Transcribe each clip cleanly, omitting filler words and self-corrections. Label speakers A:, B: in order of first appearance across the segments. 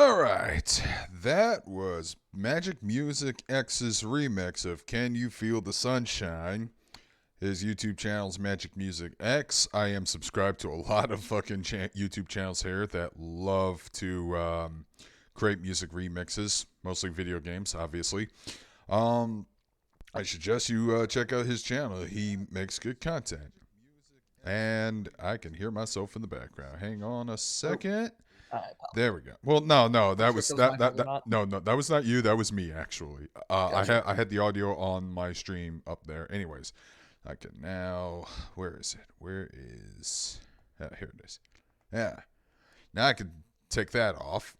A: Alright, that was Magic Music X's remix of Can You Feel the Sunshine? His YouTube channel's Magic Music X. I am subscribed to a lot of fucking YouTube channels here that love to create music remixes, mostly video games, obviously. Um, I suggest you check out his channel. He makes good content. And I can hear myself in the background. Hang on a
B: Oh,
A: second.
B: I apologize.
A: There we go. Well, no,
B: Not
A: that
B: sure if
A: was
B: that was my
A: that
B: fault or
A: that
B: not.
A: no, that was not you. That was me actually.
B: Gotcha.
A: I had the audio on my stream up there. Anyways, I can now. Where is it? Where is? Here it is. Yeah. Now I can take that off.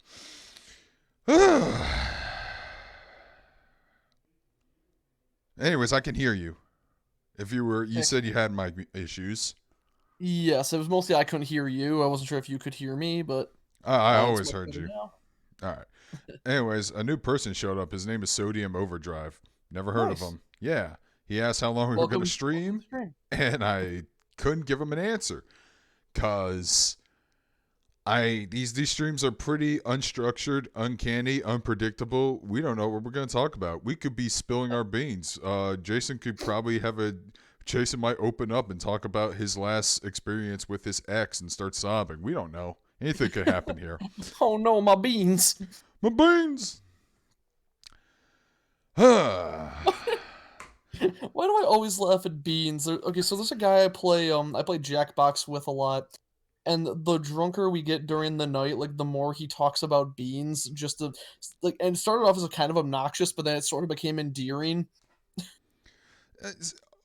A: Anyways, I can hear you. You said you had mic issues.
B: Yes, it was mostly I couldn't hear you. I wasn't sure if you could hear me, but
A: I
B: it's
A: always
B: much
A: heard
B: better
A: you.
B: now.
A: All right. Anyways, a new person showed up. His name is Sodium Overdrive. Never heard of
B: Nice.
A: him. Yeah. He asked how long we were going to
B: Welcome to the
A: stream,
B: stream.
A: and I couldn't give him an answer because these streams are pretty unstructured, uncanny, unpredictable. We don't know what we're going to talk about. We could be spilling our beans. Jason could probably Jason might open up and talk about his last experience with his ex and start sobbing. We don't know. Anything could happen here.
B: Oh no, my beans.
A: My beans.
B: Why do I always laugh at beans? Okay, so there's a guy I play Jackbox with a lot, and the drunker we get during the night, like the more he talks about beans, just to like, and it started off as a kind of obnoxious, but then it sort of became endearing.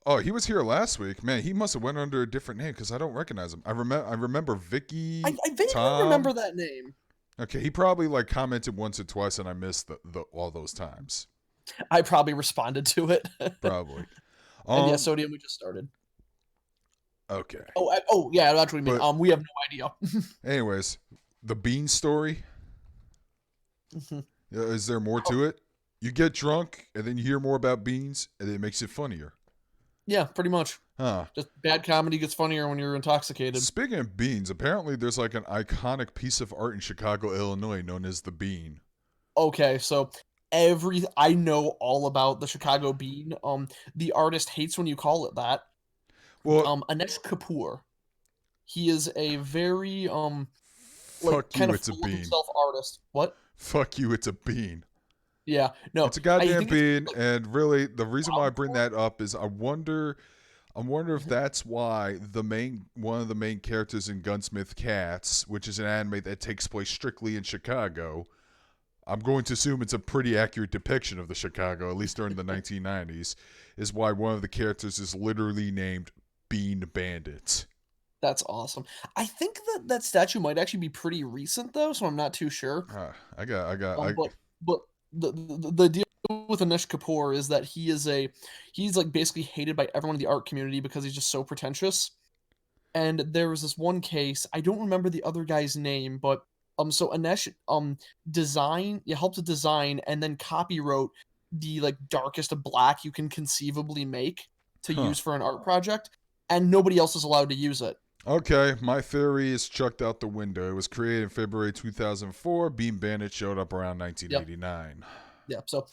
A: Oh, he was here last week. Man, he must have went under a different name because I don't recognize him. I remember Vicky,
B: I vaguely remember
A: Tom.
B: that name.
A: Okay, he probably like commented once or twice, and I missed the all those times.
B: I probably responded to it.
A: Probably.
B: And yeah,
A: Um.
B: Sodium we just started.
A: Okay.
B: Oh yeah, that's what we mean.
A: But
B: We have no idea.
A: anyways, the bean story. Is there more to it? You get drunk, and then you hear more about beans, and it makes it funnier.
B: Yeah, pretty much.
A: Huh.
B: Just bad comedy gets funnier when you're intoxicated.
A: Speaking of beans, apparently there's like an iconic piece of art in Chicago, Illinois known as the bean.
B: Okay, so I know all about the Chicago Bean. The artist hates when you call it that.
A: Well,
B: Anesh Kapoor. He is a very like
A: fuck
B: kind
A: you,
B: of
A: it's a
B: full of
A: bean.
B: himself artist. What?
A: Fuck you, it's a bean.
B: Yeah, no.
A: It's a
B: I
A: goddamn
B: think it's
A: bean,
B: like
A: and really, the reason why I bring
B: Concord.
A: that up is I wonder if that's why one of the main characters in Gunsmith Cats, which is an anime that takes place strictly in Chicago. I'm going to assume it's a pretty accurate depiction of the Chicago, at least during the 1990s, is why one of the characters is literally named Bean Bandit.
B: That's awesome. I think that statue might actually be pretty recent though, so I'm not too sure.
A: I
B: But the deal with Anish Kapoor is that he's like basically hated by everyone in the art community because he's just so pretentious. And there was this one case, I don't remember the other guy's name, but so Anesh helped to design and then copywrote the like darkest black you can conceivably make to
A: huh.
B: use for an art project, and nobody else is allowed to use it.
A: Okay, my theory is chucked out the window. It was created in February 2004. Bean Bandit showed up around
B: Yep.
A: 1989.
B: Yep. So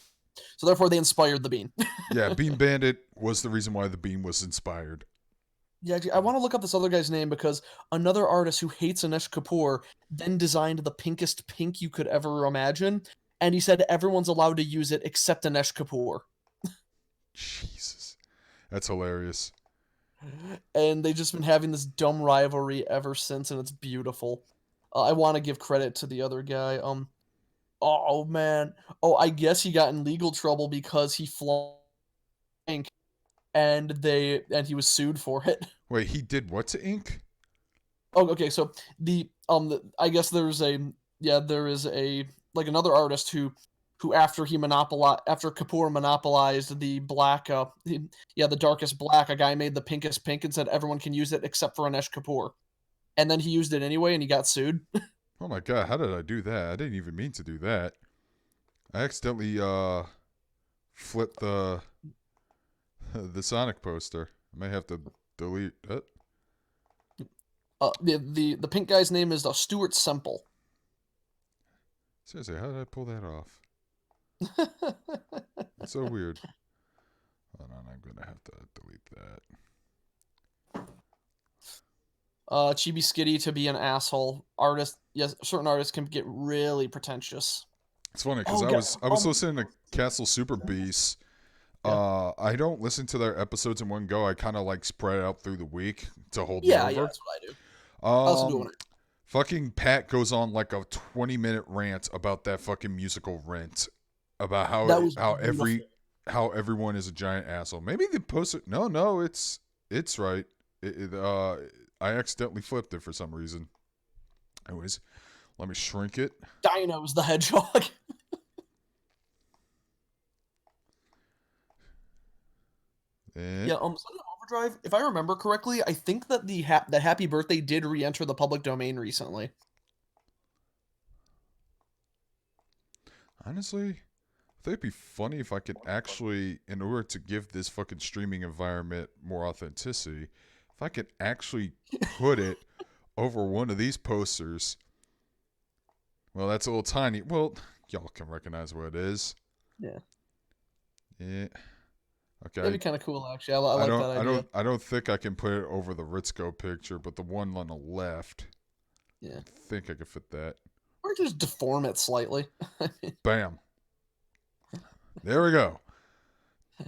B: therefore they inspired the bean.
A: Yeah, Bean Bandit was the reason why the bean was inspired.
B: Yeah, actually, I want to look up this other guy's name because another artist who hates Anish Kapoor then designed the pinkest pink you could ever imagine, and he said everyone's allowed to use it except Anish Kapoor.
A: Jesus. That's hilarious.
B: And they've just been having this dumb rivalry ever since, and it's beautiful. I want to give credit to the other guy. Oh man, I guess he got in legal trouble because he flanked, and he was sued for it.
A: Wait, he did what to ink?
B: Oh, okay. So I guess there is a like another artist who after Kapoor monopolized the black the darkest black, a guy made the pinkest pink and said everyone can use it except for Anesh Kapoor, and then he used it anyway and he got sued.
A: Oh my god, how did I do that? I didn't even mean to do that. I accidentally flipped the Sonic poster. I may have to delete it.
B: The pink guy's name is Stuart Semple.
A: Seriously, how did I pull that off? It's so weird. Hold on, I'm gonna have to delete that.
B: Chibi Skitty to be an asshole. Artist, yes, certain artists can get really pretentious.
A: It's funny because
B: Oh,
A: I was listening to Castle Super Beast.
B: yeah,
A: I don't listen to their episodes in one go. I kind of like spread out through the week to hold me
B: yeah,
A: over.
B: that's what I do. I also do it
A: Um,
B: when
A: fucking Pat goes on like a 20-minute rant about that fucking musical Rent, about
B: that was
A: how
B: beautiful.
A: everyone is a giant asshole. Maybe the poster. No, it's right. I accidentally flipped it for some reason. Anyways, let me shrink it.
B: Dino's the Hedgehog.
A: And
B: Yeah, Sunset Overdrive. If I remember correctly, I think that that Happy Birthday did re-enter the public domain recently.
A: honestly, I think it'd be funny if I could actually, in order to give this fucking streaming environment more authenticity, if I could actually put it over one of these posters. Well, that's a little tiny. Well, y'all can recognize what it is.
B: Yeah,
A: Yeah.
B: that'd
A: Okay.
B: be kind of cool actually. I like that idea.
A: I don't think I can put it over the Ritzko picture, but the one on the left,
B: Yeah,
A: I think I could fit that.
B: or just deform it slightly.
A: Bam. There we go.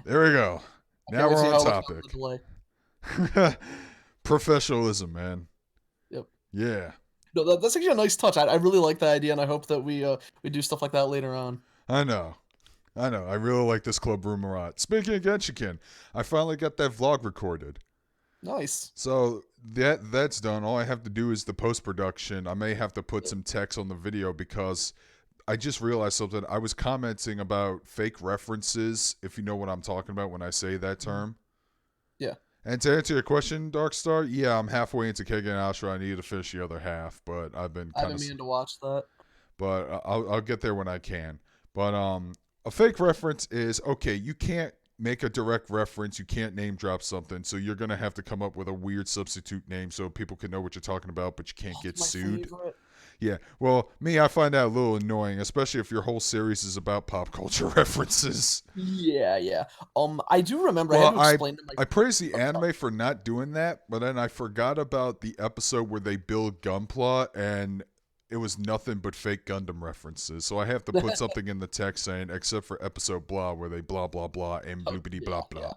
A: There we go.
B: I
A: Now
B: can't wait to
A: we're
B: see
A: on
B: how it looks on the
A: topic.
B: delay.
A: Professionalism, man.
B: Yep.
A: Yeah.
B: No, that's actually a nice touch. I really like that idea, and I hope that we do stuff like that later on.
A: I know. I know. I really like this club room a lot. Speaking of Genshiken, I finally got that vlog recorded.
B: Nice.
A: So that's done. All I have to do is the post production. I may have to put some text on the video because I just realized something. I was commenting about fake references, if you know what I'm talking about when I say that term.
B: Yeah.
A: And to answer your question, Darkstar, yeah, I'm halfway into Kegen Ashra. I need to finish the other half, but I've been
B: I've
A: kind
B: been
A: of.
B: meaning to watch that.
A: But I'll get there when I can. But a fake reference is okay. You can't make a direct reference. You can't name drop something, so you're gonna have to come up with a weird substitute name so people can know what you're talking about, but you can't
B: Oh,
A: get
B: my
A: sued.
B: favorite.
A: Yeah. Well, me, I find that a little annoying, especially if your whole series is about pop culture references.
B: Yeah, yeah. I do remember I had
A: Well,
B: to explain to my.
A: I praise the
B: Oh, sorry.
A: anime for not doing that, but then I forgot about the episode where they build Gunpla and it was nothing but fake Gundam references. So I have to put something in the text saying, except for episode blah, where they blah blah blah and
B: Oh,
A: bloopity
B: yeah,
A: blah
B: yeah.
A: blah.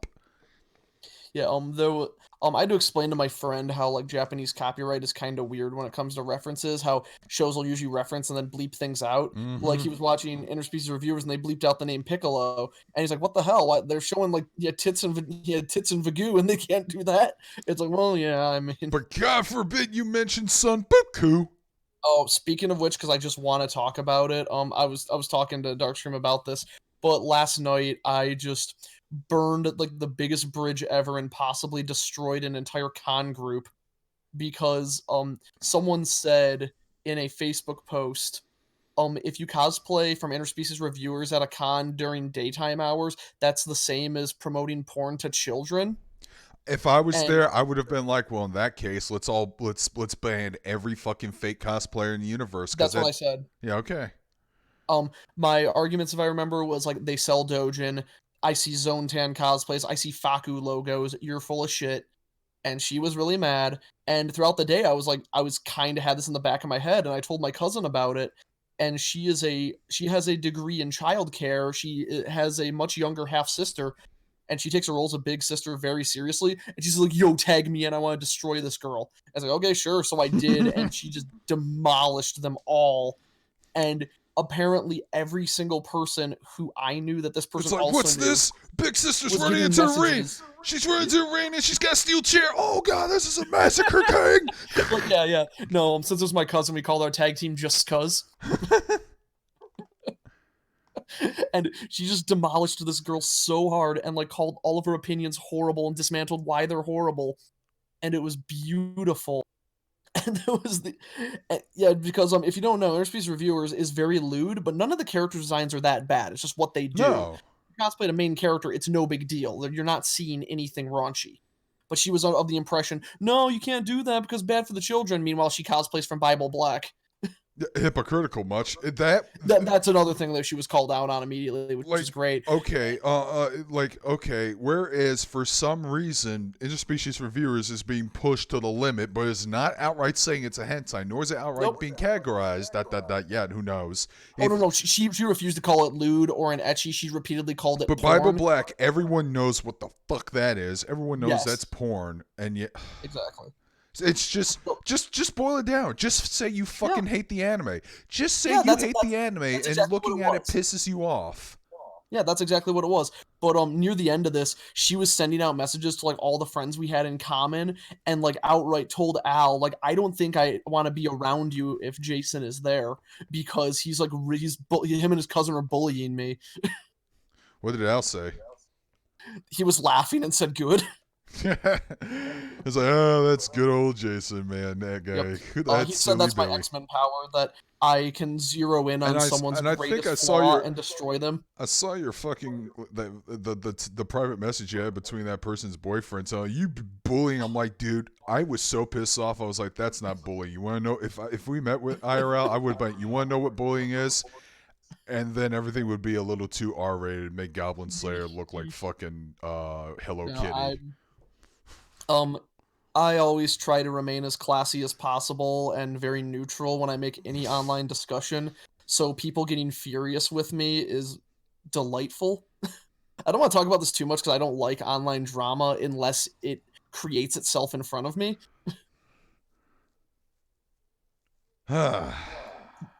B: Yeah, though, I had to explain to my friend how like Japanese copyright is kind of weird when it comes to references. How shows will usually reference and then bleep things out. Like
A: Mm-hmm.
B: he was watching Interspecies Reviewers and they bleeped out the name Piccolo, and he's like, "What the hell? Why, they're showing like tits and tits and Vagu, and they can't do that." It's like, well, yeah, I mean,
A: But God forbid you mention Son Buku.
B: oh, speaking of which, because I just want to talk about it. I was talking to Darkscream about this, but last night I just burned like the biggest bridge ever and possibly destroyed an entire con group because someone said in a Facebook post, if you cosplay from Interspecies Reviewers at a con during daytime hours, that's the same as promoting porn to children.
A: If I was
B: And
A: there, I would have been like, well, in that case, let's ban every fucking fake cosplayer in the universe because
B: that's what
A: that
B: I said.
A: yeah okay.
B: My arguments, if I remember, was like they sell Dojin. I see Zone Tan cosplays. I see Faku logos. You're full of shit. And she was really mad. And throughout the day, I was like, I was kind of had this in the back of my head, and I told my cousin about it. And she has a degree in childcare. She has a much younger half sister, and she takes her role as a big sister very seriously. And she's like, "Yo, tag me, and I want to destroy this girl." I was like, "Okay, sure." So I did, and she just demolished them all. And apparently every single person who I knew that this
A: It's
B: person
A: like,
B: also
A: what's
B: knew
A: this? Big sister's
B: was
A: running
B: giving
A: into a ring.
B: messages.
A: She's running into a ring and she's got a steel chair. Oh god, this is a massacre, King.
B: Like, yeah, yeah. No, since it was my cousin, we called our tag team Just Cuz. And she just demolished this girl so hard and like called all of her opinions horrible and dismantled why they're horrible. And it was beautiful. And there was yeah, because if you don't know, Airspace Reviewers is very lewd, but none of the character designs are that bad. It's just what they do.
A: No.
B: If you cosplay a main character, it's no big deal. You're not seeing anything raunchy. But she was of the impression, no, you can't do that because bad for the children. Meanwhile, she cosplays from Bible Black.
A: hypocritical much.
B: That's another thing that she was called out on immediately, which
A: Like,
B: is great.
A: okay, okay. Whereas for some reason, interspecies reviewers is being pushed to the limit, but is not outright saying it's a hentai, nor is it outright
B: Nope.
A: being categorized. That yet. Who knows?
B: Oh
A: If
B: no, she refused to call it lewd or an ecchi. She repeatedly called it
A: but Bible
B: porn.
A: Black, everyone knows what the fuck that is. Everyone knows that's
B: Yes,
A: porn, and yet
B: exactly.
A: it's
B: So,
A: just boil it down. Just say you
B: yeah,
A: fucking hate the anime. Just say
B: yeah,
A: you hate the anime,
B: that's
A: and
B: exactly what
A: looking
B: it
A: at it
B: was.
A: pisses you off.
B: Yeah, that's exactly what it was. But near the end of this, she was sending out messages to like all the friends we had in common, and like outright told Al, like, I don't think I want to be around you if Jason is there because he's like him and his cousin are bullying me.
A: What did Al say?
B: He was laughing and said, "Good."
A: It's like, oh, that's good old Jason, man. That
B: Yep.
A: guy,
B: He
A: that's
B: said
A: silly
B: that's my
A: Billy.
B: X-Men power, that I can zero in on someone's
A: I think I
B: greatest
A: saw
B: flaw
A: your
B: and destroy them.
A: I saw your fucking the private message you had between that person's boyfriend telling you bullying. I'm like, dude, I was so pissed off. I was like, that's not bullying. You want to know if we met with IRL, I would be. You want to know what bullying is? And then everything would be a little too R-rated, make Goblin Slayer look like fucking Hello
B: Yeah,
A: Kitty.
B: um I always try to remain as classy as possible and very neutral when I make any online discussion. So people getting furious with me is delightful. I don't want to talk about this too much because I don't like online drama unless it creates itself in front of me.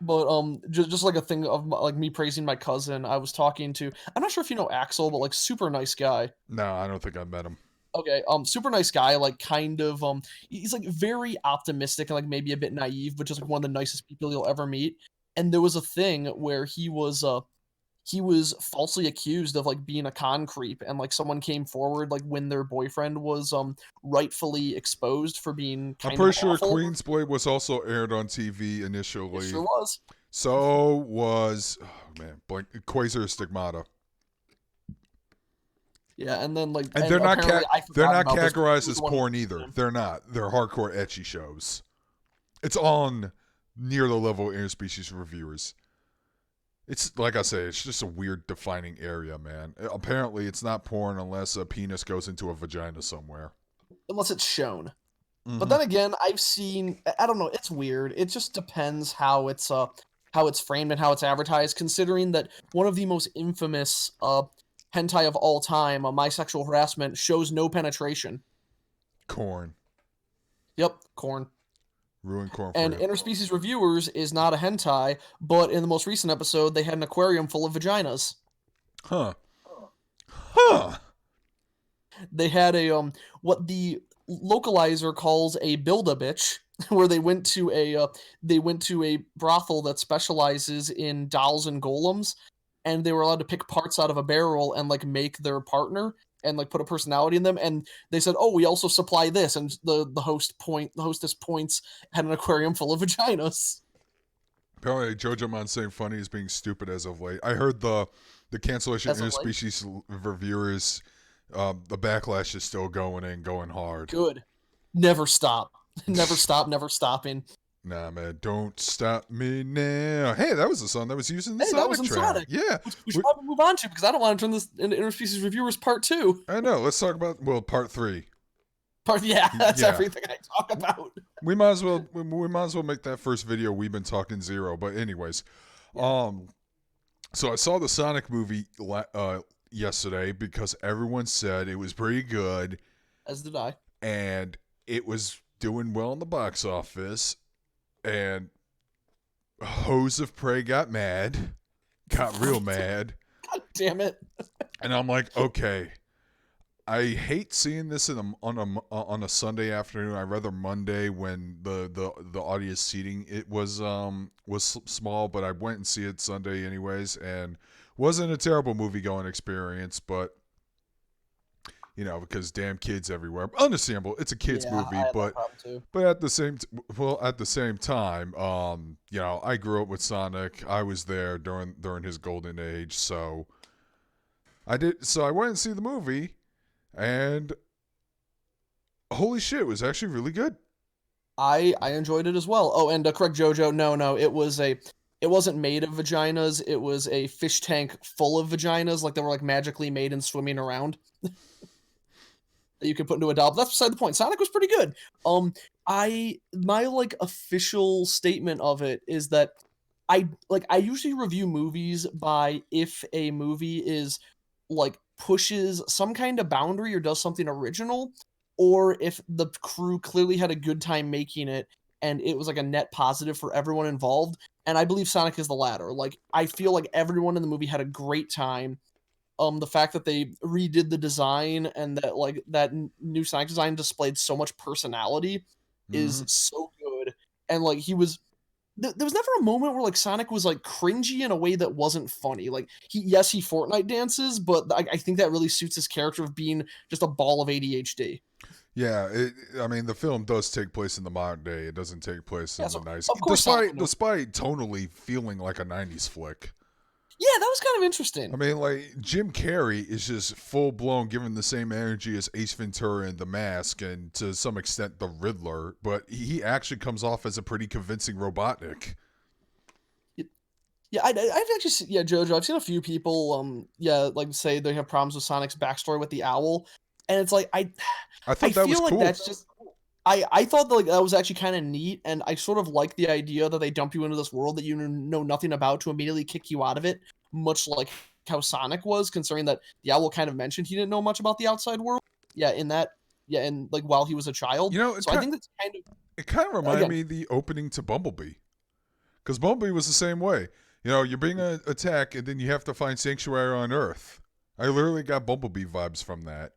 B: But just like a thing of like me praising my cousin, I was talking to. I'm not sure if you know Axel, but like super nice guy.
A: No, I don't think I met him.
B: Okay, super nice guy, like kind of he's like very optimistic and like maybe a bit naive, but just like one of the nicest people you'll ever meet. And there was a thing where he was falsely accused of like being a con creep, and like someone came forward like when their boyfriend was rightfully exposed for being
A: I'm
B: kind of
A: pretty sure
B: awful.
A: Queen's Blade was also aired on TV
B: It
A: initially.
B: sure was.
A: So was Quasar Stigmata.
B: Yeah, and then like
A: And
B: and apparently I
A: they're
B: forgot
A: not
B: about this. He
A: categorized
B: was
A: as
B: the one who
A: porn
B: accused
A: either.
B: him.
A: They're not. They're hardcore etchy shows. It's on near the level of interspecies reviewers. It's like I say, it's just a weird defining area, man. Apparently, it's not porn unless a penis goes into a vagina somewhere.
B: Unless it's shown. But
A: Mm-hmm.
B: then again, I've seen I don't know, it's weird. It just depends how it's framed and how it's advertised, considering that one of the most infamous hentai of all time, My Sexual Harassment, shows no penetration.
A: Corn.
B: Yep, corn.
A: Ruined corn for
B: And
A: you.
B: Interspecies Reviewers is not a hentai, but in the most recent episode, they had an aquarium full of vaginas.
A: Huh. Huh.
B: They had a what the localizer calls a build-a-bitch, where they went to a brothel that specializes in dolls and golems, and they were allowed to pick parts out of a barrel and like make their partner and like put a personality in them. And they said, "Oh, we also supply this." And the hostess points at an aquarium full of vaginas.
A: Apparently, JoJo Man saying funny is being stupid as of late. I heard the cancellation
B: As of late,
A: interspecies reviewers. The backlash is still going and going hard.
B: good. Never stop. Never stop. Never stopping.
A: Nah, man, don't stop me now. Hey, that was the song that was used in the
B: Hey, that
A: Sonic
B: was in
A: track.
B: Sonic.
A: Yeah,
B: We should probably move on to because I don't want to turn this into Interspecies Reviewers Part 2.
A: I know. Let's talk about part 3.
B: Yeah, that's
A: Yeah.
B: everything I talk about.
A: We might as well make that first video. We've been talking zero, but anyways, so I saw the Sonic movie yesterday because everyone said it was pretty good
B: As did I.
A: and it was doing well in the box office. And Hose of Prey got mad, got real mad.
B: God damn it.
A: And I'm like, okay, I hate seeing this on a Sunday afternoon. I rather Monday when the audience seating it was small, but I went and see it Sunday anyways, and wasn't a terrible movie going experience, but you know, because damn kids everywhere. Understandable, it's a kids movie,
B: I had
A: but
B: that problem too.
A: but at the same time, you know, I grew up with Sonic. I was there during his golden age, so I went and see the movie, and holy shit, it was actually really good.
B: I enjoyed it as well. Oh, and correct Jojo. No, it wasn't made of vaginas. It was a fish tank full of vaginas, like they were like magically made and swimming around that you could put into a doll. But that's beside the point. Sonic was pretty good. My like official statement of it is that I usually review movies by if a movie is like pushes some kind of boundary or does something original, or if the crew clearly had a good time making it and it was like a net positive for everyone involved. And I believe Sonic is the latter. Like I feel like everyone in the movie had a great time. The fact that they redid the design and that like that new Sonic design displayed so much personality is
A: Hmm.
B: so good. And like there was never a moment where like Sonic was like cringy in a way that wasn't funny. Like he Fortnite dances, but I think that really suits his character of being just a ball of ADHD.
A: Yeah, I mean, the film does take place in the modern day. It doesn't take place
B: Yeah,
A: in the
B: so
A: nice,
B: of course Sonic
A: despite
B: would know.
A: despite tonally feeling like a '90s flick.
B: Yeah, that was kind of
A: I
B: interesting.
A: mean, like Jim Carrey is just full blown, given the same energy as Ace Ventura in The Mask, and to some extent the Riddler, but he actually comes off as a pretty convincing Robotnik.
B: Yeah, I've actually yeah, Jojo. I've seen a few people yeah, like say they have problems with Sonic's backstory with the owl, and it's like
A: I
B: I
A: thought that was
B: feel like
A: cool.
B: that's just I thought that, like that was actually kind of neat, and I sort of like the idea that they dump you into this world that you know nothing about to immediately kick you out of it, much like how Sonic was, considering that the owl kind of mentioned he didn't know much about the outside world. Yeah, in that yeah, and like while he was a child.
A: You know,
B: So I think that's kind of
A: it kind of reminded
B: again.
A: me of the opening to Bumblebee, because Bumblebee was the same way. You know, you're being attacked, and then you have to find sanctuary on Earth. I literally got Bumblebee vibes from that.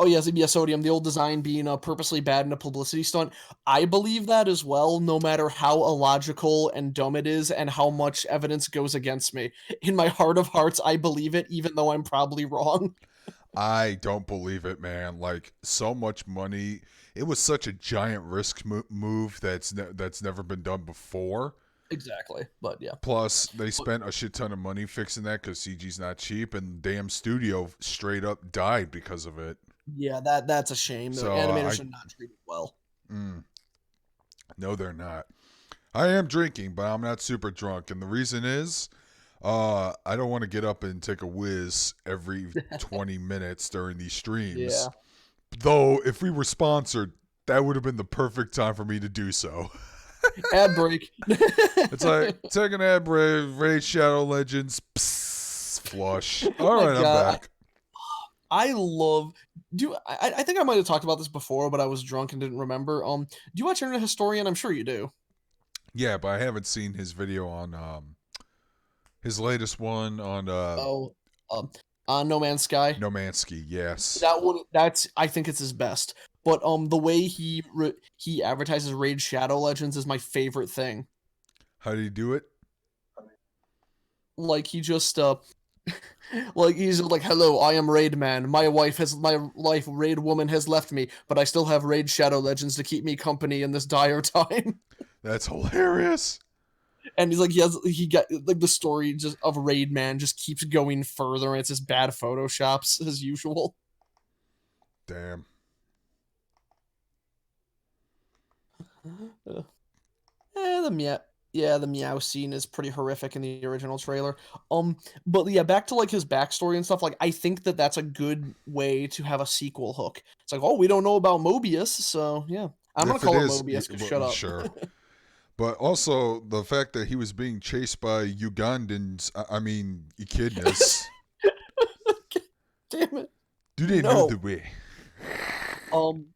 B: Oh yes, yeah, Sodium, the old design being purposely bad in a publicity stunt. I believe that as well, no matter how illogical and dumb it is and how much evidence goes against me. In my heart of hearts, I believe it, even though I'm probably wrong.
A: I don't believe it, man. Like so much money. It was such a giant risk move that's never been done before.
B: Exactly, but yeah.
A: Plus, they
B: But
A: spent a shit ton of money fixing that because CG's not cheap, and damn studio straight up died because of it.
B: yeah, that's a shame. The
A: So
B: animators are not treated well.
A: mm, no, they're not. I am drinking, but I'm not super drunk, and the reason is, I don't want to get up and take a whiz every 20 minutes during these streams.
B: Yeah.
A: Though, if we were sponsored, that would have been the perfect time for me to do so.
B: Ad break.
A: It's like, take an ad break, Raid Shadow Legends, psst, flush.
B: Oh
A: All
B: my
A: right, I'm
B: god.
A: back.
B: I love do I think I might have talked about this before, but I was drunk and didn't remember. Do you watch Internet Historian? I'm sure you do.
A: Yeah, but I haven't seen his video on his latest one on
B: Oh, um, No Man's Sky.
A: No Man's Ski. Yes.
B: That one, that's I think it's his best. But the way he advertises Raid Shadow Legends is my favorite thing.
A: How did he do it?
B: Like he just like he's like, "Hello, I am Raid Man. My life Raid woman has left me, but I still have Raid Shadow Legends to keep me company in this dire time."
A: That's hilarious.
B: And he's like, he got like the story just of Raid Man just keeps going further, and it's just bad photoshops as usual.
A: Damn.
B: The meow. Yeah, the meow scene is pretty horrific in the original trailer. But yeah, back to like his backstory and stuff. Like, I think that that's a good way to have a sequel hook. It's like, oh, we don't know about Mobius, so yeah, I'm gonna
A: If it
B: call it
A: is,
B: Mobius. Cause shut up.
A: sure. But also the fact that he was being chased by Ugandans. I mean, echidnas.
B: Damn it.
A: Do they know
B: No.
A: the way?
B: Um,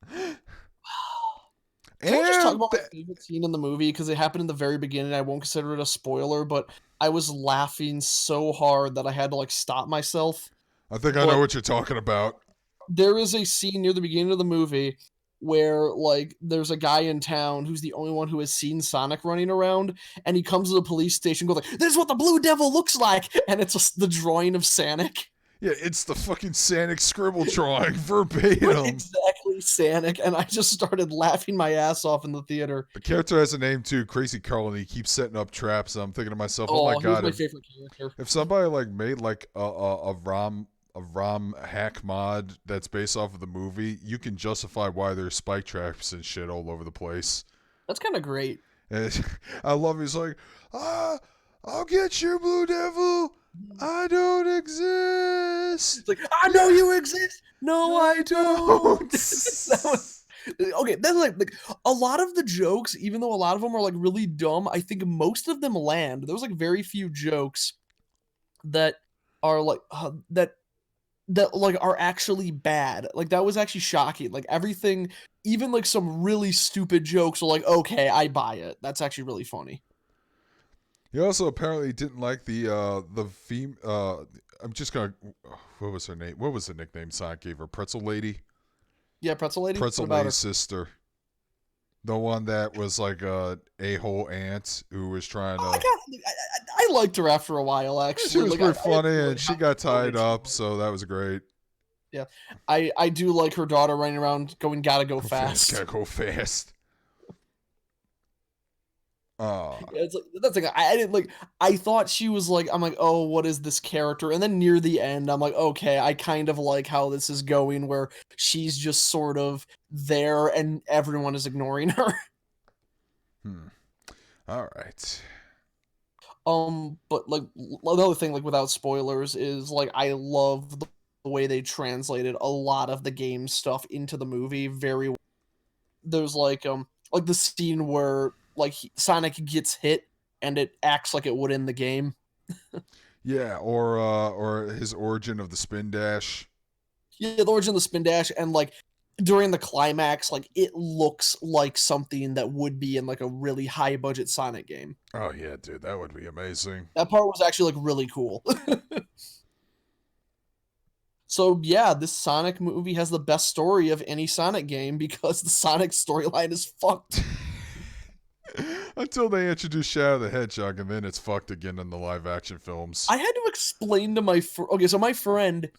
B: can I just talk
A: And
B: about my favorite scene in the movie because it happened in the very beginning? I won't consider it a spoiler, but I was laughing so hard that I had to like stop myself.
A: I think I know
B: But
A: what you're talking about.
B: there is a scene near the beginning of the movie where like there's a guy in town who's the only one who has seen Sonic running around, and he comes to the police station, goes like, "This is what the Blue Devil looks like," and it's just the drawing of Sonic.
A: Yeah, it's the fucking Sonic scribble drawing
B: But
A: verbatim.
B: exactly Sonic, and I just started laughing my ass off in the theater.
A: The character has a name too, Crazy Carl, and he keeps setting up traps. I'm thinking to myself, oh my
B: Oh, he was
A: god,
B: my favorite character.
A: if somebody like made like a ROM ROM hack mod that's based off of the movie, you can justify why there's spike traps and shit all over the place.
B: That's kind of great.
A: And I love he's like, I'll get you, Blue Devil. I don't exist.
B: It's like, I know you exist. No, I don't. Okay, that's like a lot of the jokes, even though a lot of them are like really dumb, I think most of them land. There's like very few jokes that are like that like are actually bad. Like that was actually shocking. Like everything, even like some really stupid jokes are like, okay, I buy it. That's actually really funny.
A: He also apparently didn't like the fem. I'm just gonna. What was her name? What was the nickname Sonic gave her? Pretzel Lady.
B: Yeah, Pretzel Lady.
A: Pretzel
B: What about her?
A: Lady's sister. The one that was like a whole aunt who was trying to.
B: I liked her after a while. Actually,
A: She was
B: like,
A: pretty funny,
B: really
A: and she got tied up, so that was great.
B: Yeah, I do like her daughter running around going, "Gotta go fast."
A: Gotta go fast.
B: Yeah, it's like that's like I didn't like. I thought she was like, I'm like, oh, what is this character? And then near the end, I'm like, okay, I kind of like how this is going, where she's just sort of there and everyone is ignoring her.
A: All right.
B: But like another thing, like without spoilers, is like I love the way they translated a lot of the game stuff into the movie very well. There's like the scene where like Sonic gets hit and it acts like it would in the game.
A: Yeah, or his origin of the spin dash.
B: Yeah, the origin of the spin dash, and like during the climax, like it looks like something that would be in like a really high budget Sonic game.
A: Oh yeah, dude, that would be amazing.
B: That part was actually like really cool. So yeah, this Sonic movie has the best story of any Sonic game because the Sonic storyline is fucked.
A: Until they introduce Shadow the Hedgehog, and then it's fucked again in the live action films.
B: I had to explain to my okay, so my friend,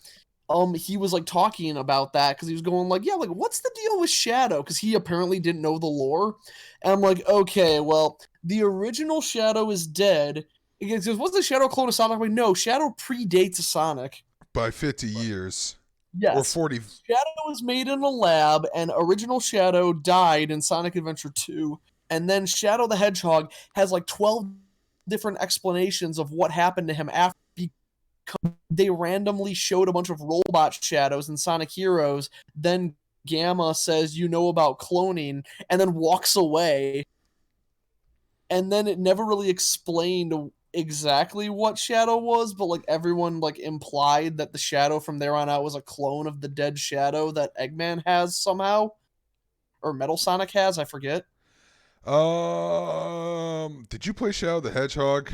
B: he was like talking about that because he was going like, yeah, like what's the deal with Shadow? Because he apparently didn't know the lore, and I'm like, okay, well, the original Shadow is dead. He goes, what's the Shadow clone of Sonic? I'm like, no, Shadow predates Sonic
A: By 50 years.
B: Yes.
A: Or 40.
B: Shadow was made in a lab, and original Shadow died in Sonic Adventure 2. And then Shadow the Hedgehog has like 12 different explanations of what happened to him after, because they randomly showed a bunch of robot shadows in Sonic Heroes. Then Gamma says, you know about cloning, and then walks away. And then it never really explained exactly what Shadow was, but like everyone like implied that the Shadow from there on out was a clone of the dead Shadow that Eggman has somehow, or Metal Sonic has, I forget.
A: Did you play Shadow the Hedgehog?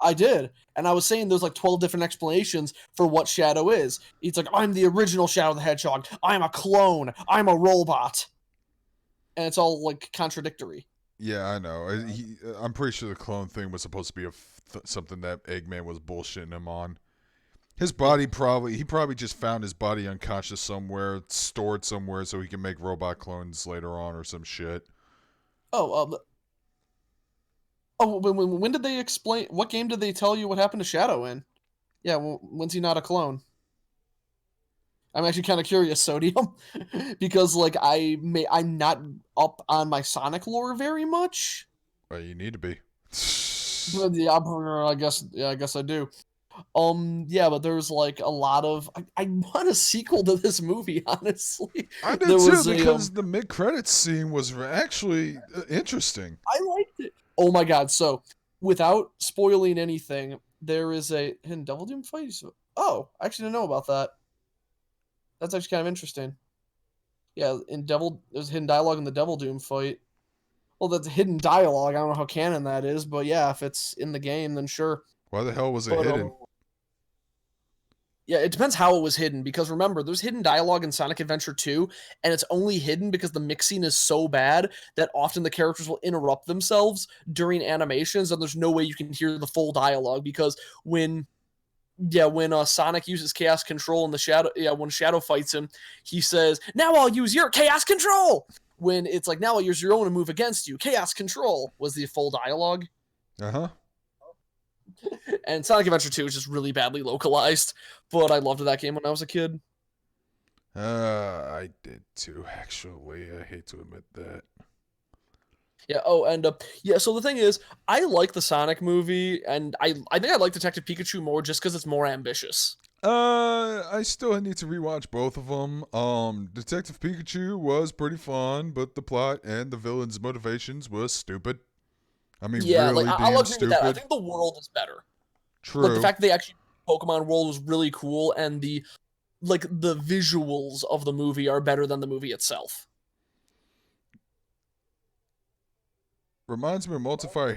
B: I did, and I was saying there's like 12 different explanations for what Shadow is. It's like, I'm the original Shadow the Hedgehog, I'm a clone, I'm a robot, and it's all like contradictory.
A: Yeah, I know. I'm pretty sure the clone thing was supposed to be something that Eggman was bullshitting him on. His body he probably just found his body unconscious somewhere, stored somewhere, so he can make robot clones later on or some shit.
B: When did they explain? What game did they tell you what happened to Shadow in? Yeah, well, when's he not a clone? I'm actually kind of curious, Sodium, because like I'm not up on my Sonic lore very much.
A: Well, you need to be.
B: Yeah, I guess I do. Yeah, but there's like a lot of I want a sequel to this movie, honestly.
A: I did too, because the mid-credits scene was actually interesting.
B: I liked it. Oh my god, so without spoiling anything, there is a hidden Devil Doom fight. Oh, I actually didn't know about that. That's actually kind of interesting. Yeah, there's hidden dialogue in the Devil Doom fight. Well, that's hidden dialogue. I don't know how canon that is, but yeah, if it's in the game, then sure.
A: Why the hell was it hidden?
B: Yeah, it depends how it was hidden, because remember, there's hidden dialogue in Sonic Adventure 2, and it's only hidden because the mixing is so bad that often the characters will interrupt themselves during animations, and there's no way you can hear the full dialogue, because when Sonic uses Chaos Control in the Shadow, when Shadow fights him, he says, now I'll use your Chaos Control! When it's like, now I'll use your own to move against you. Chaos Control was the full dialogue.
A: Uh-huh.
B: And Sonic Adventure 2 is just really badly localized, but I loved that game when I was a kid.
A: I did too, actually. I hate to admit that.
B: Yeah. Oh, and yeah. So the thing is, I like the Sonic movie, and I think I like Detective Pikachu more just because it's more ambitious.
A: I still need to rewatch both of them. Detective Pikachu was pretty fun, but the plot and the villain's motivations was stupid. I mean,
B: Yeah, like
A: really
B: I'll
A: damn
B: agree with that. I
A: stupid.
B: think the world is better. Like the
A: True.
B: fact that they actually Pokemon World was really cool, and the visuals of the movie are better than the movie itself.
A: Reminds me of Multiplier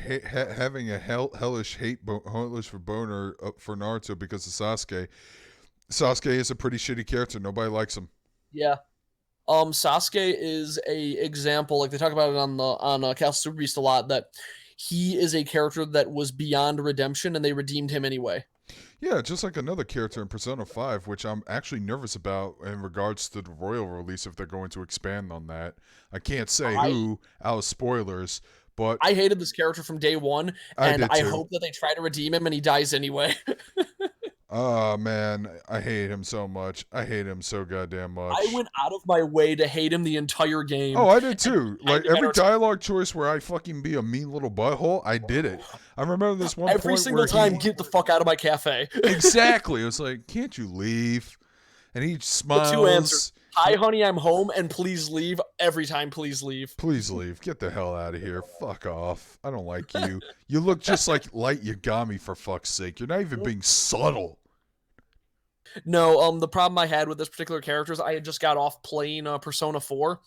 A: having a hellish hellish for boner for Naruto because of Sasuke. Sasuke is a pretty shitty character. Nobody likes him.
B: Yeah. Sasuke is a example, like they talk about it on Castle Super Beast a lot, that he is a character that was beyond redemption and they redeemed him anyway.
A: Yeah, just like another character in Persona 5, which I'm actually nervous about in regards to the Royal release if they're going to expand on that. I can't say
B: I
A: who, out of spoilers, but
B: I hated this character from day one,
A: I
B: and
A: did
B: I
A: too.
B: hope that they try to redeem him and he dies anyway.
A: Oh, man, I hate him so much. I hate him so goddamn
B: I
A: much.
B: went out of my way to hate him the entire game.
A: Oh, I did
B: And
A: too.
B: I
A: Like
B: find
A: every
B: it
A: dialogue choice where I fucking be a mean little butthole, I did it. I remember this one
B: every
A: point
B: single
A: where
B: time,
A: he
B: get the fuck out of my cafe.
A: exactly. It was like, can't you leave? And he
B: The two answers.
A: smiles.
B: Hi, honey, I'm home, and please leave. Every time, please leave.
A: Please leave. Get the hell out of here. Fuck off. I don't like you. You look just like Light Yagami, for fuck's sake. You're not even being subtle.
B: No, the problem I had with this particular character is I had just got off playing Persona 4.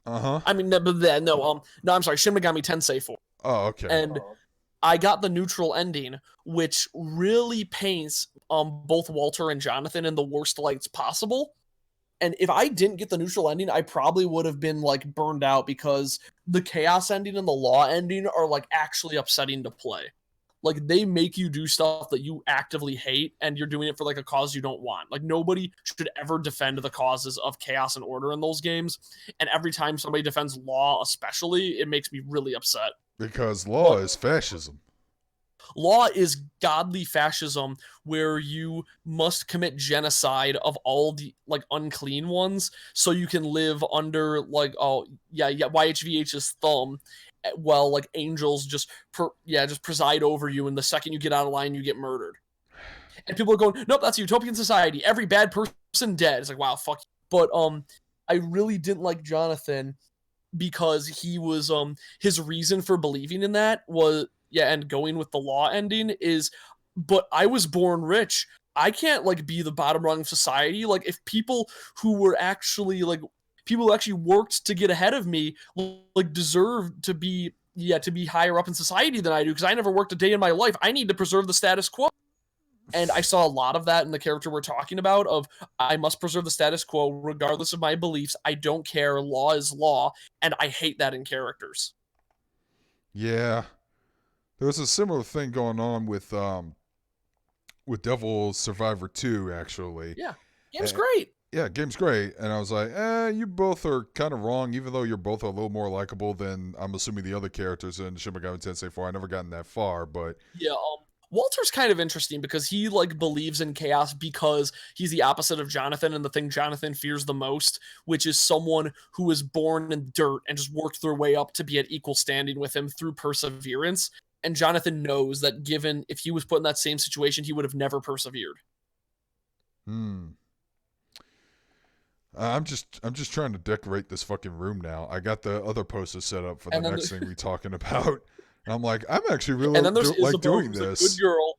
A: Uh huh.
B: I mean, no, I'm sorry, Shin Megami Tensei 4.
A: Oh, okay.
B: And I got the neutral ending, which really paints both Walter and Jonathan in the worst lights possible. And if I didn't get the neutral ending, I probably would have been like burned out because the chaos ending and the law ending are like actually upsetting to play. Like they make you do stuff that you actively hate and you're doing it for like a cause you don't want. Like nobody should ever defend the causes of chaos and order in those games. And every time somebody defends law, especially, it makes me really upset.
A: Because law
B: But
A: is fascism.
B: law is godly fascism where you must commit genocide of all the like unclean ones so you can live under like YHVH's thumb while like angels just just preside over you, and the second you get out of line you get murdered. And people are going, nope, that's a utopian society, every bad person dead. It's like, wow, fuck you. But I really didn't like Jonathan because he was his reason for believing in that was and going with the law ending is, but I was born rich. I can't like be the bottom rung of society. Like if people who were actually like people who actually worked to get ahead of me like deserve to be higher up in society than I do because I never worked a day in my life. I need to preserve the status quo. And I saw a lot of that in the character we're talking about of I must preserve the status quo regardless of my beliefs. I don't care. Law is law. And I hate that in characters.
A: Yeah. There was a similar thing going on with Devil Survivor 2, actually.
B: Yeah. Game's great.
A: Yeah, game's great. And I was like, you both are kind of wrong, even though you're both a little more likable than I'm assuming the other characters in Shin Megami Tensei 4. I never gotten that far, but
B: Yeah, Walter's kind of interesting because he like believes in chaos because he's the opposite of Jonathan and the thing Jonathan fears the most, which is someone who was born in dirt and just worked their way up to be at equal standing with him through perseverance. And Jonathan knows that given if he was put in that same situation, he would have never persevered.
A: I'm just trying to decorate this fucking room now. I got the other poster set up for the next thing we're talking about. And I'm like, I'm actually really
B: and then there's
A: like
B: Isabeau,
A: doing
B: who's
A: this.
B: a good girl.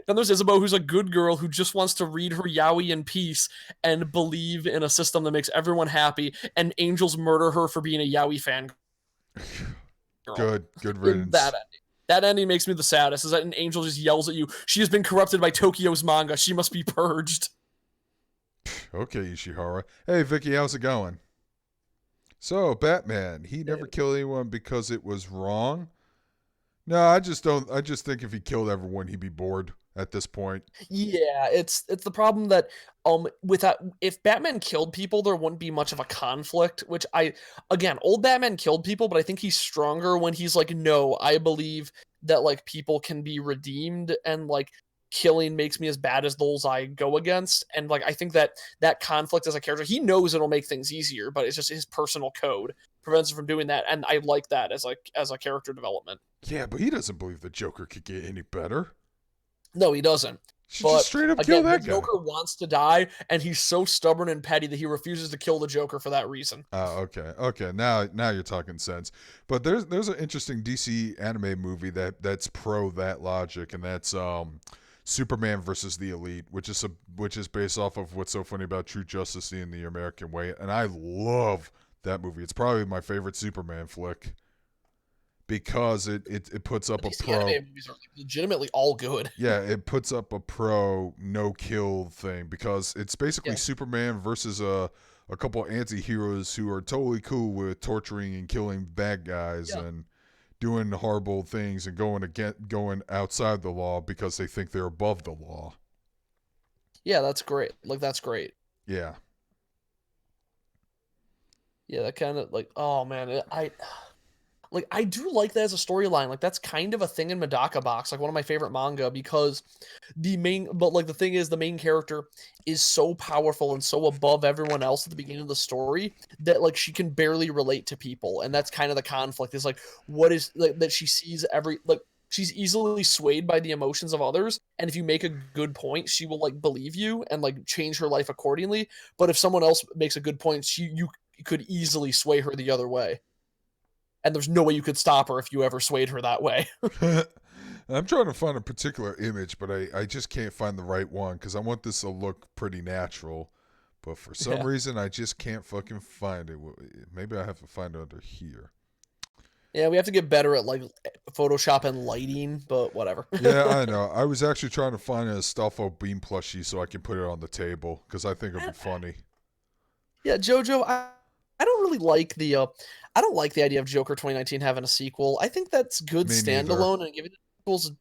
B: Then there's Isabeau, who's a good girl who just wants to read her yaoi in peace and believe in a system that makes everyone happy. And angels murder her for being a yaoi fan.
A: Good riddance.
B: That ending makes me the saddest. Is that an angel just yells at you? She has been corrupted by Tokyo's manga. She must be purged.
A: Okay, Ishihara. Hey, Vicky, how's it going? So, Batman, he never killed anyone because it was wrong? No, I just think if he killed everyone, he'd be bored at this point.
B: Yeah, it's the problem that without if Batman killed people, there wouldn't be much of a conflict. Which I again, old Batman killed people, but I think he's stronger when he's like, no, I believe that like people can be redeemed, and like killing makes me as bad as those I go against. And like I think that that conflict as a character, he knows it'll make things easier, but it's just his personal code prevents him from doing that. And I like that as a character development.
A: Yeah, but he doesn't believe the Joker could get any better.
B: No, he doesn't.
A: Should just
B: But
A: straight up kill
B: again, the
A: that guy.
B: Joker wants to die, and he's so stubborn and petty that he refuses to kill the Joker for that reason.
A: Okay. Now you're talking sense. But there's an interesting DC anime movie that's pro that logic, and that's Superman versus the Elite, which is based off of What's So Funny About True Justice in the American Way, and I love that movie. It's probably my favorite Superman flick because it puts up a
B: DC
A: pro.
B: anime movies are like, legitimately all good.
A: Yeah, it puts up a pro no kill thing because it's basically
B: Yeah.
A: Superman versus a couple anti-heroes who are totally cool with torturing and killing bad guys
B: Yeah.
A: and doing horrible things and going outside the law because they think they're above the law.
B: Yeah, that's great. Like that's great.
A: Yeah.
B: Yeah, that kind of like oh man, I do like that as a storyline. Like that's kind of a thing in Medaka Box, like one of my favorite manga, because the thing is the main character is so powerful and so above everyone else at the beginning of the story that like she can barely relate to people, and that's kind of the conflict. Is like what is like that she sees every like she's easily swayed by the emotions of others, and if you make a good point, she will like believe you and like change her life accordingly. But if someone else makes a good point, you could easily sway her the other way. And there's no way you could stop her if you ever swayed her that way.
A: I'm trying to find a particular image, but I just can't find the right one because I want this to look pretty natural. But for some
B: Yeah.
A: reason, I just can't fucking find it. Maybe I have to find it under here.
B: Yeah, we have to get better at like Photoshop and lighting, but whatever.
A: Yeah, I know. I was actually trying to find a Astolfo Beam plushie so I can put it on the table because I think it'd be funny.
B: Yeah, JoJo, I don't really like the I don't like the idea of Joker 2019 having a sequel. I think that's good
A: Me neither.
B: standalone, and giving it sequels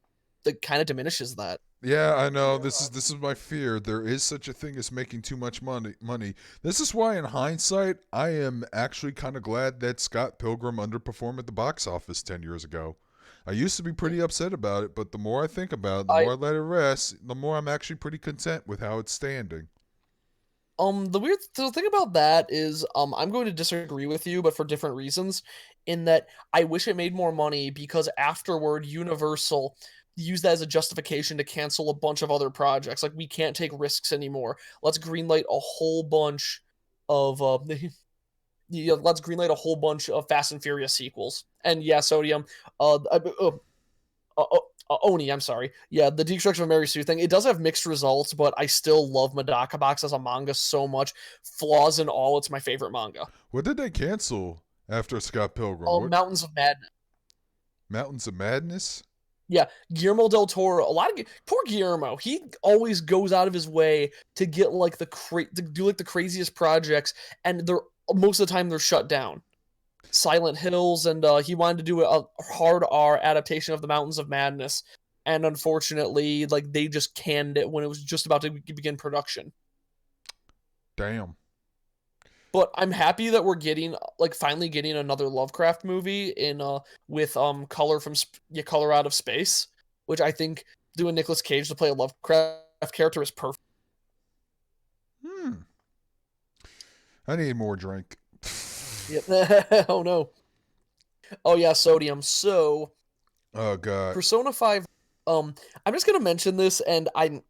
B: that kind of diminishes that.
A: Yeah, I know. This is my fear. There is such a thing as making too much money. This is why, in hindsight, I am actually kind of glad that Scott Pilgrim underperformed at the box office 10 years ago. I used to be pretty upset about it, but the more I think about it, the
B: I
A: more I let it rest, the more I'm actually pretty content with how it's standing.
B: the thing about that is I'm going to disagree with you, but for different reasons. In that I wish it made more money because afterward Universal used that as a justification to cancel a bunch of other projects. Like we can't take risks anymore. Let's greenlight a whole bunch of yeah, let's greenlight a whole bunch of Fast and Furious sequels. And yeah, Sodium, Oni, I'm sorry. Yeah, the Deconstruction of Mary Sue thing. It does have mixed results, but I still love Medaka Box as a manga so much. Flaws in all, it's my favorite manga.
A: What did they cancel after Scott Pilgrim? What
B: Mountains of Madness.
A: Mountains of Madness?
B: Yeah, Guillermo del Toro. A lot of poor Guillermo. He always goes out of his way to get like to do like the craziest projects, and they're most of the time they're shut down. Silent Hills, and he wanted to do a hard R adaptation of the Mountains of Madness, and unfortunately, like they just canned it when it was just about to begin production.
A: Damn.
B: But I'm happy that we're getting like finally getting another Lovecraft movie in with Color Out of Space, which I think doing Nicolas Cage to play a Lovecraft character is perfect.
A: I need more drink.
B: Yep. Oh no. Oh yeah, Sodium. So
A: Oh god.
B: Persona 5 I'm just going to mention this, and I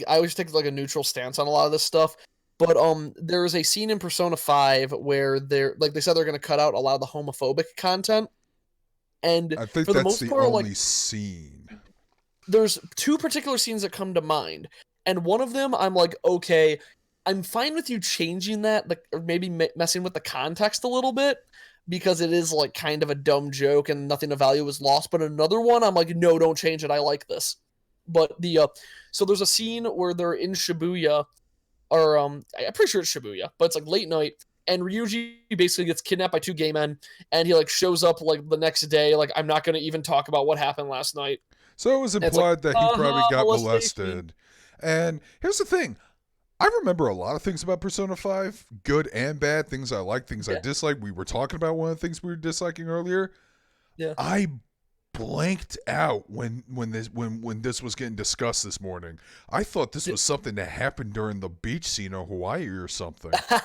B: always take like a neutral stance on a lot of this stuff. But there is a scene in Persona 5 where they said they're going to cut out a lot of the homophobic content, and
A: I think
B: for the
A: that's
B: most
A: the
B: part,
A: only
B: like
A: scene.
B: there's two particular scenes that come to mind, and one of them I'm like, okay, I'm fine with you changing that, like, or maybe messing with the context a little bit because it is like kind of a dumb joke and nothing of value is lost. But another one, I'm like, no, don't change it. I like this. But so there's a scene where they're in Shibuya, or I'm pretty sure it's Shibuya, but it's like late night, and Ryuji basically gets kidnapped by two gay men, and he like shows up like the next day, like I'm not gonna even talk about what happened last night.
A: So it was
B: And it's like,
A: implied that he probably got
B: molestation.
A: molested. And here's the thing. I remember a lot of things about Persona 5, good and bad, things I like, things I
B: Yeah,
A: dislike. We were talking about one of the things we were disliking earlier.
B: yeah.
A: I blanked out when this was getting discussed this morning. I thought this was something that happened during the beach scene of Hawaii or something. But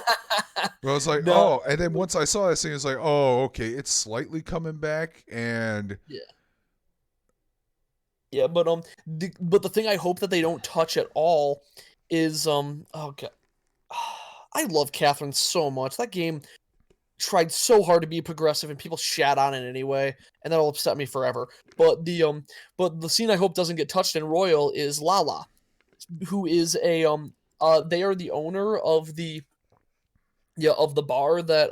A: I was like,
B: No.
A: oh, and then once I saw that scene, I was like, oh, okay, it's slightly coming back, and
B: Yeah. Yeah, but the thing I hope that they don't touch at all is oh god. I love Catherine so much. That game tried so hard to be progressive and people shat on it anyway, and that'll upset me forever. But the scene I hope doesn't get touched in Royal is Lala, who is they are the owner of the bar that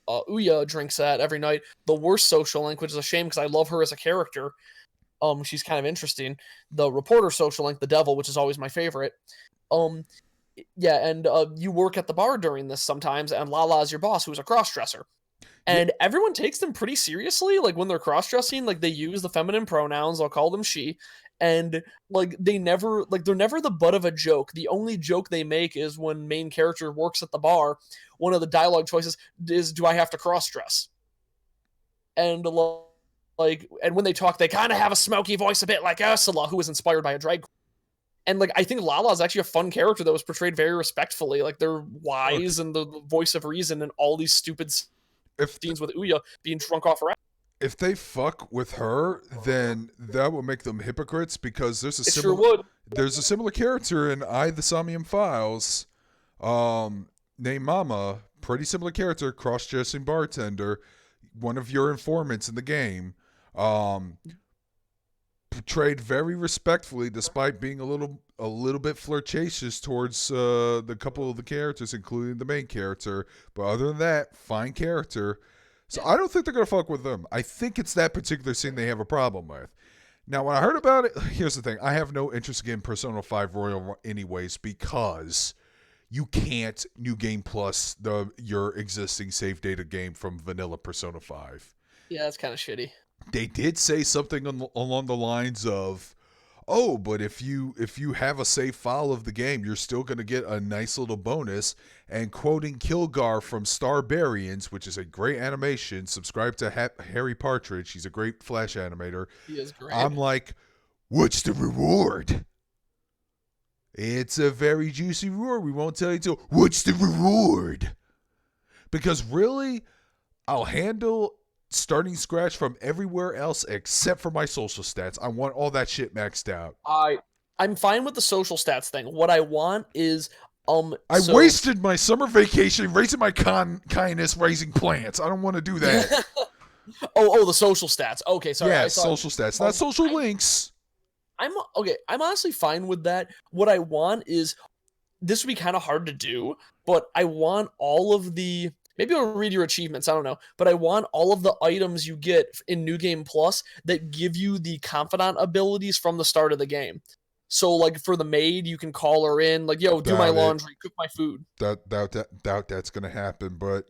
B: Uya drinks at every night. The worst social link, which is a shame because I love her as a character. She's kind of interesting. The reporter social link, the devil, which is always my favorite. Um, yeah, and you work at the bar during this sometimes, and Lala is your boss, who's a crossdresser.
A: yeah,
B: And everyone takes them pretty seriously. Like when they're cross-dressing, like they use the feminine pronouns. I'll call them she, and like they're never the butt of a joke. The only joke they make is when main character works at the bar. One of the dialogue choices is, "Do I have to cross-dress?" And and when they talk, they kind of have a smoky voice, a bit like Ursula, who was inspired by a drag queen. And like I think Lala is actually a fun character that was portrayed very respectfully. Like they're
A: look,
B: wise and the voice of reason, and all these stupid
A: if
B: scenes with Uya being drunk off her ass.
A: if they fuck with her, then that will make them hypocrites because
B: It sure would.
A: there's a similar character in I the Samian Files, named Mama, pretty similar character, cross-dressing bartender, one of your informants in the game, um, portrayed very respectfully despite being a little bit flirtatious towards the couple of the characters, including the main character. But other than that, fine character. So I don't think they're gonna fuck with them. I think it's that particular scene they have a problem with. Now, when I heard about it, here's the thing: I have no interest in getting Persona 5 Royal anyways because you can't new game plus your existing save data game from vanilla Persona 5.
B: Yeah, that's kind of shitty.
A: They did say something along the lines of, "Oh, but if you have a save file of the game, you're still going to get a nice little bonus." And quoting Kilgar from Starbarians, which is a great animation, subscribe to Harry Partridge. He's a great Flash animator.
B: He is great.
A: I'm like, "What's the reward?" It's a very juicy reward. We won't tell you till. What's the reward? Because really, I'll handle starting scratch from everywhere else except for my social stats. I want all that shit maxed out.
B: I'm fine with the social stats thing. What I want is
A: I wasted my summer vacation raising my kindness, raising plants. I don't want to do that.
B: oh, the social stats. Okay, sorry.
A: Yeah,
B: I saw,
A: social stats, not social links.
B: I'm okay. I'm honestly fine with that. What I want is this would be kind of hard to do, but I want all of the. Maybe I'll read your achievements. I don't know, but I want all of the items you get in New Game Plus that give you the confidant abilities from the start of the game. So, like for the maid, you can call her in, like, "Yo, do my laundry, cook my food."
A: Doubt that's gonna happen, but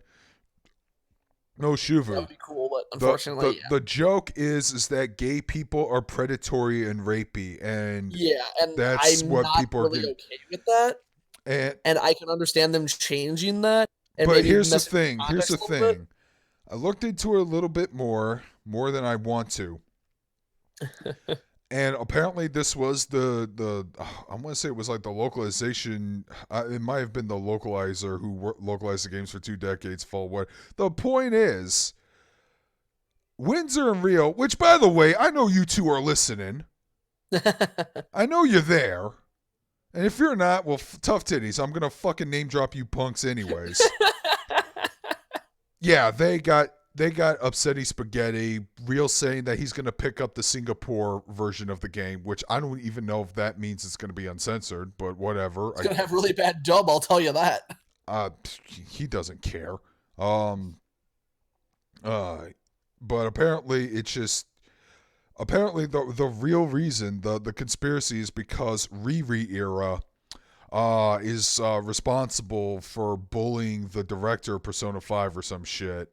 A: no
B: That
A: Shuvu.
B: would be cool, but unfortunately,
A: The joke is that gay people are predatory and rapey, and
B: and
A: that's
B: I'm
A: what
B: not
A: people are
B: really
A: getting.
B: okay with that. And I can understand them changing that. And
A: But
B: maybe
A: here's the
B: messing with
A: thing. Here's the
B: context a little bit.
A: thing. I looked into it a little bit more than I want to. And apparently this was the I want to say it was like the localization. It might have been the localizer who localized the games for 2 decades. What? The point is, Windsor and Rio, which by the way, I know you two are listening. I know you're there. And if you're not, well, tough titties. I'm gonna fucking name drop you punks anyways. Yeah, they got upsetty spaghetti. Real saying that he's gonna pick up the Singapore version of the game, which I don't even know if that means it's gonna be uncensored, but whatever.
B: It's gonna have really bad dub, I'll tell you that.
A: He doesn't care. But apparently it's just the real reason, the conspiracy is because Riri era is responsible for bullying the director of Persona 5 or some shit.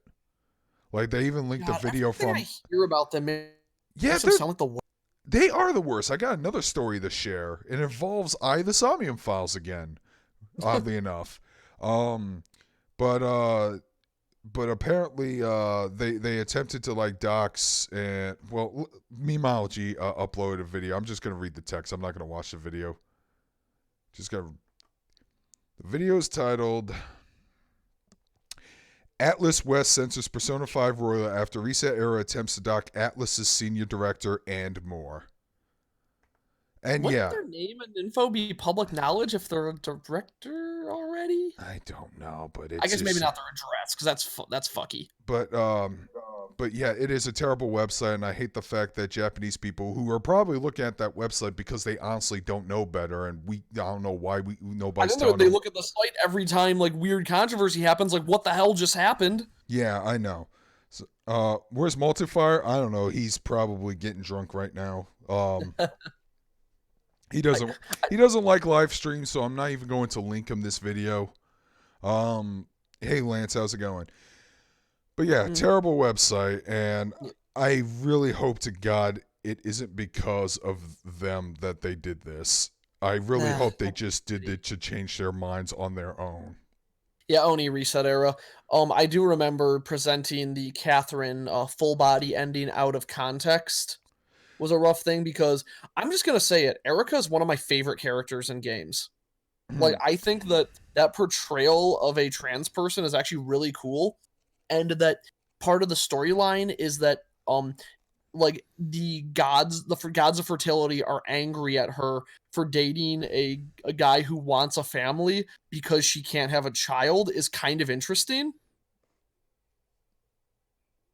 A: Like they even linked the video from.
B: I hear about them.
A: Yeah,
B: sound like the
A: They are the worst. I got another story to share. It involves the Somnium Files again, oddly enough. Um, but but apparently they attempted to like dox and Memology uploaded a video. I'm just gonna read the text. I'm not gonna watch the video. Just got the video is titled Atlas West censors Persona 5 Royal after Reset Era attempts to dock Atlas's senior director and more. And
B: Wouldn't their name and info be public knowledge if they're a director already?
A: I don't know, but
B: I guess maybe not their address because that's fucky.
A: But yeah, it is a terrible website, and I hate the fact that Japanese people who are probably looking at that website because they honestly don't know better, and I don't know why nobody's telling them.
B: They look at the site every time like weird controversy happens. Like, what the hell just happened?
A: Yeah, I know. So, where's Multifire? I don't know. He's probably getting drunk right now. He doesn't like live streams, so I'm not even going to link him this video. Hey Lance, how's it going? But yeah, terrible website, and I really hope to God it isn't because of them that they did this. I really hope they just did it to change their minds on their own.
B: Yeah, Oni Reset Era. I do remember presenting the Catherine full body ending out of context was a rough thing because I'm just gonna say it. Erica is one of my favorite characters in games. Like, I think that portrayal of a trans person is actually really cool, and that part of the storyline is that like the gods of fertility are angry at her for dating a guy who wants a family because she can't have a child is kind of interesting.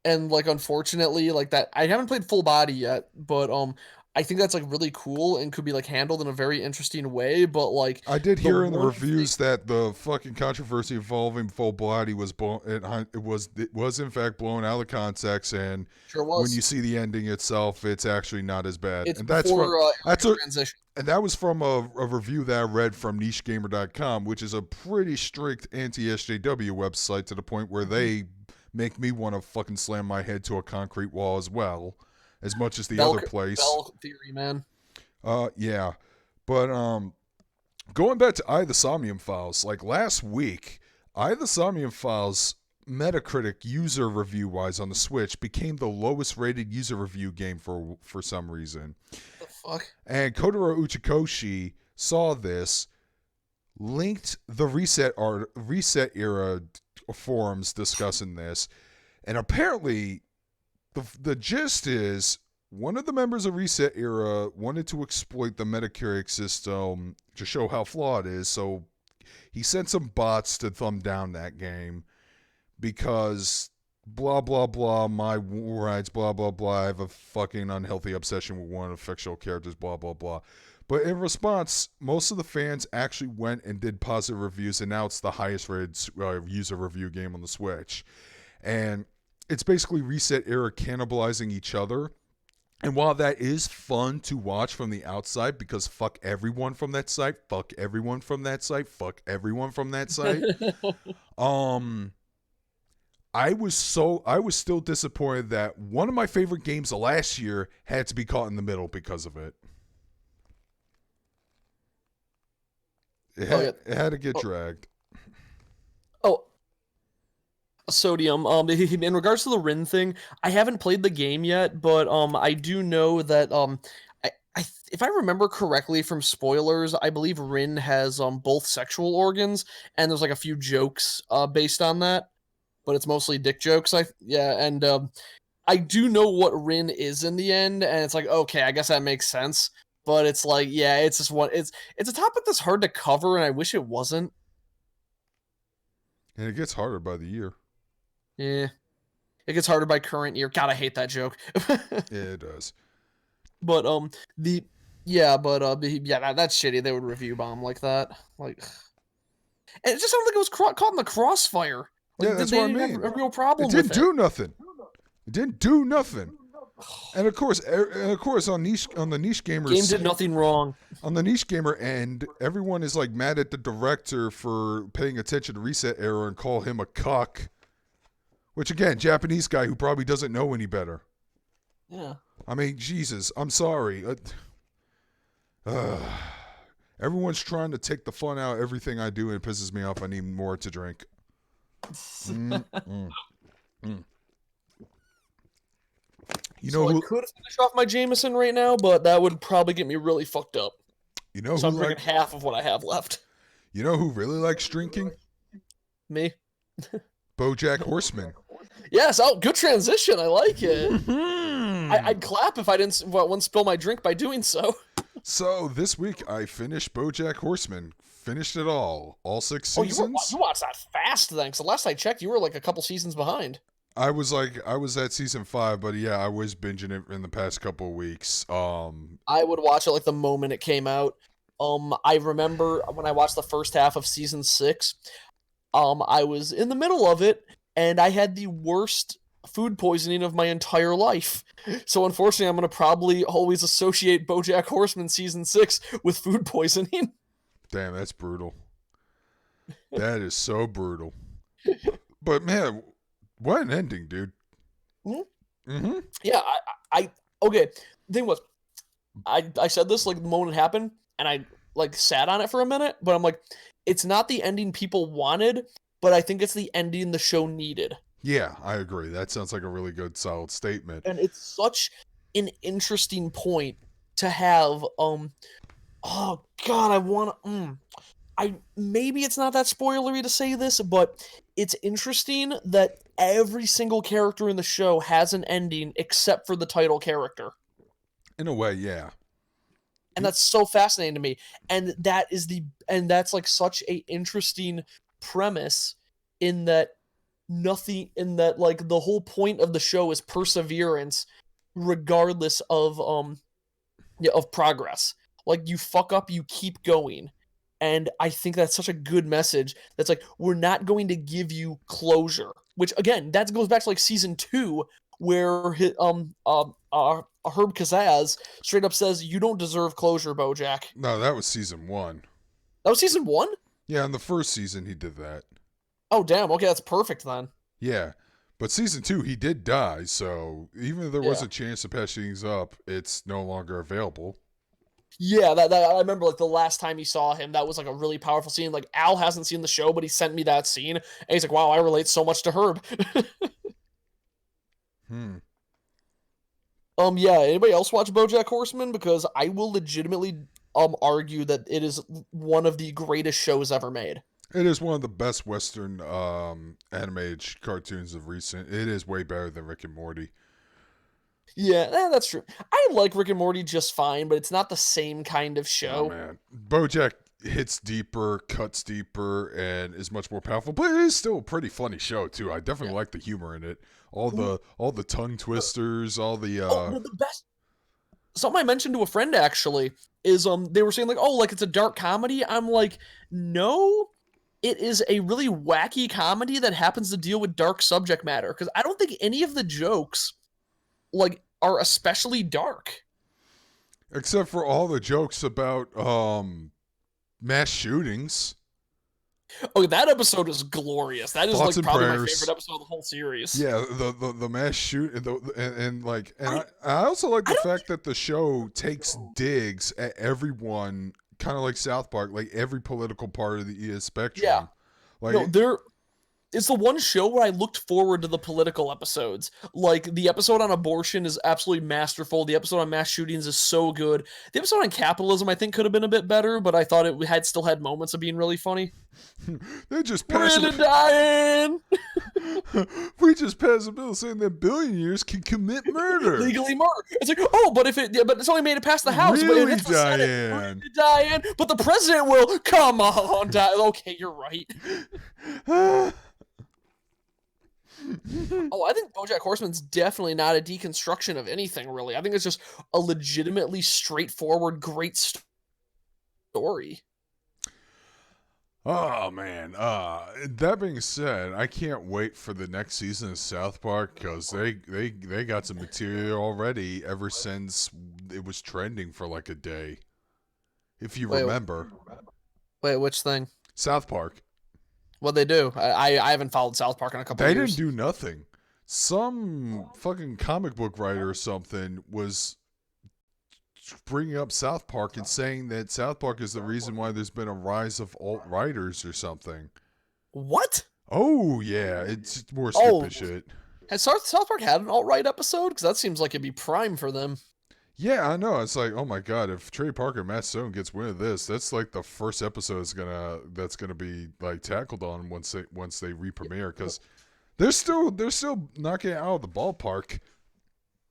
B: And like, unfortunately, like that, I haven't played Full Body yet, but I think that's like really cool and could be like handled in a very interesting way. But like,
A: I did hear in the reviews that the fucking controversy involving Full Body was blown. It was in fact blown out of context, and
B: sure was.
A: When you see the ending itself, it's actually not as bad.
B: It's
A: and that's
B: before
A: that's a
B: transition.
A: And that was from a review that I read from NicheGamer.com, which is a pretty strict anti-SJW website to the point where they make me want to fucking slam my head to a concrete wall as well, as much as the other place.
B: Bell theory, man.
A: Yeah. But going back to the Somnium Files, like last week, the Somnium Files Metacritic user review wise on the Switch became the lowest rated user review game for some reason.
B: What the fuck?
A: And Kotaro Uchikoshi saw this, linked the Reset Era forums discussing this, and apparently the gist is one of the members of Reset Era wanted to exploit the Metacritic system to show how flawed it is, so he sent some bots to thumb down that game because blah blah blah, my rights, blah blah blah, I have a fucking unhealthy obsession with one of the fictional characters, blah blah blah. But in response, most of the fans actually went and did positive reviews, and now it's the highest rated user review game on the Switch. And it's basically Reset Era cannibalizing each other. And while that is fun to watch from the outside, because fuck everyone from that site, fuck everyone from that site, fuck everyone from that site, I was still disappointed that one of my favorite games of last year had to be caught in the middle because of it. It had to get dragged.
B: Oh, Sodium. In regards to the Rin thing, I haven't played the game yet, but I do know that if I remember correctly from spoilers, I believe Rin has both sexual organs, and there's like a few jokes based on that, but it's mostly dick jokes. And I do know what Rin is in the end, and it's like, okay, I guess that makes sense. But it's like, yeah, it's just it's a topic that's hard to cover, and I wish it wasn't.
A: And it gets harder by the year.
B: Yeah. It gets harder by current year. God, I hate that joke.
A: Yeah, it does.
B: But that's shitty. They would review bomb like that. Like, and it just sounded like it was caught in the crossfire. Like,
A: yeah, that's what I mean.
B: Have a real problem.
A: It didn't do nothing. It didn't do nothing. And of course, on the Niche Gamer
B: game did nothing wrong.
A: On the Niche Gamer end, everyone is like mad at the director for paying attention to Reset Era and call him a cuck. Which again, Japanese guy who probably doesn't know any better.
B: Yeah.
A: I mean, Jesus, I'm sorry. Uh, everyone's trying to take the fun out of everything I do, and it pisses me off. I need more to drink. Mm, mm, mm. You know
B: So I
A: who?
B: could finish off my Jameson right now, but that would probably get me really fucked up.
A: You know
B: So
A: who
B: I'm drinking
A: like?
B: half of what I have left.
A: You know who really likes drinking?
B: Me.
A: BoJack Horseman.
B: Yes. Oh, good transition. I like it.
A: Hmm.
B: I'd clap if I wouldn't spill my drink by doing so.
A: So this week I finished BoJack Horseman. Finished it all 6
B: Oh,
A: seasons.
B: you watched that fast then? Because the last I checked, you were like a couple seasons behind.
A: I was at season 5, but yeah, I was binging it in the past couple of weeks.
B: I would watch it like the moment it came out. I remember when I watched the first half of season 6. I was in the middle of it, and I had the worst food poisoning of my entire life. So unfortunately, I'm gonna probably always associate BoJack Horseman season 6 with food poisoning.
A: Damn, that's brutal. That is so brutal. But man, what an ending, dude.
B: Mhm.
A: Mm-hmm.
B: Yeah, okay. Thing was, I said this like the moment it happened, and I like sat on it for a minute, but I'm like, it's not the ending people wanted, but I think it's the ending the show needed.
A: Yeah, I agree. That sounds like a really good, solid statement.
B: And it's such an interesting point to have. Oh God, I want to. I maybe it's not that spoilery to say this, but it's interesting that every single character in the show has an ending except for the title character.
A: In a way, yeah.
B: And that's so fascinating to me. And that's like such a interesting premise in that like the whole point of the show is perseverance regardless of progress. Like you fuck up, you keep going. And I think that's such a good message. That's like we're not going to give you closure. Which again, that goes back to like season 2, where Herb Kazaz straight up says, "You don't deserve closure, BoJack."
A: No, that was season 1.
B: That was season 1.
A: Yeah, in the first season he did that.
B: Oh damn. Okay, that's perfect then.
A: Yeah. But season 2, he did die, so even if there was
B: Yeah.
A: a chance to patch things up, it's no longer available.
B: Yeah, that I remember like the last time he saw him, that was like a really powerful scene. Like Al hasn't seen the show, but he sent me that scene, and he's like, "Wow, I relate so much to Herb."
A: Hmm.
B: Yeah. Anybody else watch BoJack Horseman? Because I will legitimately argue that it is one of the greatest shows ever made.
A: It is one of the best Western animated cartoons of recent. It is way better than Rick and Morty.
B: Yeah, that's true. I like Rick and Morty just fine, but it's not the same kind of
A: Oh
B: show.
A: man, BoJack hits deeper, cuts deeper, and is much more powerful. But it is still a pretty funny show too. I definitely like the humor in it. All the tongue twisters, all the
B: The best. Something I mentioned to a friend actually is they were saying like, oh, like it's a dark comedy. I'm like, no, it is a really wacky comedy that happens to deal with dark subject matter, because I don't think any of the jokes like are especially dark.
A: except for all the jokes about mass shootings.
B: Oh, that episode is glorious. That is
A: Thoughts
B: like
A: and
B: probably my
A: prayers.
B: favorite episode of the whole series.
A: Yeah, the mass shoot I also like the fact that the show takes digs at everyone, kind of like South Park, like every political part of the spectrum.
B: Yeah.
A: Like
B: No, it's the one show where I looked forward to the political episodes. Like the episode on abortion is absolutely masterful. The episode on mass shootings is so good. The episode on capitalism I think could have been a bit better, but I thought it still had moments of being really funny.
A: they just passed
B: Brandon dying
A: we just passed a bill saying that billionaires can commit murder.
B: legally murder. It's like, oh, but it's only made it past the House, but
A: Really,
B: it's the Senate.
A: Diane?
B: Really, Diane, but the president will. Come on, Diane. Okay, you're right. Oh, I think BoJack Horseman's definitely not a deconstruction of anything, really. I think it's just a legitimately straightforward, great story.
A: Oh man. That being said, I can't wait for the next season of South Park because they got some material already ever since it was trending for like a day. If you remember.
B: Wait, which thing?
A: South Park.
B: What they do? I haven't followed South Park in a couple
A: They
B: of years.
A: didn't do nothing. some fucking comic book writer or something was bringing up South Park and saying that South Park is the reason why there's been a rise of alt writers or something.
B: What?
A: Oh yeah, it's more
B: Oh,
A: stupid shit.
B: has South Park had an alt-right episode? Because that seems like it'd be prime for them.
A: Yeah, I know. It's like, oh my god, if Trey Parker and Matt Stone gets wind of this, that's like the first episode that's gonna be like tackled on once they re-premiere, because they're still knocking it out of the ballpark.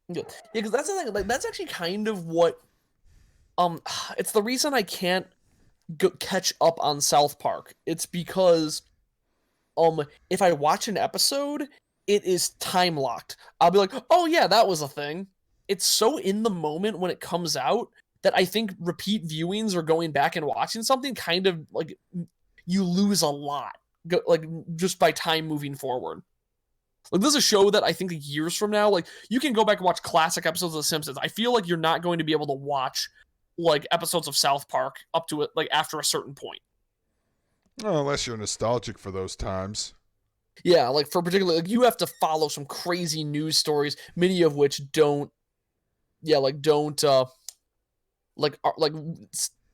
B: Yeah, because that's the thing. Like, that's actually kind of what. It's the reason I can't catch up on South Park. It's because, if I watch an episode, it is time locked. I'll be like, oh yeah, that was a thing. It's so in the moment when it comes out that I think repeat viewings or going back and watching something kind of like you lose a lot, like just by time moving forward. Like, this is a show that I think years from now, like, you can go back and watch classic episodes of The Simpsons. I feel like you're not going to be able to watch like episodes of South Park up to it like after a certain point.
A: Oh, unless you're nostalgic for those times.
B: Yeah, like for particular, like you have to follow some crazy news stories, many of which don't, yeah, like don't, like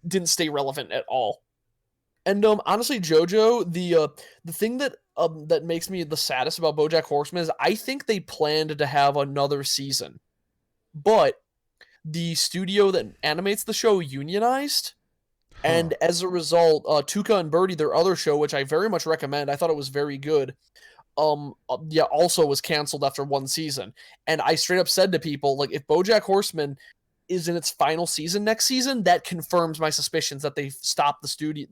B: didn't stay relevant at all. And honestly, JoJo, the thing that that makes me the saddest about BoJack Horseman is I think they planned to have another season, but the studio that animates the show unionized, and as a result, Tuca and Birdie, their other show, which I very much recommend, I thought it was very good. Yeah, also was canceled after one season, and I straight up said to people, like, if BoJack Horseman is in its final season next season, that confirms my suspicions that they stopped the studio.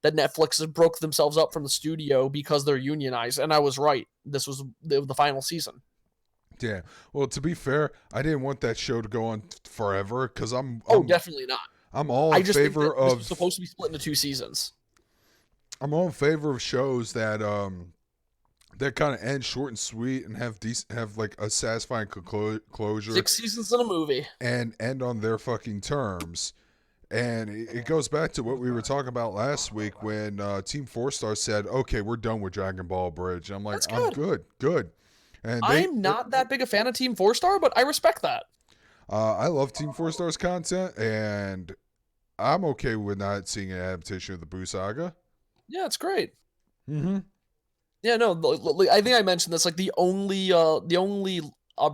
B: That Netflix has broke themselves up from the studio because they're unionized, and I was right. This was the final season.
A: Yeah. Well, to be fair, I didn't want that show to go on forever because I'm
B: Definitely not.
A: I'm all
B: I
A: in
B: just think
A: favor
B: that this
A: of
B: was supposed to be split into 2 seasons.
A: I'm all in favor of shows that that kind of end short and sweet and have like a satisfying closure
B: 6 seasons in a movie.
A: and end on their fucking terms. And it goes back to what we were talking about last week when Team 4-Star said, "Okay, we're done with Dragon Ball Bridge." I'm like,
B: That's
A: "I'm
B: good.
A: good." And
B: I'm not that big a fan of Team 4-Star, but I respect that.
A: I love Team 4-Star's content, and I'm okay with not seeing an adaptation of the Buu Saga.
B: Yeah, it's great.
A: Mm-hmm.
B: Yeah, no, I think I mentioned this. Like the only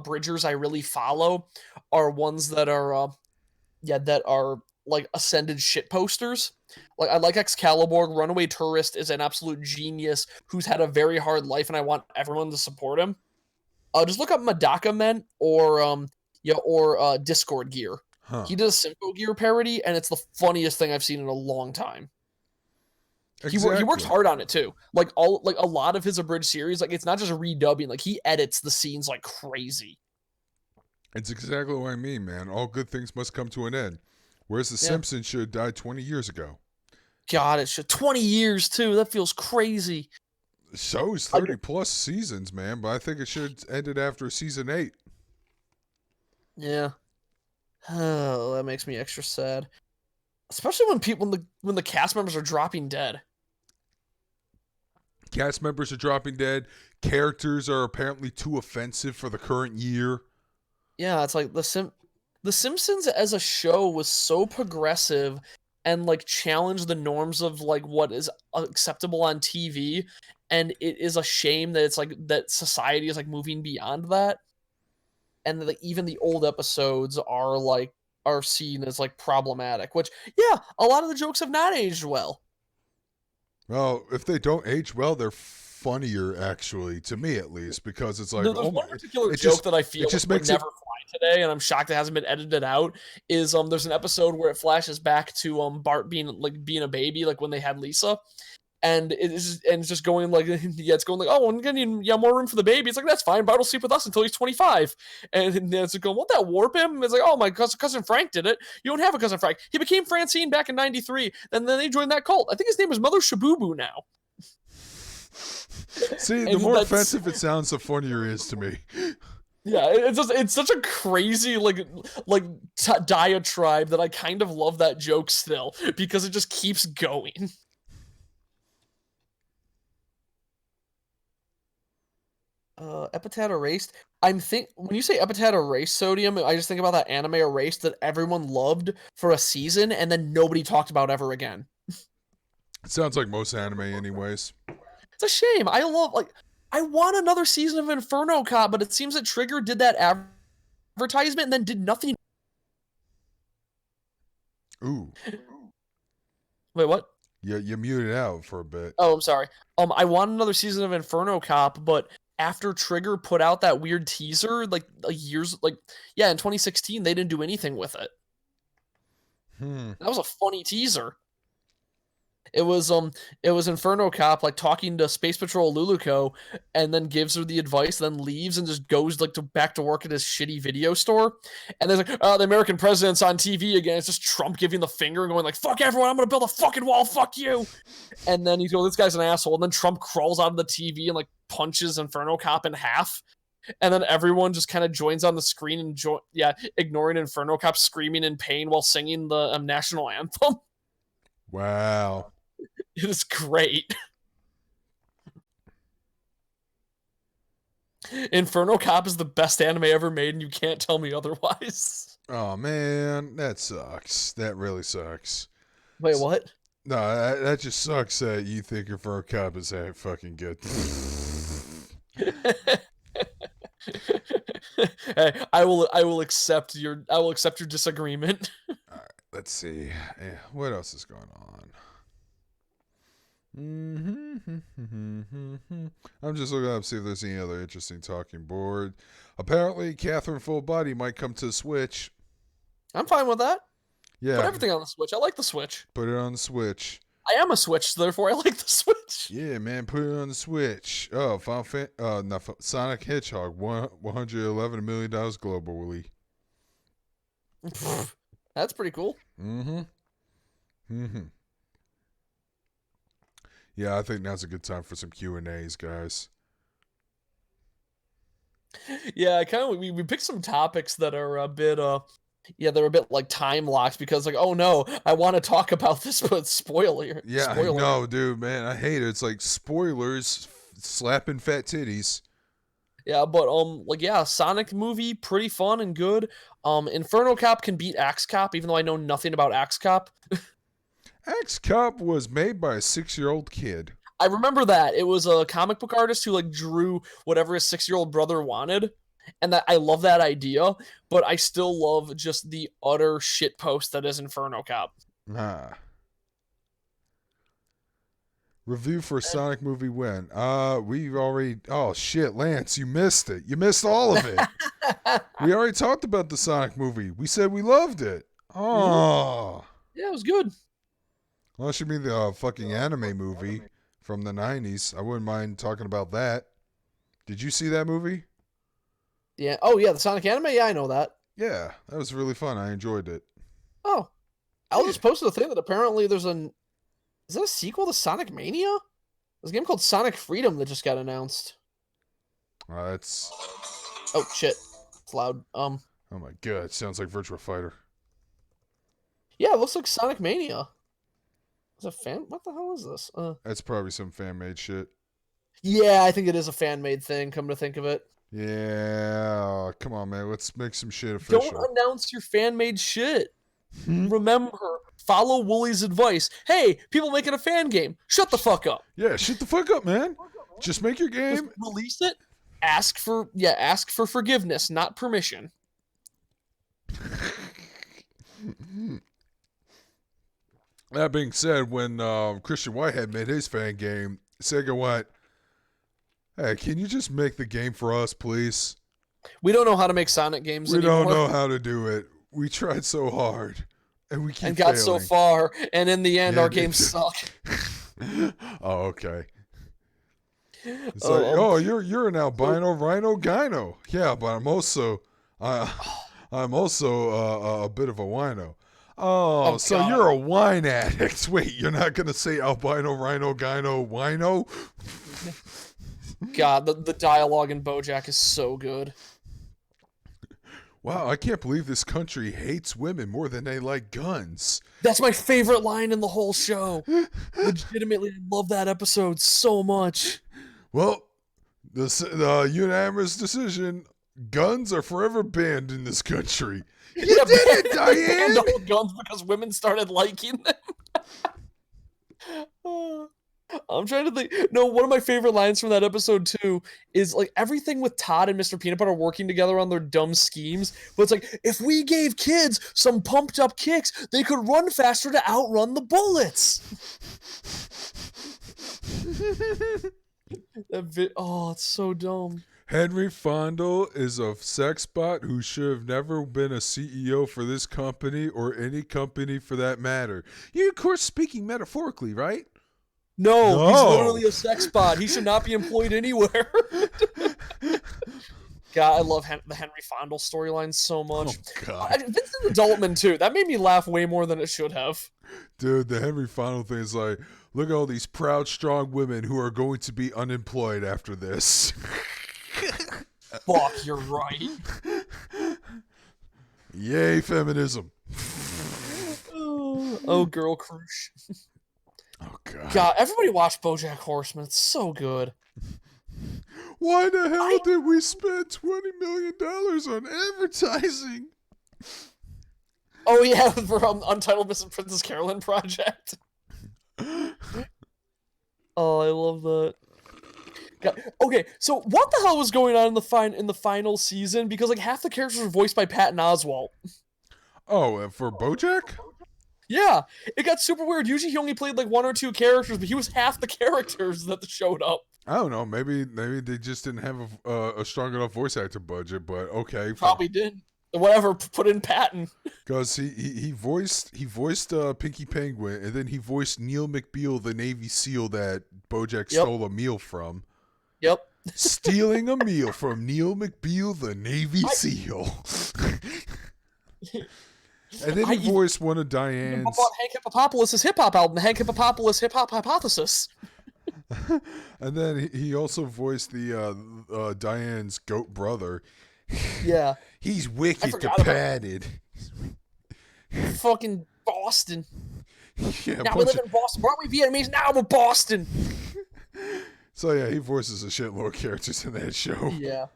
B: bridgers I really follow are ones that are that are like ascended shit posters. Like I like Excalibur. Runaway Tourist is an absolute genius who's had a very hard life, and I want everyone to support him. Just look up Madaka Men or Discord Gear.
A: Huh.
B: He did a Simpo Gear parody, and it's the funniest thing I've seen in a long time.
A: Exactly.
B: He works hard on it too. Like a lot of his abridged series, like it's not just redubbing. Like he edits the scenes like crazy.
A: It's exactly what I mean, man. All good things must come to an end. Whereas The Simpsons should have died 20 years ago.
B: God, it should 20 years too. That feels crazy.
A: The show's 30 plus seasons, man, but I think it should have ended after season 8.
B: Yeah. Oh, that makes me extra sad. Especially when the cast members are dropping dead.
A: Cast members are dropping dead. Characters are apparently too offensive for the current year.
B: Yeah, it's like The Simpsons as a show was so progressive and like challenged the norms of like what is acceptable on TV, and it is a shame that it's like that society is like moving beyond that, and that even the old episodes are seen as like problematic. Which yeah, a lot of the jokes have not aged well.
A: Well, if they don't age well, they're funnier, actually, to me at least, because it's like,
B: There's one particular joke that I feel would never fly today, and I'm shocked it hasn't been edited out. Is there's an episode where it flashes back to Bart being a baby, like when they had Lisa, and it's just going like it's going like, oh, I'm getting more room for the baby. It's like, that's fine. Bart will sleep with us until he's 25, and it's going, won't that warp him? It's like, oh, my cousin Frank did it. You don't have a cousin Frank. He became Francine back in '93, and then they joined that cult. I think his name is Mother Shabubu now.
A: See, the more offensive it sounds, the funnier it is to me.
B: Yeah, it's such a crazy diatribe that I kind of love that joke still because it just keeps going. Epitaph Erased. When you say Epitaph Erased Sodium, I just think about that anime Erased that everyone loved for a season and then nobody talked about ever again.
A: It sounds like most anime, anyways.
B: It's a shame. I want another season of Inferno Cop, but it seems that Trigger did that advertisement and then did nothing.
A: Ooh.
B: Wait, what?
A: You muted out for a bit.
B: Oh, I'm sorry. I want another season of Inferno Cop, but after Trigger put out that weird teaser, in 2016, they didn't do anything with it. That was a funny teaser. It was Inferno Cop like talking to Space Patrol Luluco, and then gives her the advice, then leaves and just goes like back to work at his shitty video store. And there's like, the American president's on TV again. It's just Trump giving the finger and going like, "Fuck everyone! I'm gonna build a fucking wall. Fuck you!" And then he's going, "This guy's an asshole." And then Trump crawls out of the TV and like punches Inferno Cop in half. And then everyone just kind of joins on the screen and ignoring Inferno Cop screaming in pain while singing the national anthem.
A: Wow.
B: It is great. Inferno Cop is the best anime ever made, and you can't tell me otherwise.
A: Oh man, that sucks. That really sucks.
B: Wait, what?
A: No, that just sucks that you think Inferno Cop is that fucking good.
B: Hey, I will accept your disagreement.
A: All right, let's see. What else is going on? I'm just looking up to see if there's any other interesting talking board. Apparently, Catherine Full Body might come to the Switch.
B: I'm fine with that.
A: Yeah.
B: Put everything on the Switch. I like the Switch.
A: Put it on the Switch.
B: I am a Switch, so therefore I like the Switch.
A: Yeah, man, put it on the Switch. Oh, Sonic Hedgehog, $111 million globally.
B: That's pretty cool.
A: Yeah, I think now's a good time for some Q&As, guys.
B: Yeah, we picked some topics that are a bit they're a bit like time locked because like, oh no, I want to talk about this, but spoiler.
A: Yeah,
B: spoiler.
A: No, dude, man, I hate it. It's like spoilers slapping fat titties.
B: Yeah, but Sonic movie pretty fun and good. Inferno Cop can beat Axe Cop, even though I know nothing about Axe Cop.
A: Axe Cop was made by a 6-year-old kid.
B: I remember that. It was a comic book artist who like drew whatever his 6-year-old brother wanted. And that I love that idea, but I still love just the utter shit post that is Inferno Cop.
A: Review for Sonic movie when? We've already... Oh, shit, Lance, you missed it. You missed all of it. We already talked about the Sonic movie. We said we loved it. Oh.
B: Yeah, it was good.
A: Unless you mean the fucking anime movie from the 90s. I wouldn't mind talking about that. Did you see that movie?
B: Yeah. Oh, yeah, the Sonic anime? Yeah, I know that.
A: Yeah, that was really fun. I enjoyed it.
B: Oh. I was just posted a thing that apparently there's is that a sequel to Sonic Mania? There's a game called Sonic Freedom that just got announced.
A: That's...
B: Oh, shit. It's loud.
A: Oh my god, it sounds like Virtua Fighter.
B: Yeah, it looks like Sonic Mania. Is a fan? What the hell is this?
A: That's probably some fan-made shit.
B: Yeah, I think it is a fan-made thing, come to think of it.
A: Yeah, come on, man. Let's make some shit official.
B: Don't announce your fan-made shit. Remember, follow Wooly's advice. Hey, people making a fan game. Shut the fuck up.
A: Yeah, shut the fuck up, man. Just make your game.
B: Just release it. Ask for forgiveness, not permission.
A: That being said, when Christian Whitehead made his fan game, Sega went, "Hey, can you just make the game for us, please?
B: We don't know how to make Sonic games anymore.
A: We don't know how to do it. We tried so hard, and we keep
B: got
A: failing.
B: so far, and in the end, our games suck."
A: Oh, okay. It's like, you're an albino rhino gyno. Yeah, but I'm also a bit of a wino. Oh, so God. You're a wine addict. Wait, you're not going to say albino, rhino, gyno, wino?
B: God, the dialogue in BoJack is so good.
A: Wow, I can't believe this country hates women more than they like guns.
B: That's my favorite line in the whole show. Legitimately, I love that episode so much.
A: Well, The unanimous decision: guns are forever banned in this country. You
B: Yeah,
A: did it,
B: banned
A: Diane.
B: all guns because women started liking them. I'm trying to think. No, one of my favorite lines from that episode too is like everything with Todd and Mr. Peanut Butter working together on their dumb schemes. But it's like if we gave kids some pumped up kicks, they could run faster to outrun the bullets. Oh, it's so dumb.
A: Henry Fondle is a sex bot who should have never been a CEO for this company or any company for that matter. You're, of course, speaking metaphorically, right?
B: No, he's
A: No.
B: literally a sex bot. He should not be employed anywhere. God, I love the Henry Fondle storyline so much.
A: Oh, God.
B: Vincent Adultman, too. That made me laugh way more than it should have.
A: Dude, the Henry Fondle thing is like, look at all these proud, strong women who are going to be unemployed after this.
B: Fuck, you're right.
A: Yay, feminism.
B: Oh, girl crush.
A: Oh, God.
B: God, everybody watch BoJack Horseman. It's so good.
A: Why the hell did we spend $20 million on advertising?
B: Oh, yeah, for Untitled Missing Princess Carolyn project. Oh, I love that. God. Okay, so what the hell was going on in the final season? Because like half the characters were voiced by Patton Oswalt.
A: Oh, for BoJack?
B: Yeah, it got super weird. Usually he only played like one or two characters, but he was half the characters that showed up.
A: I don't know. Maybe they just didn't have a strong enough voice actor budget. But okay,
B: Probably did. Whatever. Put in Patton.
A: because he voiced Pinky Penguin, and then he voiced Neil McBeal, the Navy SEAL that BoJack stole a meal from.
B: Yep.
A: Stealing a meal from Neil McBeal, the Navy SEAL. And then he voiced one of Diane's.
B: Hank Hippopoulos' hip hop album, the Hank Hippopoulos Hip Hop Hypothesis.
A: And then he also voiced the Diane's goat brother.
B: Yeah.
A: He's wicked to padded.
B: Fucking Boston.
A: Yeah,
B: now we live in Boston. Weren't we Vietnamese? Now we're Boston.
A: So yeah, he voices a shitload of characters in that show.
B: Yeah.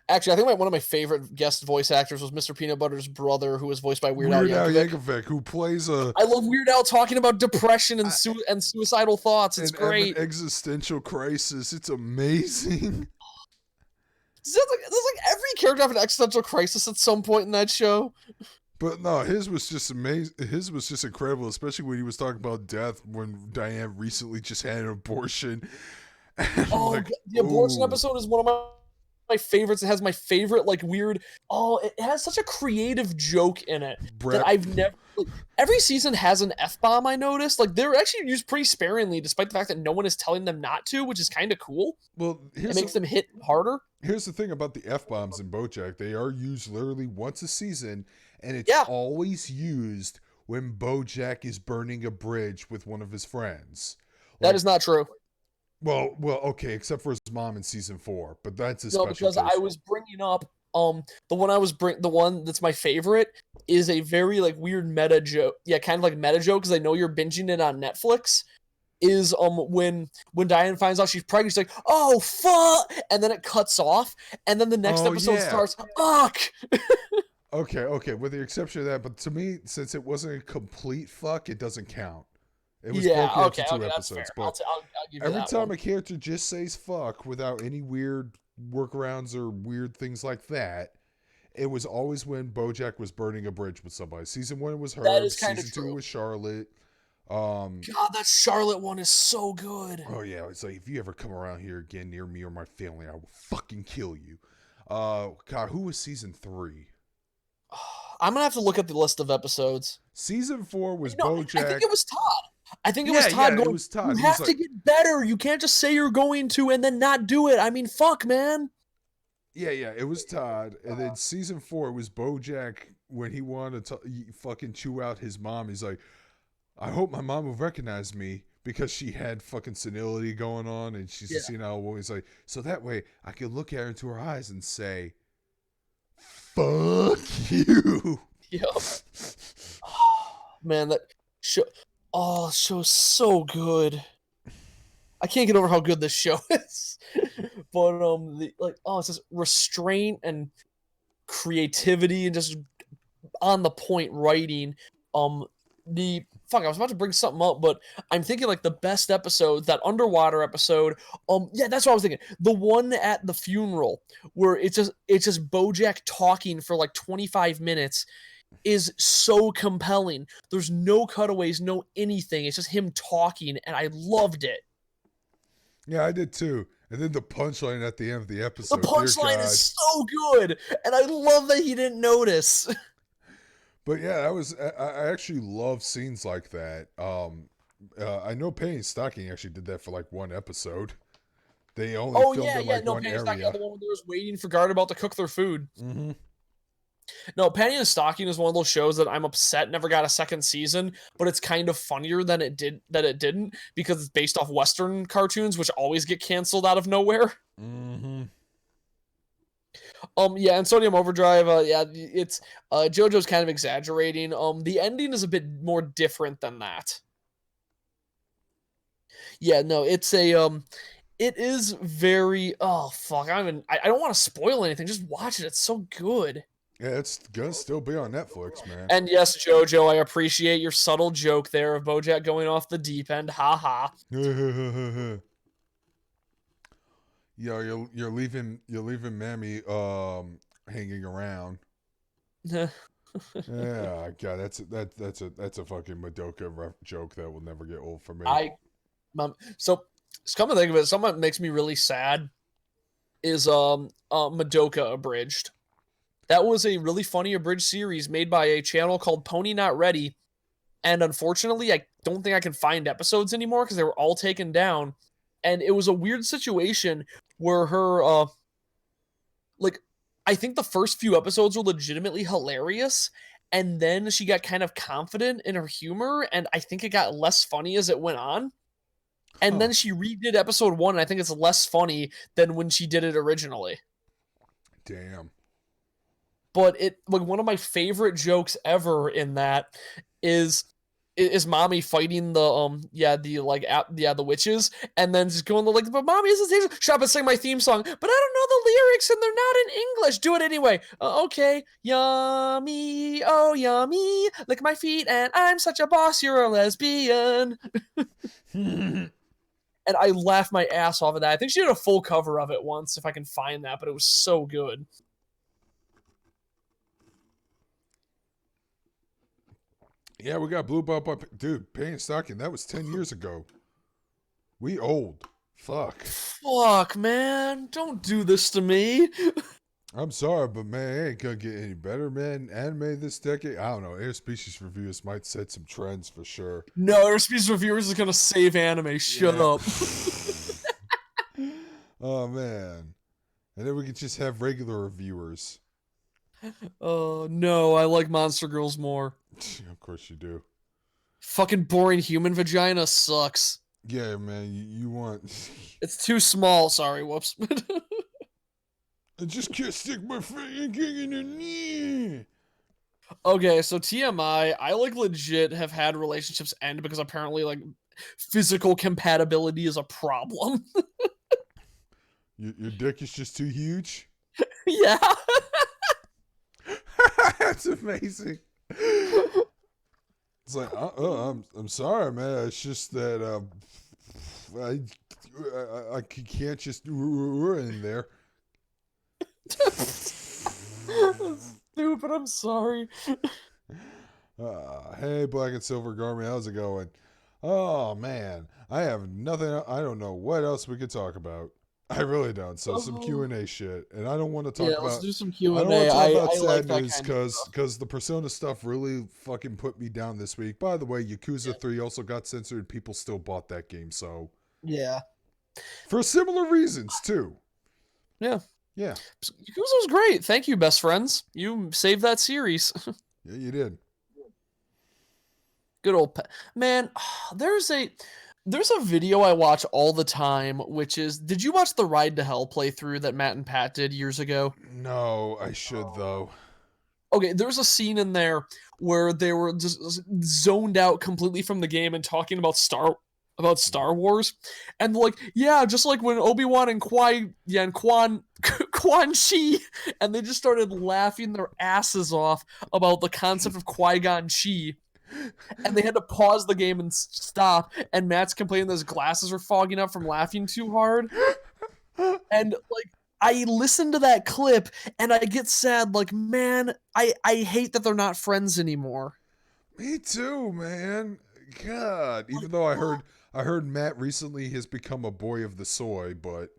B: Actually, I think one of my favorite guest voice actors was Mr. Peanut Butter's brother, who was voiced by Weird Al
A: Yankovic, who plays a...
B: I love Weird Al talking about depression and suicidal thoughts. It's great.
A: An existential crisis. It's amazing.
B: There's like every character have an existential crisis at some point in that show.
A: But no, his was just amazing. His was just incredible, especially when he was talking about death when Diane recently just had an abortion.
B: Oh, like, the abortion episode is one of my favorites. It has my favorite like weird. Oh, it has such a creative joke in it that I've never. Like, every season has an F-bomb. I noticed like they're actually used pretty sparingly, despite the fact that no one is telling them not to, which is kind of cool.
A: Well,
B: it makes them hit harder.
A: Here's the thing about the F-bombs in BoJack: they are used literally once a season, and it's always used when BoJack is burning a bridge with one of his friends.
B: Like, that is not true.
A: Well, okay, except for his mom in season 4, but that's a
B: special because case. I was bringing up the one that's my favorite is a very like weird meta joke. Yeah, kind of like meta joke because I know you're binging it on Netflix. Is when Diane finds out she's pregnant, she's like, "Oh fuck," and then it cuts off, and then the next episode starts, "Fuck."
A: Okay, with the exception of that, but to me, since it wasn't a complete fuck, it doesn't count. It was broken into 2 episodes, but
B: I'll give you
A: every
B: that
A: time
B: one.
A: a character just says fuck without any weird workarounds or weird things like that, it was always when BoJack was burning a bridge with somebody. Season 1 was her.
B: That is kind
A: Season
B: of true.
A: 2 was Charlotte.
B: God, that Charlotte one is so good.
A: Oh yeah, it's like if you ever come around here again near me or my family, I will fucking kill you. God, who was season 3?
B: I'm gonna have to look at the list of episodes.
A: Season 4 was BoJack.
B: I think it was Todd. I think it was Todd going,
A: it was Todd.
B: You have to get better. You can't just say you're going to and then not do it. I mean, fuck, man.
A: Yeah, it was Todd. And then season 4 was BoJack when he wanted to fucking chew out his mom. He's like, I hope my mom will recognize me because she had fucking senility going on and she's a senile woman. He's like, so that way I can look at her into her eyes and say, fuck you.
B: Yep. Man, that show... Oh, this show's so good. I can't get over how good this show is. But it says restraint and creativity and just on the point writing. I was about to bring something up, but I'm thinking like the best episode, that underwater episode. Yeah, that's what I was thinking. The one at the funeral where it's just BoJack talking for like 25 minutes is so compelling. There's no cutaways, no anything. It's just him talking, and I loved it.
A: Yeah, I did too. And then the punchline at the end of the
B: The
A: episode.
B: punchline
A: Dear God.
B: is so good, and I love that he didn't notice.
A: But yeah, that was I actually love scenes like that. I know Penny Stocking actually did that for like one episode. They only
B: Oh
A: filmed
B: yeah,
A: in
B: yeah.
A: like
B: No,
A: one
B: Penny Stocking,
A: area.
B: the one where they was waiting for Gardabout to cook their food.
A: Mm-hmm.
B: No, Penny and Stocking is one of those shows that I'm upset never got a second season, but it's kind of funnier than it didn't because it's based off Western cartoons, which always get canceled out of nowhere.
A: Mm-hmm.
B: Yeah, and Sodium Overdrive, yeah, it's JoJo's kind of exaggerating. The ending is a bit more different than that. Yeah, no, it is very. Oh fuck, I don't want to spoil anything. Just watch it. It's so good.
A: Yeah, it's gonna still be on Netflix, man.
B: And yes, JoJo, I appreciate your subtle joke there of BoJack going off the deep end. Ha ha.
A: Yo, you're leaving Mammy hanging around. Yeah, God, that's a fucking Madoka joke that will never get old for me.
B: So come to think of it, something that makes me really sad is Madoka Abridged. That was a really funny abridged series made by a channel called Pony Not Ready, and unfortunately, I don't think I can find episodes anymore because they were all taken down. And it was a weird situation where her, I think the first few episodes were legitimately hilarious, and then she got kind of confident in her humor, and I think it got less funny as it went on. And then she redid episode 1, and I think it's less funny than when she did it originally.
A: Damn.
B: But one of my favorite jokes ever in that is mommy fighting the witches, and then just going but mommy isn't shut up and sing my theme song, but I don't know the lyrics and they're not in English. Do it anyway. Okay, yummy, oh yummy, lick my feet and I'm such a boss. You're a lesbian. And I laughed my ass off of that. I think she did a full cover of it once, if I can find that, but it was so good.
A: Yeah, we got Blue Bop up. Dude, Penny Stocking, that was 10 years ago. We old. Fuck.
B: Fuck, man. Don't do this to me.
A: I'm sorry, but man, it ain't gonna get any better, man. Anime this decade, I don't know. Airspecies Reviews might set some trends for sure.
B: No, Airspecies Reviewers is gonna save anime. Shut up.
A: Oh, man. And then we could just have regular reviewers.
B: No, I like Monster Girls more.
A: Of course you do.
B: Fucking boring human vagina sucks.
A: Yeah, man, you want...
B: It's too small, sorry, whoops.
A: I just can't stick my finger in your knee.
B: Okay, so TMI, I legit have had relationships end because apparently physical compatibility is a problem.
A: Your dick is just too huge?
B: Yeah.
A: That's amazing. It's like, I'm sorry, man. It's just that I can't just in there.
B: Stupid, I'm sorry.
A: Hey, Black and Silver Garmy, how's it going? Oh, man. I have nothing. I don't know what else we could talk about. I really don't. So some Q&A shit. And I don't want to talk about...
B: let's do some Q&A.
A: I don't want to talk about sad
B: like that
A: news because the Persona stuff really fucking put me down this week. By the way, Yakuza 3 also got censored. People still bought that game, so...
B: Yeah.
A: For similar reasons, too.
B: Yeah.
A: Yeah.
B: Yakuza was great. Thank you, best friends. You saved that series.
A: Yeah, you did.
B: Good old... Man, there's a video I watch all the time, which is... Did you watch the Ride to Hell playthrough that Matt and Pat did years ago?
A: No, I should, though.
B: Okay, there's a scene in there where they were just zoned out completely from the game and talking about Star about Star Wars, and like, yeah, just like when Obi-Wan and Quan Quan Chi, and they just started laughing their asses off about the concept of Qui-Gon Chi, and they had to pause the game and stop. And Matt's complaining that his glasses were fogging up from laughing too hard, and like. I listen to that clip and I get sad. Like, man, I hate that they're not friends anymore.
A: Me too, man. God, even though I heard Matt recently has become a boy of the soy,
B: But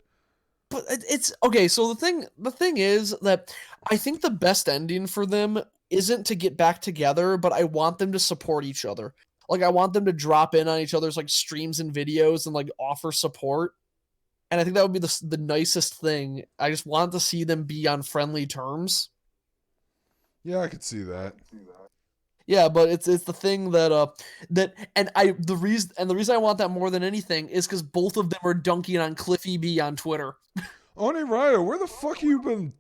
B: it's okay. So the thing is that I think the best ending for them isn't to get back together, but I want them to support each other. Like, I want them to drop in on each other's like streams and videos and like offer support. And I think that would be the nicest thing. I just want to see them be on friendly terms.
A: yeah, I could see that.
B: Yeah, but it's the thing that the reason I want that more than anything is because both of them are dunking on Cliffy B on Twitter.
A: Oni Ryo, where the fuck you been?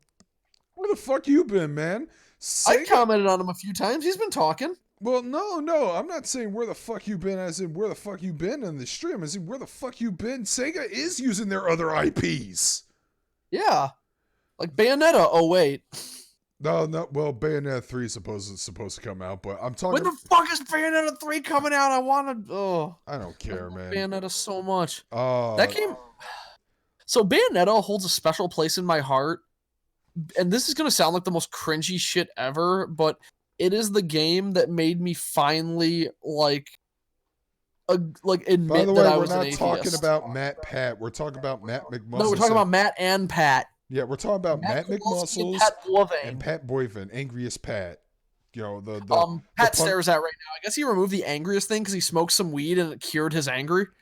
A: Where the fuck you been, man?
B: I
A: Sega?
B: commented on him a few times. He's been talking.
A: Well, no, I'm not saying where the fuck you been as in where the fuck you been in the stream. As in where the fuck you been. Sega is using their other IPs.
B: Yeah, like Bayonetta. Oh wait,
A: No, well, Bayonetta 3 is supposed to come out, but I'm talking.
B: when the fuck is Bayonetta 3 coming out? I want to. Oh,
A: I don't care,
B: I love
A: man.
B: Bayonetta so much.
A: Uh,
B: That game. So Bayonetta holds a special place in my heart, and this is gonna sound like the most cringy shit ever, but it is the game that made me finally admit
A: by the
B: that
A: way,
B: I
A: we're
B: was an
A: not
B: atheist.
A: talking about Matt Pat. We're talking about Matt McMuscle.
B: No, we're talking about Matt and Pat.
A: Yeah, we're talking about Matt
B: Kowalski and
A: McMuscles
B: Pat Boivin.
A: and Pat Boivin, angriest Pat. You know the
B: Pat
A: the
B: stares at right now. I guess he removed the angriest thing because he smoked some weed and it cured his anger.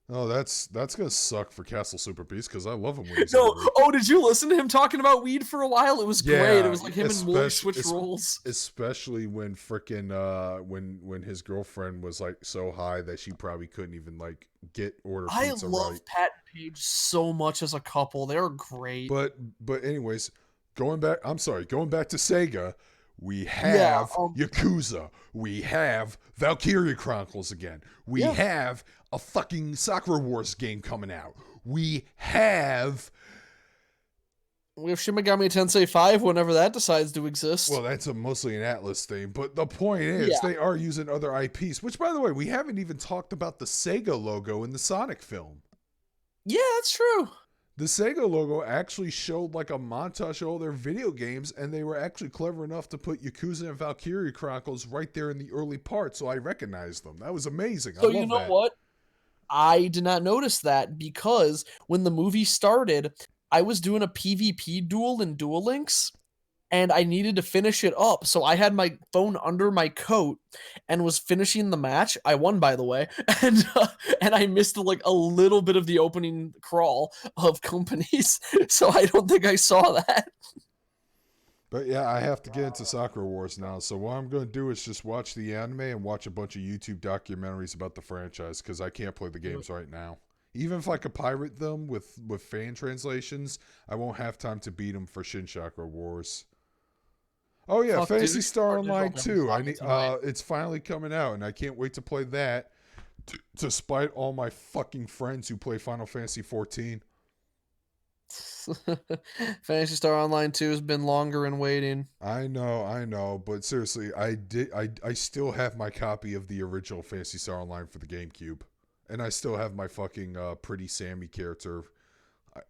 A: Oh, that's gonna suck for Castle Super Beast because I love him when he's
B: No,
A: angry.
B: oh, did you listen to him talking about weed for a while? It was great.
A: Yeah,
B: It was like him and Wooly switch roles.
A: Especially when frickin' when his girlfriend was like so high that she probably couldn't even like order
B: I
A: pizza
B: love
A: right.
B: Pat and Paige so much as a couple. They're great.
A: But anyways, going back to Sega, we have Yakuza. We have Valkyria Chronicles again. We have a fucking Sakura Wars game coming out. We have
B: Shin Megami Tensei 5 whenever that decides to exist.
A: Well, that's mostly an Atlas thing, but the point is they are using other IPs, which, by the way, we haven't even talked about the Sega logo in the Sonic film.
B: Yeah, that's true.
A: The Sega logo actually showed like a montage of all their video games, and they were actually clever enough to put Yakuza and Valkyria Chronicles right there in the early part, so I recognized them. That was amazing.
B: So you know what? I did not notice that because when the movie started, I was doing a PvP duel in Duel Links, and I needed to finish it up. So I had my phone under my coat and was finishing the match. I won, by the way, and I missed like a little bit of the opening crawl of companies. So I don't think I saw that.
A: But yeah, I have to get into Sakura Wars now. So what I'm going to do is just watch the anime and watch a bunch of YouTube documentaries about the franchise because I can't play the games right now. Even if I could pirate them with fan translations, I won't have time to beat them for Shin Sakura Wars. Oh yeah,
B: Fuck,
A: Phantasy
B: dude.
A: Star Online 2. I need
B: Tonight.
A: it's finally coming out, and I can't wait to play that. Despite all my fucking friends who play Final Fantasy 14.
B: Phantasy Star Online 2 has been longer in waiting.
A: I know, but seriously, I still have my copy of the original Phantasy Star Online for the GameCube, and I still have my fucking Pretty Sammy character.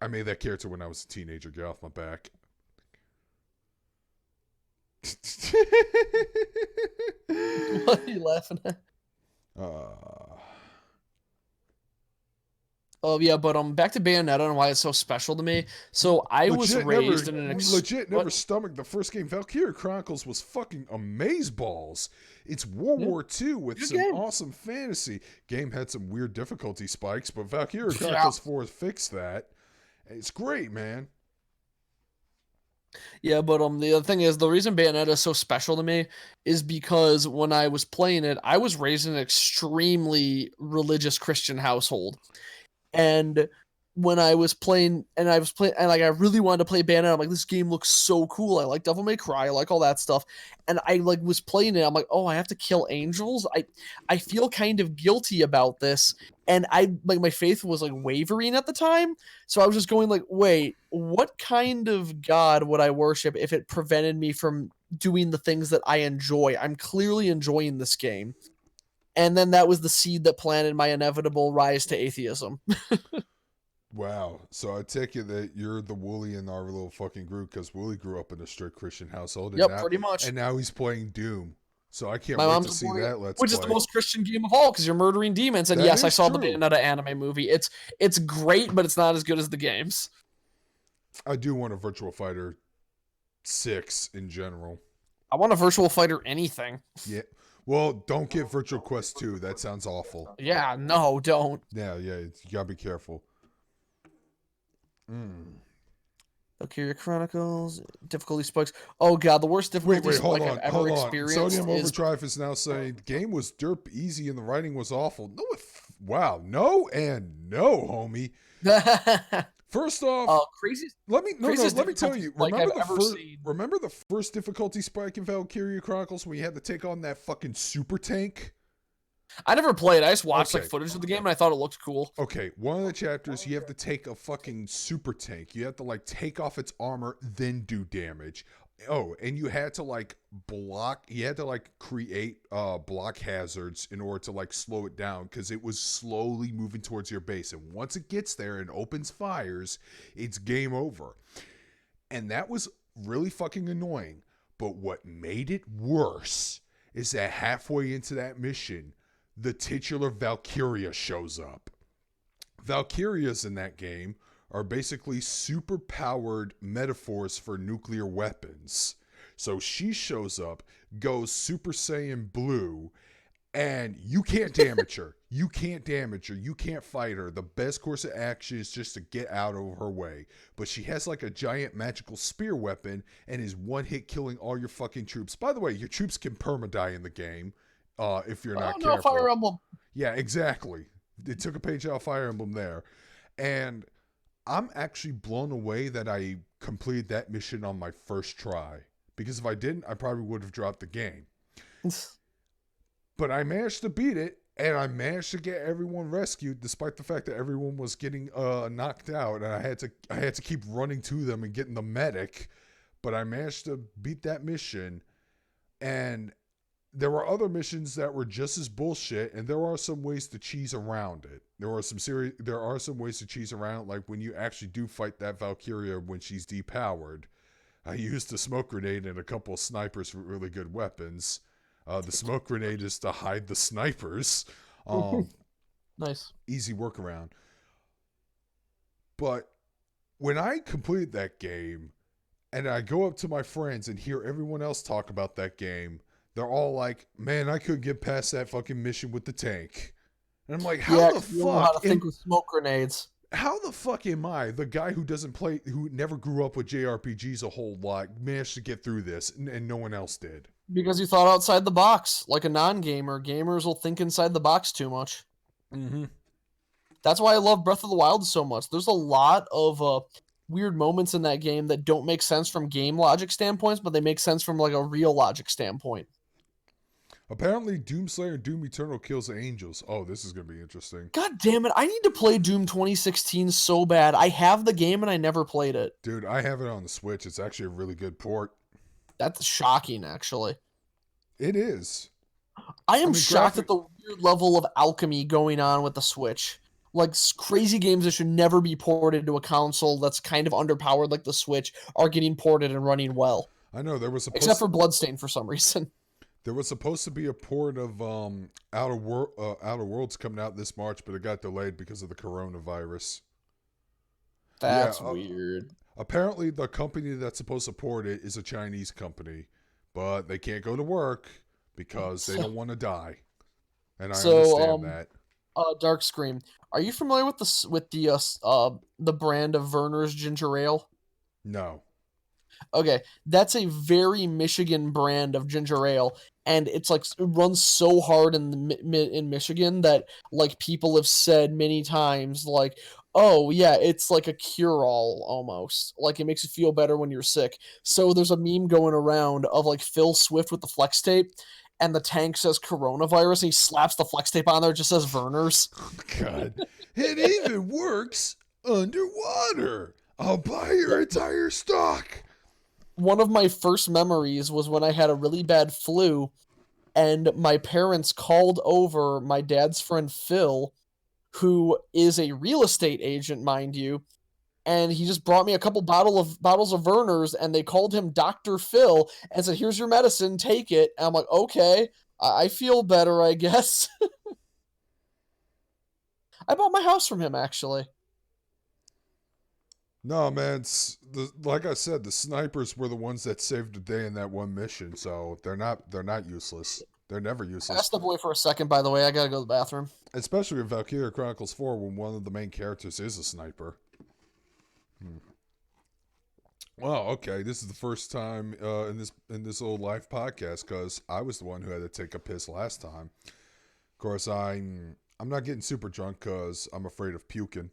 A: I made that character when I was a teenager. Get off my back.
B: What are you laughing at? Oh yeah, but back to Bayonetta and why it's so special to me. So I was raised in an
A: never stomached the first game. Valkyria Chronicles was fucking amazeballs. It's World War II with some awesome fantasy. Game had some weird difficulty spikes, but Valkyria Chronicles 4 fixed that. It's great, man.
B: Yeah, but the other thing is the reason Bayonetta is so special to me is because when I was playing it, I was raised in an extremely religious Christian household. And when I was playing, and like I really wanted to play Bayonetta. I'm like, this game looks so cool. I like Devil May Cry, I like all that stuff, and I like was playing it. I'm like, oh, I have to kill angels. I feel kind of guilty about this, and I like my faith was like wavering at the time, so I was just going like, wait, what kind of god would I worship if it prevented me from doing the things that I enjoy? I'm clearly enjoying this game. And then that was the seed that planted my inevitable rise to atheism.
A: Wow. So I take it that you're the Wooly in our little fucking group because Wooly grew up in a strict Christian household, and
B: Yep, pretty much.
A: now he's playing Doom. So I can't
B: My
A: wait
B: mom's
A: to see
B: supporting it,
A: that. Let's
B: which
A: play.
B: is the most Christian game of all because you're murdering demons. And
A: That
B: yes, I
A: is
B: saw the
A: true.
B: Bayonetta anime movie. It's great, but it's not as good as the games.
A: I do want a Virtual Fighter 6 in general.
B: I want a Virtual Fighter anything.
A: Yeah. Well, don't get Virtual Quest 2. That sounds awful.
B: Yeah, no, don't.
A: Yeah, you gotta be careful.
B: Valkyria Chronicles, difficulty spikes. Oh god, the worst difficulty
A: Wait, hold
B: spike
A: on,
B: I've ever experienced
A: Sodium
B: is
A: Overdrive is now saying the game was derp easy and the writing was awful. No, wow, no and no, homie. First off,
B: craziest.
A: let me tell you.
B: Like I've ever seen.
A: Remember the first difficulty spike in Valkyria Chronicles when you had to take on that fucking super tank?
B: I never played. I just watched
A: Okay.
B: like footage of the game and I thought it looked cool.
A: Okay, one of the chapters you have to take a fucking super tank. You have to like take off its armor, then do damage. Oh, and you had to like block. You had to like create block hazards in order to like slow it down because it was slowly moving towards your base. And once it gets there and opens fires, it's game over. And that was really fucking annoying. But what made it worse is that halfway into that mission, the titular Valkyria shows up. Valkyrias in that game are basically super powered metaphors for nuclear weapons. So she shows up, goes Super Saiyan Blue, and you can't damage her. You can't damage her. You can't fight her. The best course of action is just to get out of her way. But she has like a giant magical spear weapon and is one hit killing all your fucking troops. By the way, your troops can perma-die in the game. If you're not careful.
B: No, Fire Emblem.
A: Yeah, exactly. It took a page out of Fire Emblem there. And I'm actually blown away that I completed that mission on my first try. Because if I didn't, I probably would have dropped the game. But I managed to beat it, and I managed to get everyone rescued, despite the fact that everyone was getting knocked out, and I had to keep running to them and getting the medic. But I managed to beat that mission, and there were other missions that were just as bullshit, and there are some ways to cheese around it. There are some ways to cheese around, like when you actually do fight that Valkyria when she's depowered. I used a smoke grenade and a couple of snipers for really good weapons. The smoke grenade is to hide the snipers.
B: Nice.
A: Easy workaround. But when I completed that game, and I go up to my friends and hear everyone else talk about that game, they're all like, man, I couldn't get past that fucking mission with the tank. And I'm like, how the
B: you know how to
A: fuck?
B: think with smoke grenades.
A: How the fuck am I, the guy who who never grew up with JRPGs a whole lot, managed to get through this and no one else did?
B: Because you thought outside the box. Like a non-gamer, gamers will think inside the box too much.
A: Mm-hmm.
B: That's why I love Breath of the Wild so much. There's a lot of weird moments in that game that don't make sense from game logic standpoints, but they make sense from like a real logic standpoint.
A: Apparently, Doomslayer and Doom Eternal kills the angels. Oh, this is going to be interesting.
B: God damn it. I need to play Doom 2016 so bad. I have the game and I never played it.
A: Dude, I have it on the Switch. It's actually a really good port.
B: That's shocking, actually.
A: It is.
B: I am shocked at the weird level of alchemy going on with the Switch. Like, crazy games that should never be ported to a console that's kind of underpowered like the Switch are getting ported and running well.
A: I know, there was
B: except for Bloodstain for some reason.
A: There was supposed to be a port of Outer Worlds coming out this March, but it got delayed because of the coronavirus.
B: That's weird.
A: Apparently, the company that's supposed to port it is a Chinese company, but they can't go to work because they don't want to die. And I understand that.
B: Darkscream. Are you familiar with the brand of Werner's ginger ale?
A: No.
B: Okay, that's a very Michigan brand of ginger ale, and it's like it runs so hard in Michigan that like people have said many times like, Oh yeah, it's like a cure-all almost. Like it makes you feel better when you're sick. So there's a meme going around of like Phil Swift with the flex tape, and the tank says coronavirus, and he slaps the flex tape on there, it just says Verner's.
A: God, it even works underwater. I'll buy your entire stock.
B: One of my first memories was when I had a really bad flu, and my parents called over my dad's friend Phil, who is a real estate agent, mind you, and he just brought me a couple bottles of Verner's, and they called him Dr. Phil and said, "Here's your medicine, take it." And I'm like, "Okay, I feel better, I guess." I bought my house from him actually.
A: No, man. Like I said, the snipers were the ones that saved the day in that one mission. So they're not useless. They're never
B: I
A: useless.
B: stepped away for a second, by the way. I gotta go to the bathroom.
A: Especially in Valkyria Chronicles 4, when one of the main characters is a sniper. Well, okay. This is the first time in this old live podcast because I was the one who had to take a piss last time. Of course, I'm not getting super drunk because I'm afraid of puking.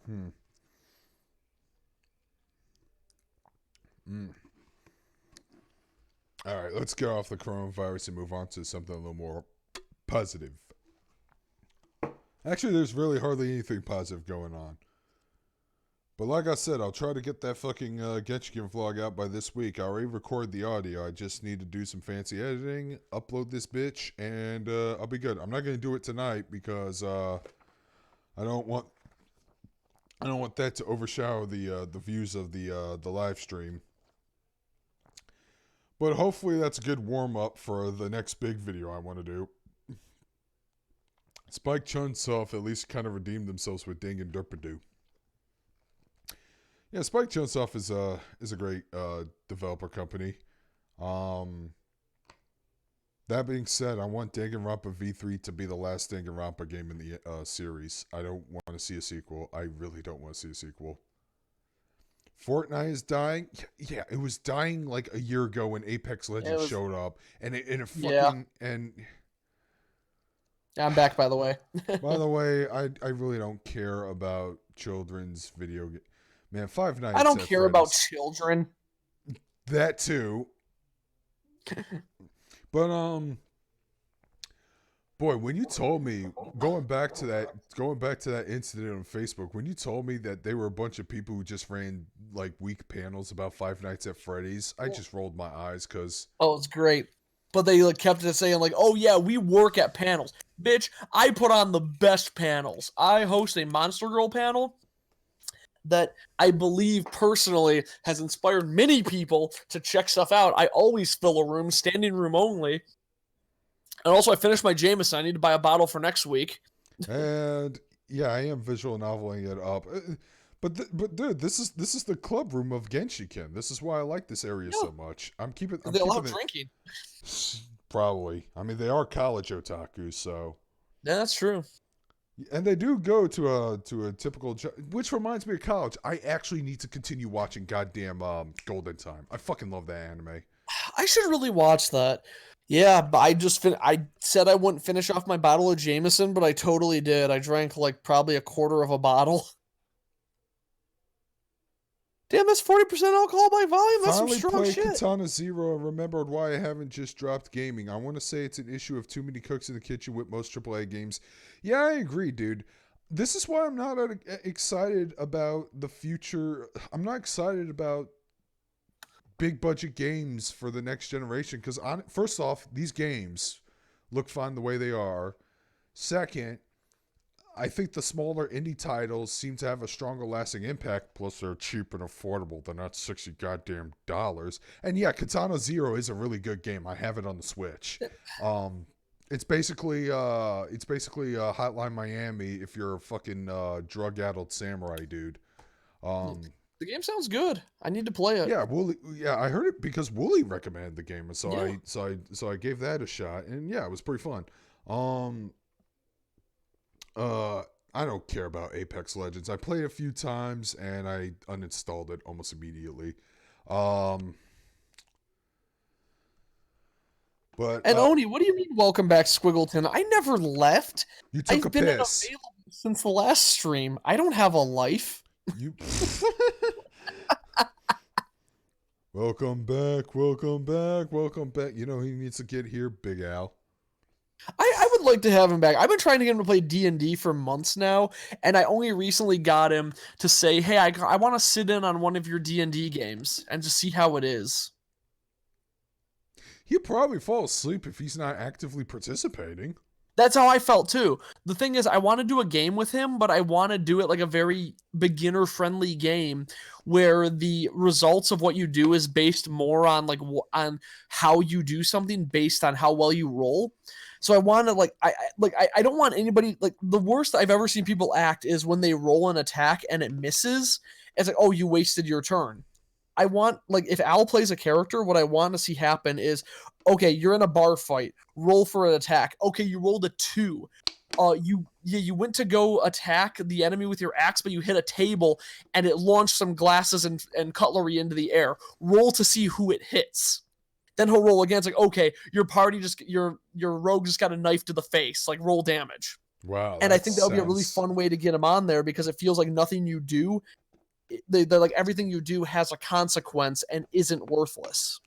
A: Hmm. Mm. All right, let's get off the coronavirus and move on to something a little more positive. Actually, there's really hardly anything positive going on. But like I said, I'll try to get that fucking Genshin vlog out by this week. I already recorded the audio. I just need to do some fancy editing, upload this bitch, and I'll be good. I'm not going to do it tonight because I don't want that to overshadow the views of the live stream. But hopefully that's a good warm up for the next big video I want to do. Spike Chunsoft at least kind of redeemed themselves with Ding and Derpadoo. Yeah, Spike Chunsoft is a great developer company. That being said, I want Danganronpa V3 to be the last Danganronpa game in the series. I don't want to see a sequel. I really don't want to see a sequel. Fortnite is dying. Yeah, it was dying like a year ago when Apex Legends showed up, and it
B: Yeah.
A: fucking and.
B: I'm back, by the way.
A: By the way, I really don't care about children's video game. Man, Five Nights
B: I don't
A: at
B: care about
A: Freddy's.
B: children.
A: That too. But boy, when you told me going back to that incident on Facebook, when you told me that they were a bunch of people who just ran like weak panels about Five Nights at Freddy's, I just rolled my eyes because
B: Oh, it's great. But they like kept it saying like, "Oh yeah, we work at panels." Bitch, I put on the best panels. I host a Monster Girl panel that I believe personally has inspired many people to check stuff out. I always fill a room, standing room only. And also, I finished my Jameson. I need to buy a bottle for next week.
A: and yeah, I am visual noveling it up. But dude, this is the club room of Genshiken. This is why I like this area so much. I'm
B: They
A: keeping
B: allow
A: it.
B: drinking.
A: Probably. I mean, they are college otakus, so.
B: Yeah, that's true.
A: And they do go to a typical, which reminds me of college. I actually need to continue watching goddamn Golden Time. I fucking love that anime.
B: I should really watch that. Yeah, but I said I wouldn't finish off my bottle of Jameson, but I totally did. I drank like probably a quarter of a bottle. Damn, that's 40% alcohol by volume. That's some
A: Finally
B: strong
A: played
B: shit.
A: Katana Zero and remembered why I haven't just dropped gaming. I want to say it's an issue of too many cooks in the kitchen with most AAA games. Yeah, I agree, dude. This is why I'm not excited about the future. I'm not excited about big budget games for the next generation because first off, these games look fine the way they are. Second, I think the smaller indie titles seem to have a stronger lasting impact. Plus, they're cheap and affordable. They're not $60 goddamn dollars. And yeah, Katana Zero is a really good game. I have it on the Switch. It's basically Hotline Miami if you're a fucking drug-addled samurai dude.
B: The game sounds good. I need to play it.
A: Yeah, Wooly. Yeah, I heard it because Wooly recommended the game, and so
B: Yeah.
A: I gave that a shot, and yeah, it was pretty fun. I don't care about Apex Legends. I played a few times and I uninstalled it almost immediately. But
B: And Oni, what do you mean welcome back, Squiggleton? I never left.
A: you took a
B: I've been
A: piss.
B: unavailable. Since the last stream, I don't have a life.
A: You. Welcome back, welcome back, welcome back. You know he needs to get here, Big Al.
B: I would like to have him back. I've been trying to get him to play D&D for months now, and I only recently got him to say, hey, I want to sit in on one of your D&D games and just see how it is.
A: He'll probably fall asleep if he's not actively participating.
B: That's how I felt too. The thing is, I want to do a game with him, but I want to do it like a very beginner-friendly game where the results of what you do is based more on like on how you do something based on how well you roll. So I want to I don't want anybody like the worst I've ever seen people act is when they roll an attack and it misses. It's like, oh, you wasted your turn. I want like if Al plays a character, what I want to see happen is, okay, you're in a bar fight, roll for an attack. Okay, you rolled a 2. You went to go attack the enemy with your axe, but you hit a table and it launched some glasses and cutlery into the air. Roll to see who it hits. Then he'll roll again. It's like, okay, your rogue just got a knife to the face. Like roll damage.
A: Wow.
B: And I think that would be a really fun way to get him on there because it feels like nothing you do, they're like everything you do has a consequence and isn't worthless.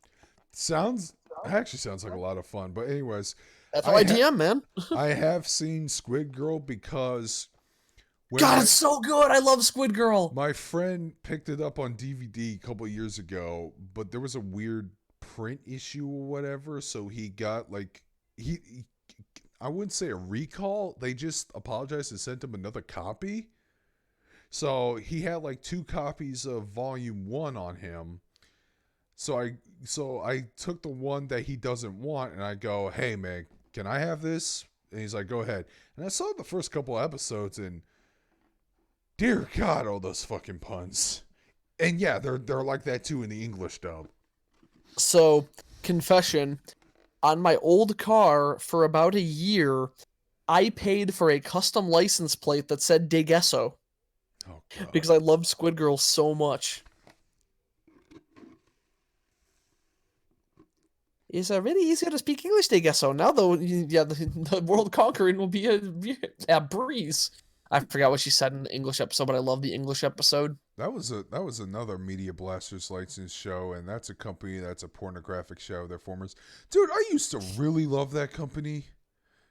A: Actually sounds like a lot of fun. But anyways,
B: that's how I DM, man.
A: I have seen Squid Girl because
B: God, it's so good. I love Squid Girl.
A: My friend picked it up on DVD a couple of years ago, but there was a weird print issue or whatever, so he got like I wouldn't say a recall. They just apologized and sent him another copy. So he had like 2 copies of volume 1 on him. So I took the one that he doesn't want and I go, "Hey man, can I have this?" And he's like, "Go ahead." And I saw the first couple episodes and dear God, all those fucking puns. And yeah, they're like that too in the English dub.
B: So, confession, on my old car for about a year, I paid for a custom license plate that said De Gesso.
A: Oh, God.
B: Because I loved Squid Girl so much. It's really easier to speak English, De Gesso. Now, though, yeah, the world conquering will be a breeze. I forgot what she said in the English episode, but I love the English episode.
A: That was another Media Blasters licensed show, and that's a company that's a pornographic show. They're formers. Dude, I used to really love that company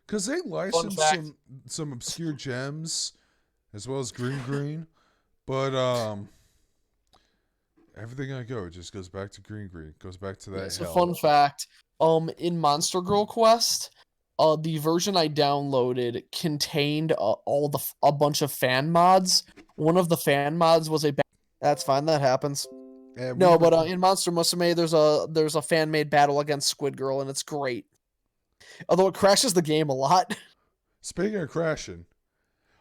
A: because they licensed some obscure gems as well as Green. But everything I go just goes back to Green. Goes back to that.
B: It's a fun fact. In Monster Girl Quest, the version I downloaded contained a bunch of fan mods. One of the fan mods was that's fine, that happens. In Monster Musume, there's a fan made battle against Squid Girl, and it's great. Although it crashes the game a lot.
A: Speaking of crashing,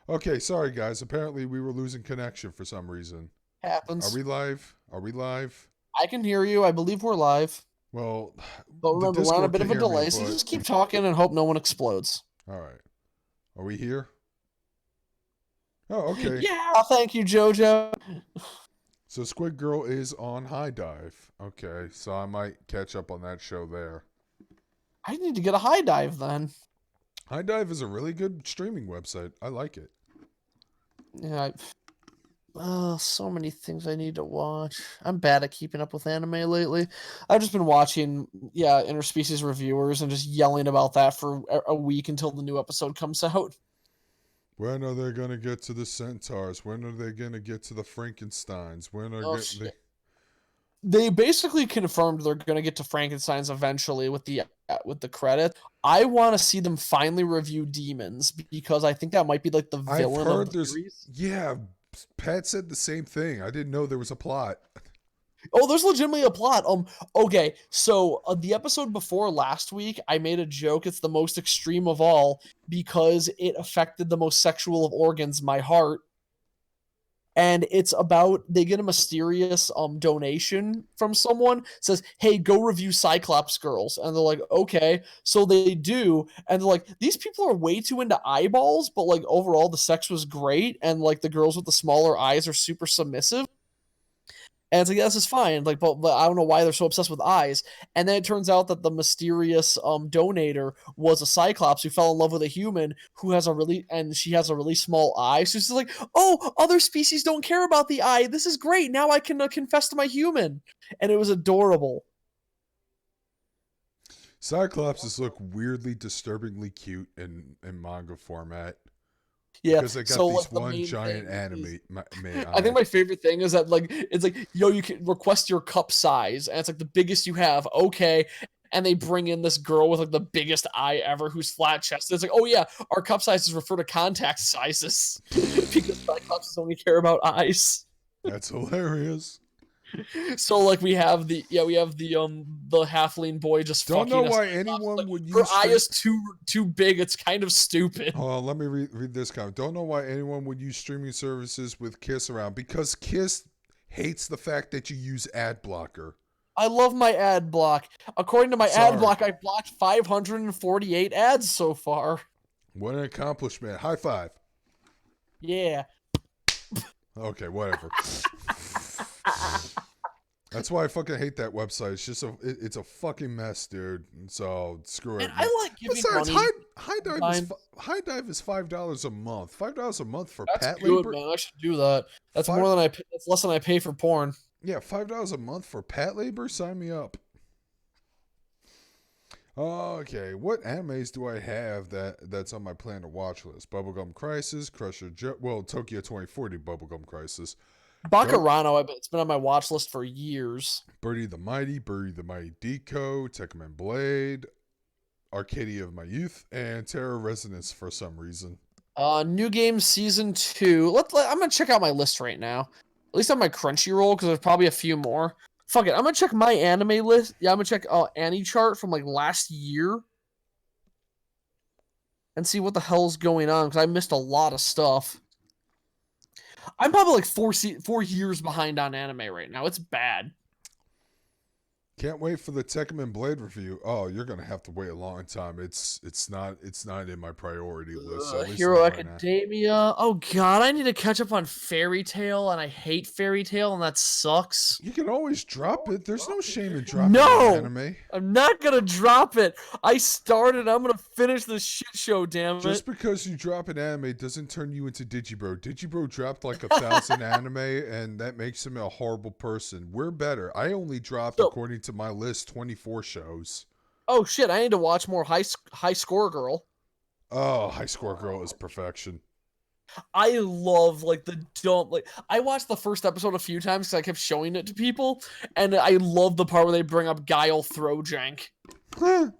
A: okay, sorry guys. Apparently we were losing connection for some reason.
B: Happens.
A: Are we live?
B: I can hear you. I believe we're live.
A: Well,
B: but remember, we're on a bit of a delay, so just keep talking and hope no one explodes.
A: All right. Are we here? Oh, okay.
B: Yeah, thank you, JoJo.
A: So Squid Girl is on High Dive. Okay, so I might catch up on that show there.
B: I need to get a High Dive then.
A: High Dive is a really good streaming website. I like it.
B: Yeah. So many things I need to watch. I'm bad at keeping up with anime lately. I've just been watching, interspecies reviewers and just yelling about that for a week until the new episode comes out.
A: When are they going to get to the centaurs? When are they going to get to the Frankensteins? When are
B: they basically confirmed they're going to get to Frankenstein's eventually with the credit. I want to see them finally review demons because I think that might be like the villain of the series.
A: Yeah, Pat said the same thing. I didn't know there was a plot.
B: Oh, there's legitimately a plot. Okay, so the episode before last week, I made a joke. It's the most extreme of all because it affected the most sexual of organs, my heart. And it's about they get a mysterious donation from someone. Says, "Hey, go review Cyclops Girls," and they're like, "Okay." So they do, and they're like, "These people are way too into eyeballs, but like overall the sex was great, and like the girls with the smaller eyes are super submissive." And it's like, this is fine. Like, but I don't know why they're so obsessed with eyes. And then it turns out that the mysterious donator was a Cyclops who fell in love with a human who has she has a really small eye. So she's like, oh, other species don't care about the eye. This is great. Now I can confess to my human. And it was adorable.
A: Cyclopses look weirdly, disturbingly cute in manga format.
B: Yeah,
A: Because they got
B: so
A: these
B: like the
A: one
B: main
A: giant
B: thing is,
A: anime
B: I think
A: eye.
B: my favorite thing is that like it's like, yo, you can request your cup size, and it's like the biggest you have. Okay, and they bring in this girl with like the biggest eye ever, who's flat chested. It's like, oh yeah, our cup sizes refer to contact sizes because Cyclopses only care about eyes.
A: That's hilarious.
B: So like we have the halfling boy just
A: Don't know
B: fucking a
A: why
B: Cyclops.
A: anyone
B: Like,
A: would
B: her
A: use
B: eye
A: string.
B: is too big. It's kind of stupid.
A: Hold on, let me read this comment. Don't know why anyone would use streaming services with Kiss around. Because Kiss hates the fact that you use ad blocker.
B: I love my ad block. According to my
A: Sorry.
B: ad block, I've blocked 548 ads so far.
A: What an accomplishment. High five.
B: Yeah.
A: Okay, whatever. That's why I fucking hate that website. It's just it's a fucking mess, dude. So screw it.
B: And I like giving
A: Besides,
B: money.
A: High Dive is $5 a month. $5 a month for
B: That's
A: pat
B: good,
A: labor.
B: man. I should do that. That's
A: Five-
B: more than that's less than I pay for porn.
A: Yeah, $5 a month for pat labor. Sign me up. Okay, what animes do I have that's on my plan to watch list? Bubblegum Crisis, Crusher Joe, well, Tokyo 2040 Bubblegum Crisis,
B: Baccano, it's been on my watch list for years.
A: Birdie the Mighty Deco, Tekkaman Blade, Arcadia of My Youth, and Terror Resonance for some reason.
B: New Game Season 2. I'm gonna check out my list right now. At least on my Crunchyroll, because there's probably a few more. Fuck it, I'm gonna check my anime list. Yeah, I'm gonna check Annie chart from like last year. And see what the hell's going on, because I missed a lot of stuff. I'm probably like 4 years behind on anime right now. It's bad.
A: Can't wait for the Tekkaman Blade review. Oh, you're gonna have to wait a long time. It's not in my priority list. At least
B: Hero
A: not right now.
B: Academia. Oh god, I need to catch up on Fairy Tail, and I hate Fairy Tail, and that sucks.
A: You can always drop it. There's no shame in dropping
B: No!
A: an anime.
B: I'm not gonna drop it. I started. I'm gonna finish this shit show. Damn it!
A: Just because you drop an anime doesn't turn you into Digibro. Digibro dropped like 1,000 anime, and that makes him a horrible person. We're better. I only dropped, according to my list, 24 shows.
B: Oh shit! I need to watch more High Score Girl.
A: Oh, High Score Girl is perfection.
B: I love like the dumb I watched the first episode a few times because I kept showing it to people, and I love the part where they bring up Guile Throwjank. The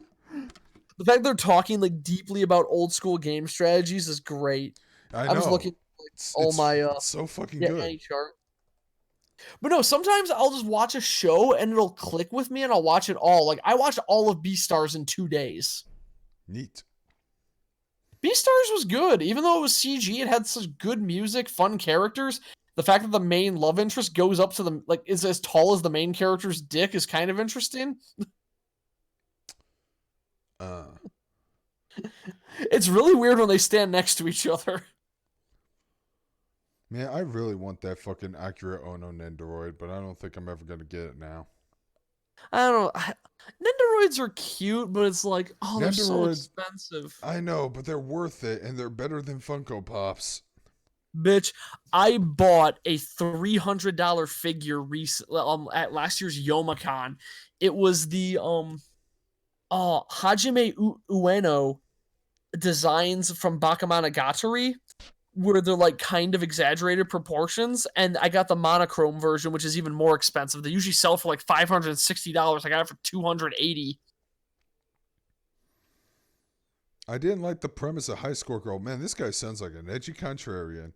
B: fact they're talking like deeply about old school game strategies is great.
A: I know.
B: I was looking at
A: it's so fucking good.
B: Any chart. But no, sometimes I'll just watch a show and it'll click with me and I'll watch it all. Like I watched all of Beastars in 2 days.
A: Neat.
B: Beastars was good, even though it was CG. It had such good music, fun characters. The fact that the main love interest goes up to the is as tall as the main character's dick is kind of interesting. It's really weird when they stand next to each other.
A: Man, I really want that fucking Akira Ono Nendoroid, but I don't think I'm ever gonna get it now.
B: I don't know. Nendoroids are cute, but it's like, oh, they're so expensive.
A: I know, but they're worth it, and they're better than Funko Pops.
B: Bitch, I bought a $300 figure at last year's Youmacon. It was the Hajime Ueno designs from Bakemonogatari, where they're like kind of exaggerated proportions, and I got the monochrome version, which is even more expensive. They usually sell for like $560. I got it for $280.
A: I didn't like the premise of High Score Girl. Man, this guy sounds like an edgy contrarian.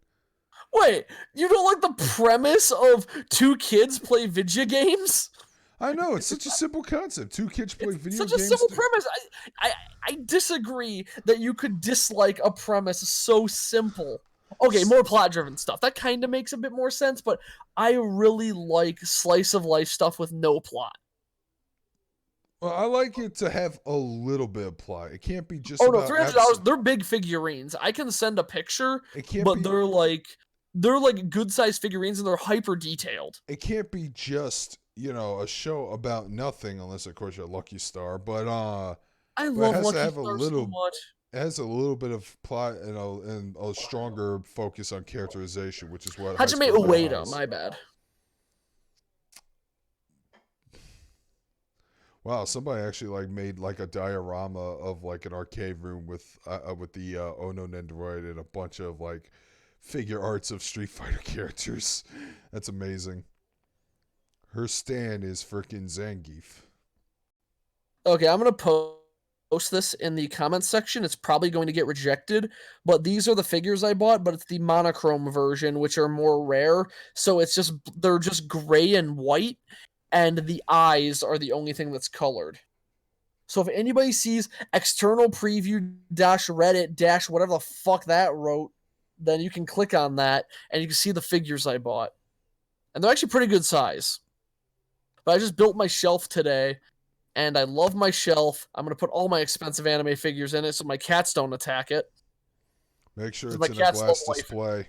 B: Wait, you don't like the premise of 2 kids play video games?
A: I know, it's such a simple concept. 2 kids play video games.
B: Such a simple premise. I disagree that you could dislike a premise so simple. Okay, more plot-driven stuff. That kind of makes a bit more sense, but I really like slice-of-life stuff with no plot.
A: Well, I like it to have a little bit of plot. It can't be just
B: $300, they're big figurines. I can send a picture, but they're like they're like good sized figurines and they're hyper detailed.
A: It can't be just, a show about nothing unless of course you're Lucky Star,
B: I
A: but it
B: love
A: has to
B: Lucky
A: have
B: Star so much.
A: it has a little bit of plot and a stronger focus on characterization, which is what High
B: Hajime
A: School Girl
B: Ueda,
A: has.
B: my bad.
A: Wow, somebody actually like made like a diorama of like an arcade room with the Ono Nendoroid and a bunch of like figure arts of Street Fighter characters. That's amazing. Her stand is freaking Zangief.
B: Okay, I'm gonna post this in the comments section. It's probably going to get rejected, but these are the figures I bought, but it's the monochrome version, which are more rare. So they're just gray and white, and the eyes are the only thing that's colored. So if anybody sees external preview dash Reddit dash whatever the fuck that wrote, then you can click on that and you can see the figures I bought. And they're actually pretty good size. But I just built my shelf today, and I love my shelf. I'm going to put all my expensive anime figures in it so my cats don't attack it.
A: Make sure
B: 'Cause
A: it's
B: my
A: in a
B: cats love
A: glass
B: life.
A: display.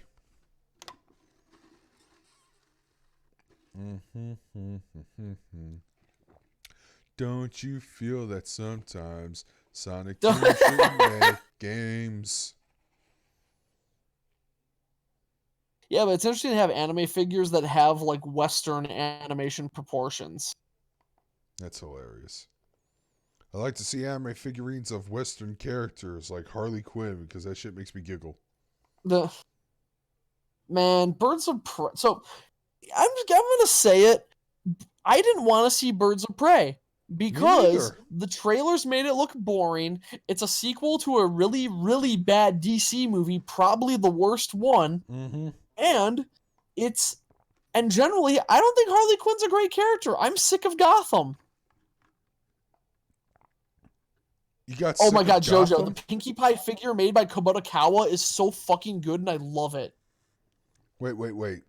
A: Don't you feel that sometimes Sonic Team should make games?
B: Yeah, but it's interesting to have anime figures that have like Western animation proportions.
A: That's hilarious. I like to see anime figurines of Western characters like Harley Quinn because that shit makes me giggle.
B: The man, Birds of Prey. So I'm gonna say it. I didn't want to see Birds of Prey because
A: neither.
B: the trailers made it look boring. It's a sequel to a really, really bad DC movie, probably the worst one.
A: Mm-hmm.
B: And generally, I don't think Harley Quinn's a great character. I'm sick of Gotham.
A: You got
B: Oh my
A: sick
B: god,
A: of
B: JoJo,
A: Gotham?
B: the Pinkie Pie figure made by Kubota Kawa is so fucking good and I love it.
A: Wait.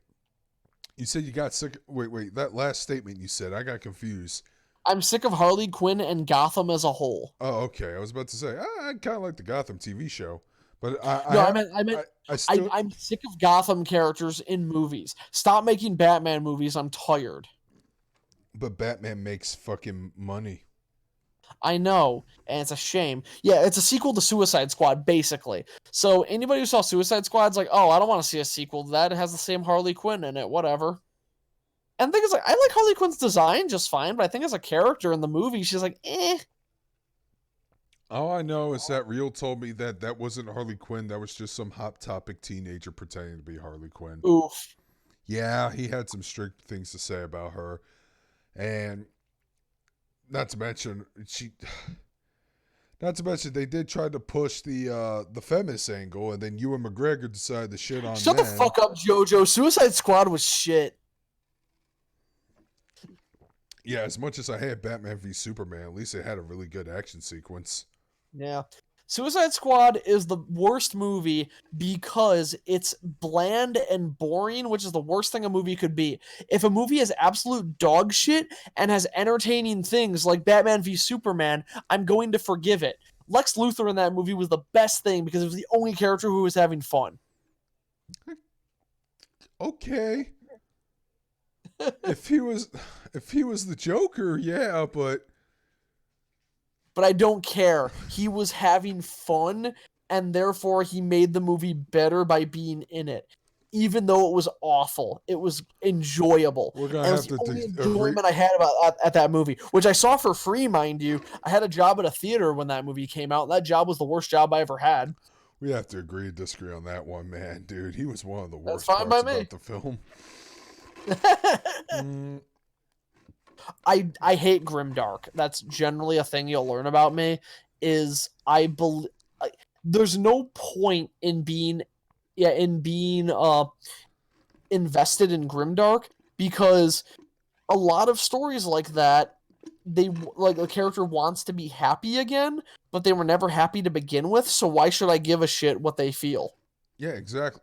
A: You said you got sick. Wait. That last statement you said, I got confused.
B: I'm sick of Harley Quinn and Gotham as a whole.
A: Oh, okay. I was about to say I kind of like the Gotham TV show, but
B: I'm sick of Gotham characters in movies. Stop making Batman movies. I'm tired.
A: But Batman makes fucking money.
B: I know, and it's a shame. Yeah, it's a sequel to Suicide Squad, basically. So anybody who saw Suicide Squad's like, oh, I don't want to see a sequel to that. It has the same Harley Quinn in it, whatever. And the thing is, like, I like Harley Quinn's design just fine, but I think as a character in the movie, she's like, eh.
A: All I know is that Real told me that wasn't Harley Quinn. That was just some Hot Topic teenager pretending to be Harley Quinn.
B: Oof.
A: Yeah, he had some strict things to say about her. And not to mention they did try to push the feminist angle, and then Ewan McGregor decided to shit on
B: Shut
A: them.
B: the fuck up, JoJo. Suicide Squad was shit.
A: Yeah, as much as I had Batman v Superman, at least it had a really good action sequence.
B: Yeah. Suicide Squad is the worst movie because it's bland and boring, which is the worst thing a movie could be. If a movie is absolute dog shit and has entertaining things like Batman v Superman, I'm going to forgive it. Lex Luthor in that movie was the best thing because it was the only character who was having fun.
A: Okay. if he was the Joker, yeah, but
B: I don't care. He was having fun, and therefore he made the movie better by being in it. Even though it was awful, it was enjoyable.
A: We're gonna have to
B: only enjoyment I had at that movie, which I saw for free, mind you. I had a job at a theater when that movie came out. That job was the worst job I ever had.
A: We have to agree to disagree on that one, man, dude. He was one of the worst
B: That's fine
A: parts
B: by me.
A: about the film.
B: I hate grimdark. That's generally a thing you'll learn about me. Is I believe there's no point in being invested in grimdark because a lot of stories like that, they like the character wants to be happy again, but they were never happy to begin with. So why should I give a shit what they feel?
A: Yeah, exactly.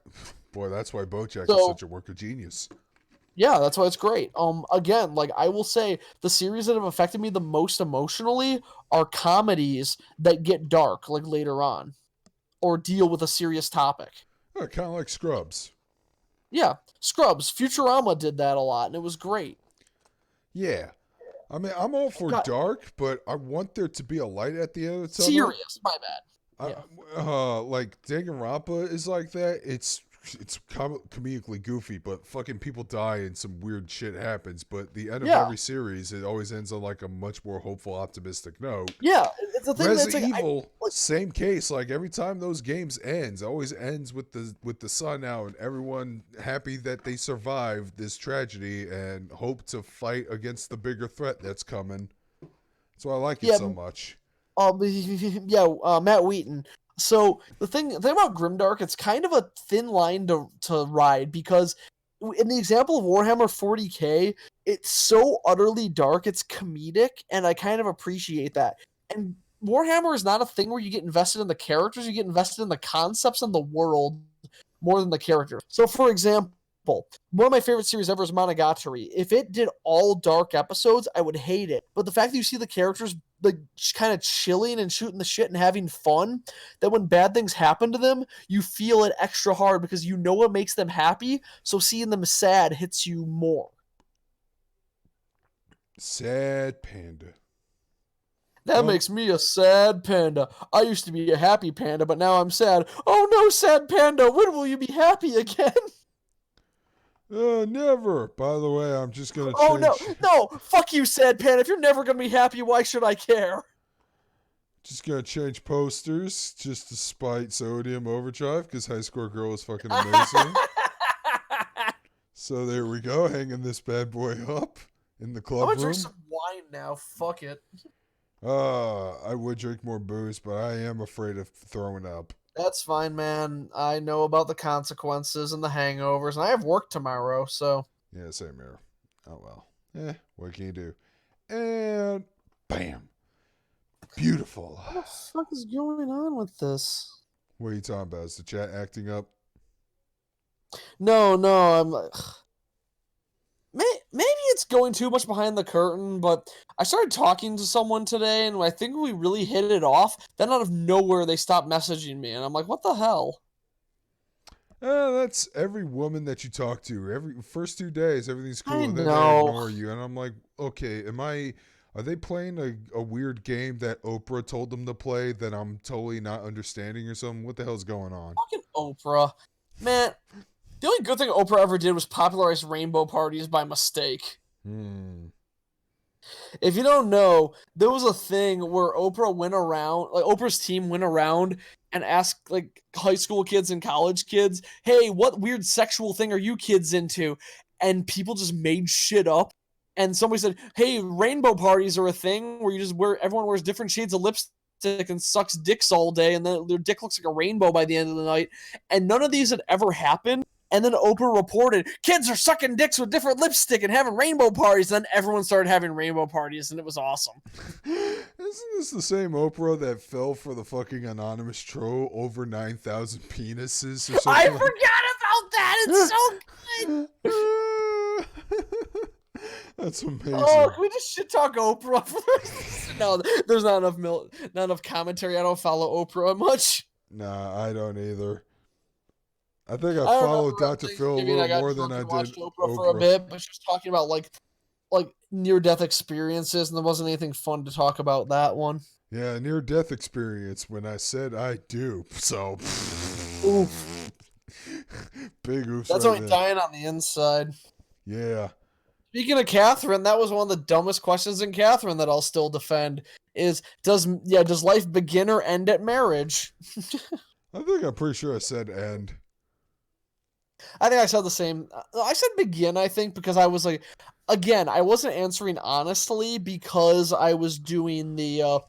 A: Boy, that's why BoJack is such a work of genius.
B: Yeah, that's why it's great. Again, like I will say, the series that have affected me the most emotionally are comedies that get dark, like later on, or deal with a serious topic.
A: Kind of like Scrubs.
B: Yeah, Scrubs, Futurama did that a lot, and it was great.
A: Yeah. I mean, I'm all for
B: God,
A: dark, but I want there to be a light at the end of the tunnel.
B: serious, my bad. Yeah.
A: Like Danganronpa is like that. It's comedically goofy, but fucking people die and some weird shit happens. But the end of
B: Yeah.
A: every series, it always ends on like a much more hopeful, optimistic note.
B: Yeah, it's a thing that's
A: Resident
B: like,
A: Evil, same case. Like every time those games ends, it always ends with the sun out and everyone happy that they survived this tragedy and hope to fight against the bigger threat that's coming. That's why I like it
B: yeah,
A: so much.
B: Matt Wheaton. So the thing about Grimdark, it's kind of a thin line to ride because in the example of Warhammer 40K, it's so utterly dark, it's comedic, and I kind of appreciate that. And Warhammer is not a thing where you get invested in the characters, you get invested in the concepts and the world more than the characters. So for example, one of my favorite series ever is Monogatari. If it did all dark episodes, I would hate it. But the fact that you see the characters like kind of chilling and shooting the shit and having fun, that when bad things happen to them, you feel it extra hard because you know what makes them happy. So seeing them sad hits you more.
A: Sad panda.
B: That makes me a sad panda. I used to be a happy panda, but now I'm sad. Oh no, sad panda, when will you be happy again?
A: Never. By the way, I'm just gonna change.
B: Oh no, fuck you, sad panda. If you're never gonna be happy, why should I care?
A: Just gonna change posters just to spite Sodium Overdrive because High Score Girl is fucking amazing. So there we go, hanging this bad boy up in the club
B: I'm gonna
A: room.
B: drink some wine now. Fuck it.
A: I would drink more booze, but I am afraid of throwing up.
B: That's fine, man. I know about the consequences and the hangovers, and I have work tomorrow, so.
A: Yeah, same here. Oh well. What can you do? And bam. Beautiful.
B: What the fuck is going on with this?
A: What are you talking about? Is the chat acting up?
B: No, I'm like. Maybe it's going too much behind the curtain, but I started talking to someone today, and I think we really hit it off. Then out of nowhere, they stopped messaging me, and I'm like, what the hell?
A: That's every woman that you talk to. Every first 2 days, everything's cool,
B: I
A: and then
B: know.
A: they ignore you. And I'm like, okay, are they playing a weird game that Oprah told them to play that I'm totally not understanding or something? What the hell's going on?
B: Fucking Oprah. Man, the only good thing Oprah ever did was popularize rainbow parties by mistake. If you don't know, there was a thing where Oprah went around, like Oprah's team went around and asked like high school kids and college kids, hey, what weird sexual thing are you kids into? And people just made shit up. And somebody said, hey, rainbow parties are a thing where everyone wears different shades of lipstick and sucks dicks all day, and then their dick looks like a rainbow by the end of the night. And none of these had ever happened. And then Oprah reported, kids are sucking dicks with different lipstick and having rainbow parties. And then everyone started having rainbow parties, and it was awesome.
A: Isn't this the same Oprah that fell for the fucking anonymous troll over 9,000 penises or something?
B: I forgot about that. It's so
A: good. That's amazing.
B: Oh, can we just shit talk Oprah? No, there's not enough commentary. I don't follow Oprah much.
A: Nah, I don't either. I think I followed Dr. Phil a little more than I did
B: Oprah for a bit, but she was talking about like near-death experiences, and there wasn't anything fun to talk about that one.
A: Yeah, near-death experience when I said I do. So,
B: oof.
A: Big oof.
B: That's only dying on the inside.
A: Yeah.
B: Speaking of Catherine, that was one of the dumbest questions in Catherine that I'll still defend. Does life begin or end at marriage?
A: I think I'm pretty sure I said end.
B: I think I said the same. I said begin, I think, because I was like, again, I wasn't answering honestly because I was doing the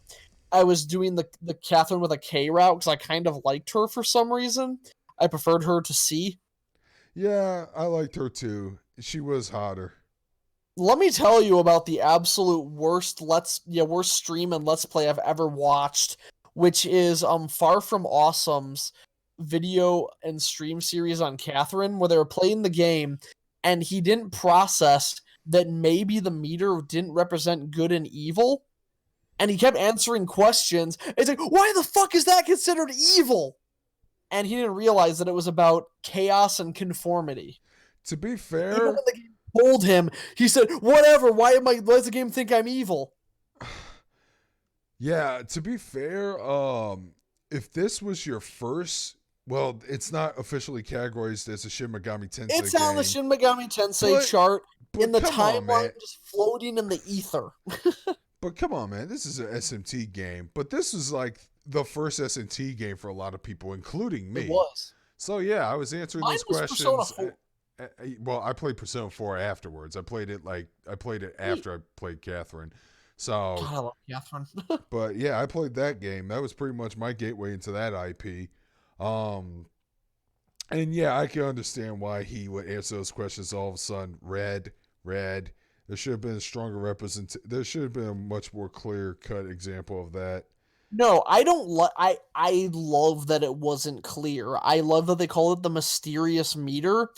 B: Catherine with a K route because I kind of liked her for some reason. I preferred her to C.
A: Yeah, I liked her too. She was hotter.
B: Let me tell you about the absolute worst stream and let's play I've ever watched, which is Far From Awesome's video and stream series on Catherine, where they were playing the game and he didn't process that maybe the meter didn't represent good and evil, and he kept answering questions. It's like, why the fuck is that considered evil? And he didn't realize that it was about chaos and conformity.
A: To be
B: Even when
A: fair,
B: the game told him, he said, "Whatever. Why does the game think I'm evil?"
A: yeah, to be fair, if this was your first, well, it's not officially categorized as a Shin Megami
B: It's
A: Tensei
B: on the
A: game,
B: Shin Megami Tensei
A: but
B: chart in the
A: come on, man.
B: timeline, just floating in the ether.
A: But come on, man. This is an SMT game, but this was like the first SMT game for a lot of people, including
B: It
A: me.
B: was.
A: So yeah, I was answering
B: Mine
A: those
B: was Persona
A: questions.
B: 4.
A: Well, I played Persona 4 afterwards. I played it
B: Sweet.
A: after I played Catherine. So,
B: God, I love Catherine.
A: but yeah, I played that game. That was pretty much my gateway into that IP. Um, and yeah, I can understand why he would answer those questions all of a sudden. Red. There should have been a stronger There should have been a much more clear cut example of that.
B: No, I don't I love that it wasn't clear. I love that they call it the mysterious meter.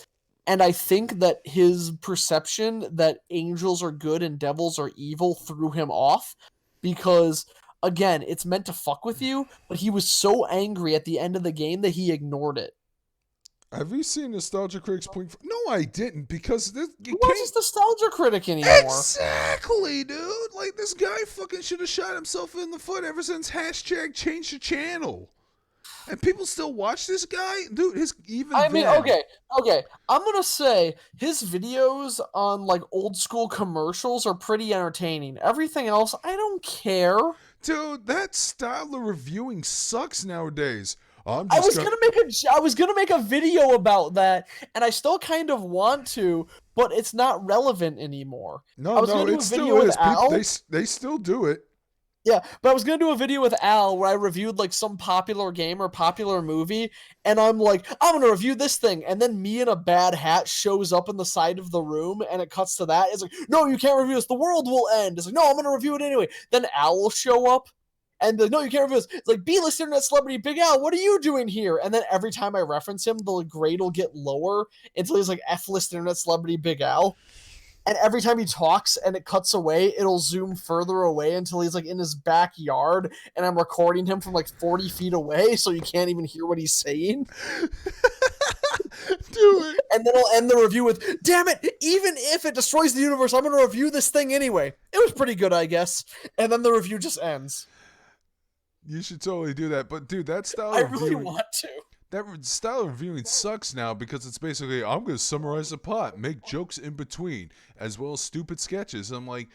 B: And I think that his perception that angels are good and devils are evil threw him off because again, it's meant to fuck with you, but he was so angry at the end of the game that he ignored it.
A: Have you seen Nostalgia Critics Point? No, I didn't because this
B: Who
A: it
B: was
A: came
B: this nostalgia critic anymore?
A: exactly, dude. Like this guy fucking should have shot himself in the foot ever since hashtag change the channel. And people still watch this guy, dude. His even
B: I mean,
A: then.
B: okay. I'm gonna say his videos on like old school commercials are pretty entertaining. Everything else, I don't care.
A: Dude, that style of reviewing sucks nowadays. I'm
B: I
A: just
B: was
A: gonna.
B: gonna make I was gonna make a video about that, and I still kind of want to, but it's not relevant anymore. I
A: No,
B: was
A: no,
B: gonna do
A: it
B: a
A: still
B: video with
A: is. People,
B: Al.
A: they still do it.
B: Yeah, but I was gonna do a video with Al where I reviewed like some popular game or popular movie, and I'm like, I'm gonna review this thing, and then me in a bad hat shows up in the side of the room, and it cuts to that. It's like, no, you can't review this. The world will end. It's like, no, I'm gonna review it anyway. Then Al will show up, and be like, no, you can't review this. It's like, B-list internet celebrity Big Al, what are you doing here? And then every time I reference him, the grade will get lower until he's like F-list internet celebrity Big Al. And every time he talks and it cuts away, it'll zoom further away until he's like in his backyard, and I'm recording him from like 40 feet away, so you can't even hear what he's saying.
A: Do it.
B: And then I'll end the review with, damn it, even if it destroys the universe, I'm going to review this thing anyway. It was pretty good, I guess. And then the review just ends.
A: You should totally do that. But dude, that style
B: I
A: of
B: really
A: reviewing,
B: want to.
A: that style of reviewing sucks now because it's basically I'm going to summarize the plot, make jokes in between, as well as stupid sketches. I'm like,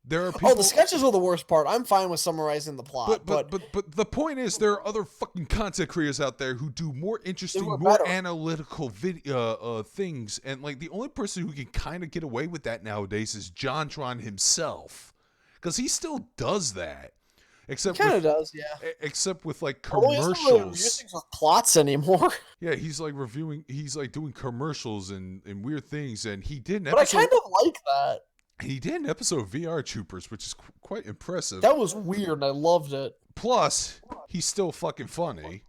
A: there are people.
B: Oh, the sketches are the worst part. I'm fine with summarizing the plot,
A: but the point is, there are other fucking content creators out there who do more interesting,
B: were
A: more
B: better.
A: analytical video things, and like the only person who can kind of get away with that nowadays is JonTron himself, because he still does that. Except
B: Kind of
A: with,
B: does, yeah.
A: except with like
B: Although he doesn't really review
A: commercials.
B: things with plots anymore.
A: Yeah, he's like reviewing. He's like doing commercials and weird things. And he did an
B: But I
A: episode.
B: kind of like that.
A: He did an episode of VR Troopers, which is quite impressive.
B: That was weird, and I loved it.
A: Plus, he's still fucking funny.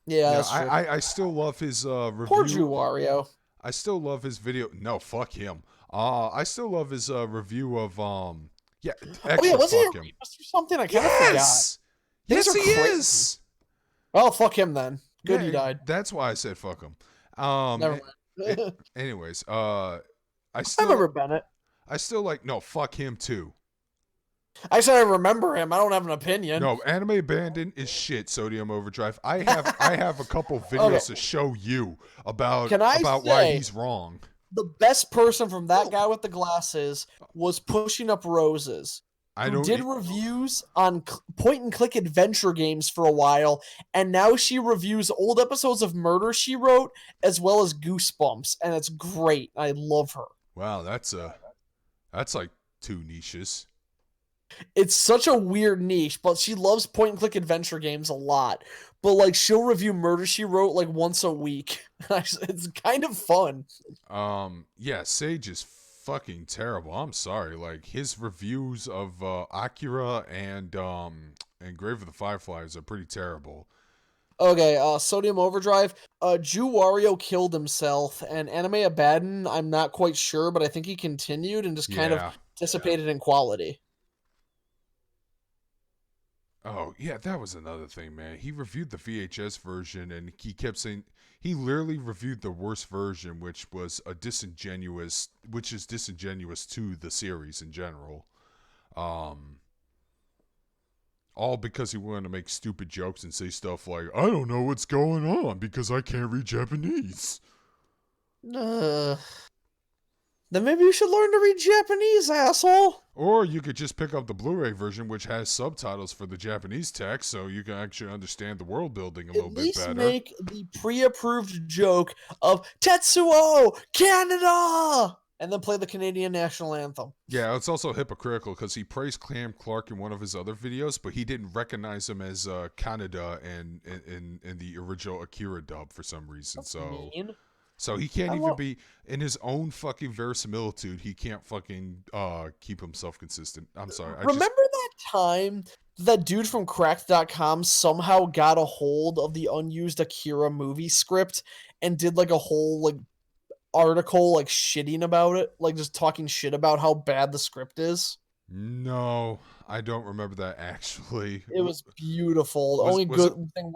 B: Yeah, that's true.
A: I still love his review.
B: Poor Drew Wario.
A: I still love his video. No, fuck him. I still love his review of yeah. Extra
B: Oh yeah, was he a
A: fuck him.
B: rapist or something? I kind of
A: Yes, yes,
B: Things are
A: he
B: crazy.
A: is.
B: forgot. Well, fuck him then. Good,
A: Yeah,
B: he died.
A: That's why I said fuck him.
B: Never mind.
A: Anyways,
B: I
A: I still
B: remember Bennett.
A: I still like no fuck him too.
B: I said I remember him. I don't have an opinion.
A: No, Anime Abandon is shit. Sodium Overdrive. I have a couple videos to show you about
B: Can I
A: about why
B: say-
A: he's wrong.
B: The best person from that guy with the glasses was Pushing Up Roses.
A: I
B: Who
A: don't
B: did reviews on point and click adventure games for a while, and now she reviews old episodes of Murder She Wrote as well as Goosebumps, and it's great. I love her.
A: Wow, that's like two niches.
B: It's such a weird niche, but she loves point and click adventure games a lot. But like she'll review Murder She Wrote like once a week. It's kind of fun.
A: Yeah, Sage is fucking terrible. I'm sorry. Like his reviews of Akira and Grave of the Fireflies are pretty terrible.
B: Okay, Sodium Overdrive. Jew Wario killed himself, and Anime Abaddon, I'm not quite sure, but I think he continued and just kind of dissipated in quality.
A: Oh, yeah, that was another thing, man. He reviewed the VHS version and he kept saying he literally reviewed the worst version, which is disingenuous to the series in general. Um, all because he wanted to make stupid jokes and say stuff like, "I don't know what's going on because I can't read Japanese."
B: Uh, then maybe you should learn to read Japanese, asshole.
A: Or you could just pick up the Blu-ray version, which has subtitles for the Japanese text, so you can actually understand the world building a little
B: At
A: bit
B: least
A: better.
B: make the pre-approved joke of Tetsuo, Canada, and then play the Canadian national anthem.
A: Yeah, it's also hypocritical because he praised Cam Clark in one of his other videos, but he didn't recognize him as Canada in the original Akira dub for some reason.
B: That's
A: So
B: mean.
A: so he can't
B: I
A: even
B: love.
A: be in his own fucking verisimilitude. He can't fucking keep himself consistent. I'm sorry.
B: Remember that time that dude from Cracked.com somehow got a hold of the unused Akira movie script and did like a whole like article like shitting about it, like just talking shit about how bad the script is?
A: No, I don't remember that actually.
B: It was beautiful. The
A: Was
B: only
A: was it?
B: good thing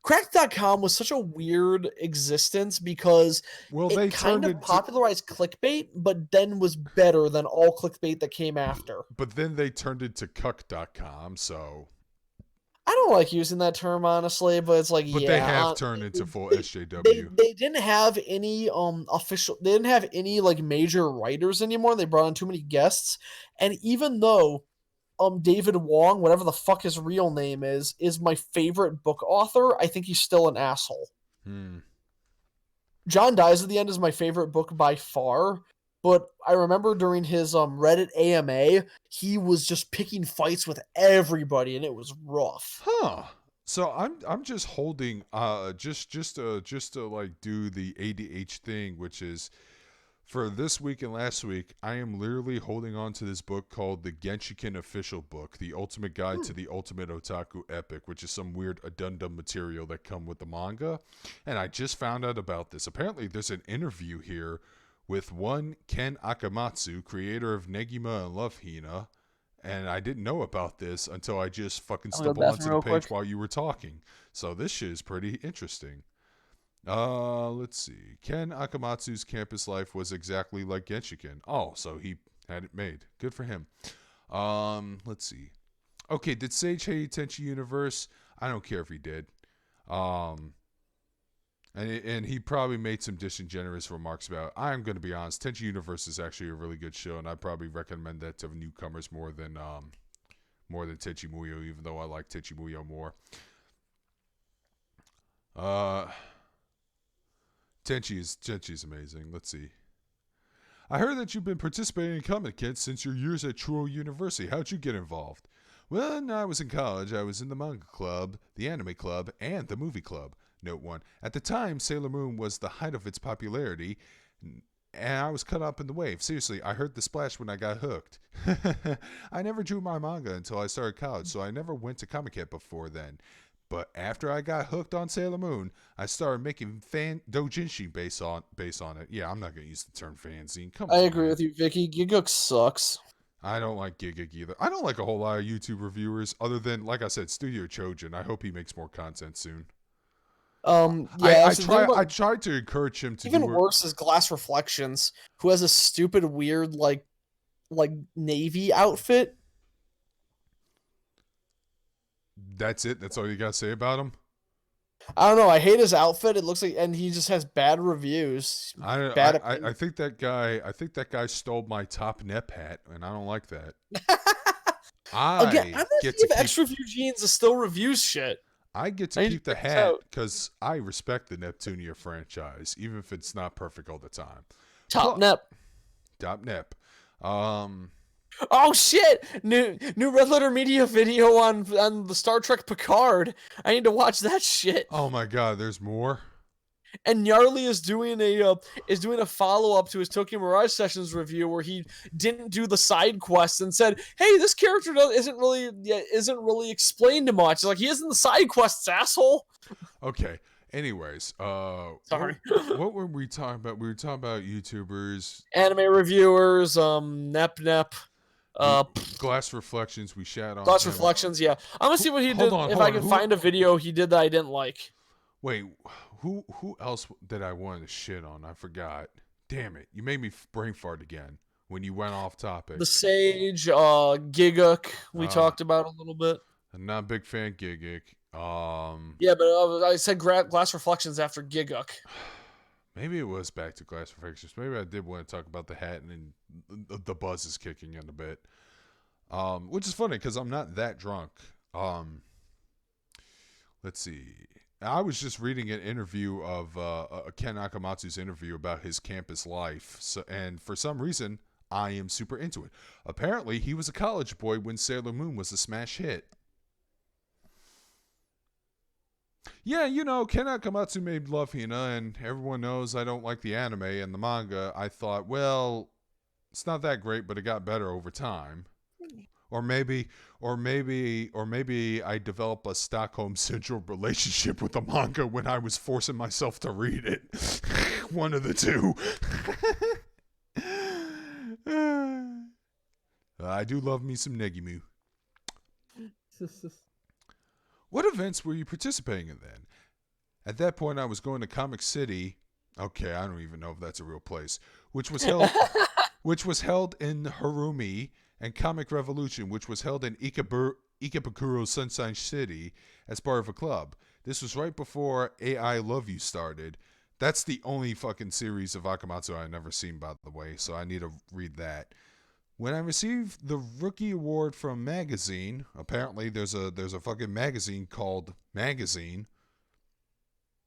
B: Cracked.com was such a weird existence because
A: Well, they
B: it
A: turned
B: kind of
A: it to,
B: popularized clickbait, but then was better than all clickbait that came after.
A: but then they turned it to cuck.com. So,
B: I don't like using that term honestly, but it's like
A: but they
B: yeah,
A: have turned into full
B: they,
A: SJW.
B: they didn't have any official they didn't have any like major writers anymore. They brought on too many guests, and even though David Wong, whatever the fuck his real name is my favorite book author, I think he's still an asshole.
A: Hmm.
B: John Dies at the End is my favorite book by far, but I remember during his Reddit AMA, he was just picking fights with everybody, and it was rough.
A: Huh. So I'm just holding just to like do the ADH thing, which is for this week and last week, I am literally holding on to this book called the Genshiken Official Book, The Ultimate Guide to the Ultimate Otaku Epic, which is some weird addendum material that come with the manga. And I just found out about this. Apparently, there's an interview here with one Ken Akamatsu, creator of Negima and Love Hina. And I didn't know about this until I just fucking
B: I'm gonna go to
A: stumbled
B: the
A: onto
B: bathroom
A: the
B: real
A: page
B: quick.
A: while you were talking. So this shit is pretty interesting. Let's see. Ken Akamatsu's campus life was exactly like Genshiken. Oh, so he had it made. Good for him. Let's see. Okay, did Sage hate Tenchi Universe? I don't care if he did. And he probably made some disingenuous remarks about it. I'm going to be honest. Tenchi Universe is actually a really good show, and I probably recommend that to newcomers more than Tenchi Muyo, even though I like Tenchi Muyo more. Tenchi's amazing. Let's see. I heard that you've been participating in Comic Kids since your years at Truro University. How'd you get involved? When I was in college, I was in the manga club, the anime club, and the movie club. Note 1. At the time, Sailor Moon was the height of its popularity, and I was caught up in the wave. Seriously, I heard the splash when I got hooked. I never drew my manga until I started college, so I never went to Comic Kid before then. But after I got hooked on Sailor Moon, I started making fan doujinshi based on it. Yeah, I'm not gonna use the term fanzine. Come
B: I
A: on,
B: agree
A: man.
B: with you, Vicky. Gigook sucks.
A: I don't like Gigig either. I don't like a whole lot of YouTube reviewers, other than, like I said, Studio Chojin. I hope he makes more content soon.
B: Yeah. So the thing
A: I
B: about
A: tried to encourage him to
B: even
A: do it.
B: worse is Glass Reflections, who has a stupid, weird like navy outfit.
A: That's it. That's all you gotta say about him.
B: I don't know. I hate his outfit. It looks like, and he just has bad reviews. Bad opinions.
A: I think that guy stole my top Nep hat, and I don't like that.
B: Again, I'm
A: I
B: gonna
A: get
B: see
A: to
B: if
A: keep
B: Extra Few Jeans still reviews shit.
A: I get to
B: I need to
A: keep the
B: check this
A: hat
B: out.
A: because I respect the Neptunia franchise, even if it's not perfect all the time.
B: Top
A: Plus,
B: Nep.
A: Top Nep. Um,
B: Oh shit! New Red Letter Media video on the Star Trek Picard. I need to watch that shit.
A: oh my God, there's more.
B: And Gnarly is doing a follow up to his Tokyo Mirage Sessions review where he didn't do the side quests and said, "Hey, this character isn't really explained much." Like he isn't the side quests, asshole.
A: Okay. Anyways,
B: Sorry.
A: what were we talking about? We were talking about YouTubers.
B: Anime reviewers, Nep,
A: Glass Reflections. We shat on
B: Glass
A: him.
B: Reflections. Yeah, I'm gonna see what he
A: Hold
B: did
A: on,
B: if
A: hold
B: I
A: on.
B: can find a video he did that I didn't like.
A: Wait, who else did I want to shit on? I forgot. Damn it! You made me brain fart again when you went off topic.
B: The Sage, Giguk, we
A: Uh,
B: talked about a little bit.
A: I'm not a big fan, Gigik.
B: Yeah, but I said Glass Reflections after Giguk.
A: Maybe it was back to Glass Reflections. Maybe I did want to talk about the hat and the buzz is kicking in a bit. Which is funny because I'm not that drunk. Let's see. I was just reading an interview of Ken Akamatsu's interview about his campus life. And for some reason, I am super into it. Apparently, he was a college boy when Sailor Moon was a smash hit. Yeah, Ken Akamatsu made Love Hina, and everyone knows I don't like the anime and the manga. I thought, well, it's not that great, but it got better over time. Or maybe I developed a Stockholm Syndrome relationship with the manga when I was forcing myself to read it. One of the two. I do love me some Negimu. What events were you participating in then? At that point, I was going to Comic City. Okay, I don't even know if that's a real place. Which was held in Harumi, and Comic Revolution, which was held in Ikebukuro Sunshine City as part of a club. This was right before AI Love You started. That's the only fucking series of Akamatsu I've never seen, by the way, so I need to read that. When I received the Rookie Award from Magazine, apparently there's a fucking magazine called Magazine.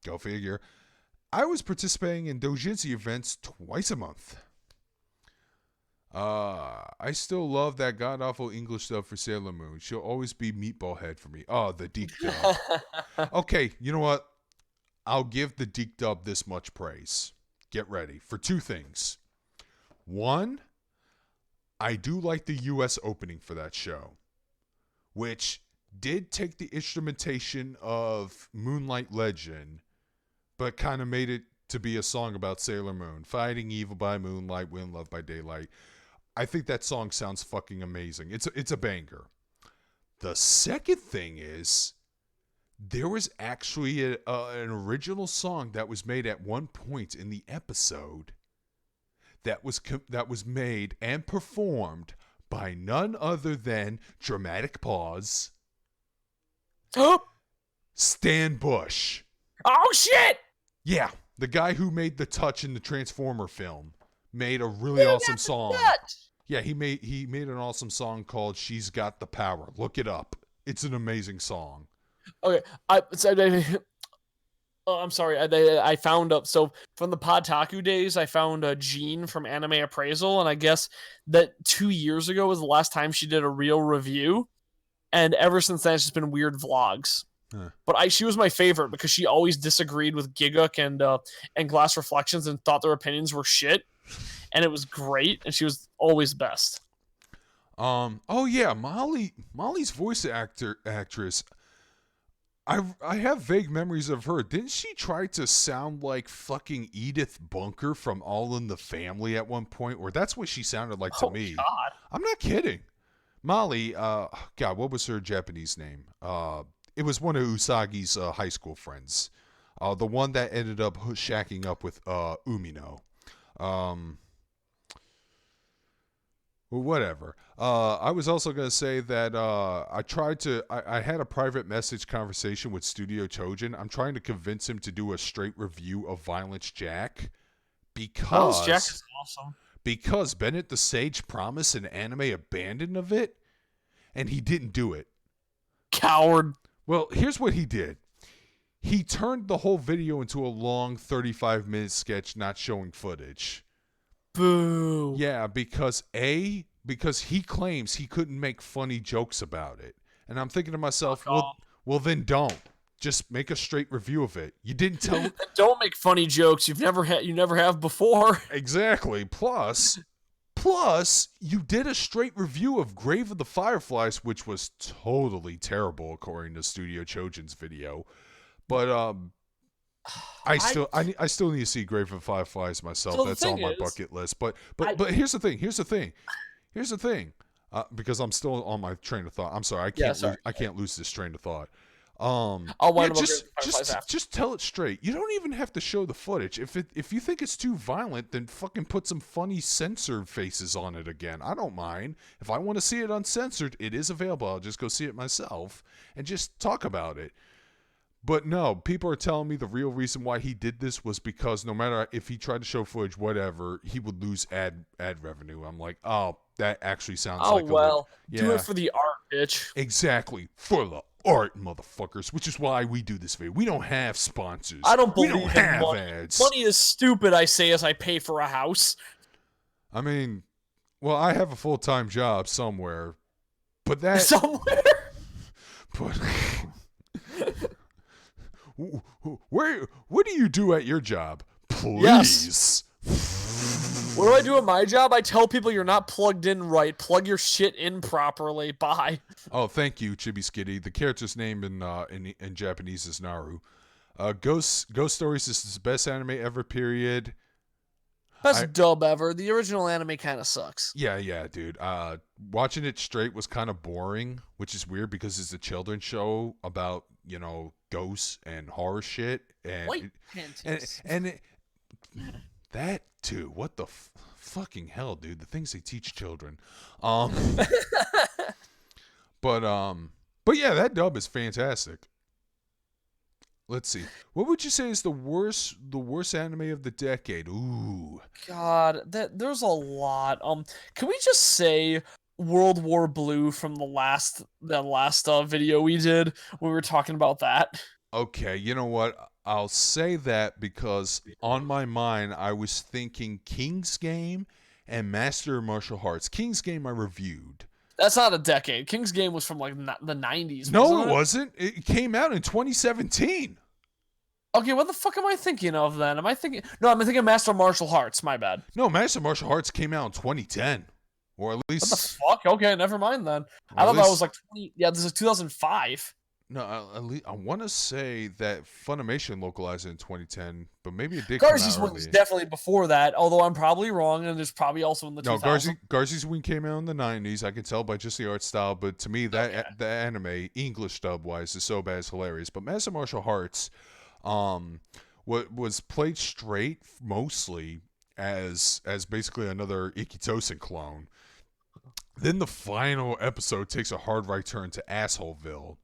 A: Go figure. I was participating in doujinshi events twice a month. I still love that god-awful English dub for Sailor Moon. She'll always be Meatball Head for me. Oh, the Deke dub. Okay, you know what? I'll give the Deke dub this much praise. Get ready for two things. One, I do like the U.S. opening for that show, which did take the instrumentation of Moonlight Legend, but kind of made it to be a song about Sailor Moon, fighting evil by moonlight, win love by daylight. I think that song sounds fucking amazing. It's a banger. The second thing is, there was actually an original song that was made at one point in the episode that was made and performed by none other than Dramatic Pause, Stan Bush.
B: Oh shit!
A: Yeah, the guy who made the touch in the Transformer film made a really awesome song. Yeah, he made an awesome song called "She's Got the Power." Look it up. It's an amazing song.
B: Okay, I'm sorry. I found up. So from the Podtaku days, I found Jean from Anime Appraisal, and I guess that 2 years ago was the last time she did a real review, and ever since then, it's just been weird vlogs. Huh. But she was my favorite because she always disagreed with Giguk and Glass Reflections and thought their opinions were shit, and it was great, and she was always best.
A: Oh yeah, Molly's voice actress. I have vague memories of her. Didn't she try to sound like fucking Edith Bunker from All in the Family at one point? Or that's what she sounded like to me.
B: God.
A: I'm not kidding. Molly, God, what was her Japanese name? It was one of Usagi's high school friends. The one that ended up shacking up with Umino. Well, whatever. I was also going to say that I had a private message conversation with Studio Chojin. I'm trying to convince him to do a straight review of Violence Jack. Because
B: Jack is awesome.
A: Because Bennett the Sage promised an anime abandon of it, and he didn't do it.
B: Coward.
A: Well, here's what he did. He turned the whole video into a long 35-minute sketch not showing footage.
B: Boo.
A: Yeah, because he claims he couldn't make funny jokes about it. And I'm thinking to myself, well then don't. Just make a straight review of it. You didn't tell
B: Don't make funny jokes you never have before.
A: Exactly. Plus you did a straight review of Grave of the Fireflies, which was totally terrible according to Studio Chojin's video. But I still need to see Grave of the Fireflies myself. So that's on my bucket list. But here's the thing. Because I'm still on my train of thought. I'm sorry. I can't lose this train of thought.
B: I'll
A: Yeah,
B: wind up upgrading Fireflies after.
A: just tell it straight. You don't even have to show the footage. If you think it's too violent, then fucking put some funny censored faces on it again. I don't mind. If I want to see it uncensored, it is available. I'll just go see it myself and just talk about it. But no, people are telling me the real reason why he did this was because no matter if he tried to show footage, whatever, he would lose ad revenue. I'm like, oh, that actually sounds
B: Oh
A: like
B: well,
A: yeah,
B: do it for the art, bitch.
A: exactly, for the art, motherfuckers. Which is why we do this video. We don't have sponsors.
B: I don't
A: We don't
B: believe in
A: have
B: money.
A: ads.
B: Money is stupid. I say as I pay for a house.
A: I mean, well, I have a full-time job somewhere, but that
B: Somewhere.
A: but what do you do at your job? Please.
B: Yes. What do I do at my job? I tell people you're not plugged in right. Plug your shit in properly. Bye.
A: Oh, thank you, Chibi Skitty. The character's name in Japanese is Naru. Ghost Stories is the best anime ever. Period.
B: Best dub ever. The original anime kind of sucks.
A: Yeah, dude. Watching it straight was kind of boring, which is weird because it's a children's show about ghosts and horror shit and
B: White panties.
A: That too. What the fucking hell, dude? The things they teach children. But yeah, that dub is fantastic. Let's see. What would you say is the worst anime of the decade? Ooh.
B: God, there's a lot. Can we just say World War Blue from the last video we did when we were talking about that?
A: Okay, you know what? I'll say that because on my mind I was thinking King's Game and Master of Martial Arts. King's Game I reviewed.
B: That's not a decade. King's Game was from like the 90s.
A: No, it wasn't. It came out in 2017.
B: Okay, what the fuck am I thinking of then? I'm thinking Master of Martial Arts. My bad.
A: No, Master of Martial Arts came out in 2010. Or at least...
B: What the fuck? Okay, never mind then. I thought that was like 20... Yeah, this is 2005.
A: No, at least I want to say that Funimation localized it in 2010, but maybe it did
B: Garzy's
A: come out
B: Wing was
A: early.
B: definitely before that, although I'm probably wrong, and it's probably also in the 2000s.
A: No, Garzy's Wing came out in the 90s. I can tell by just the art style, but to me, the anime, English dub-wise, is so bad it's hilarious. But Master Martial Arts was played straight mostly as basically another Ikitosen clone. Then the final episode takes a hard right turn to Assholeville.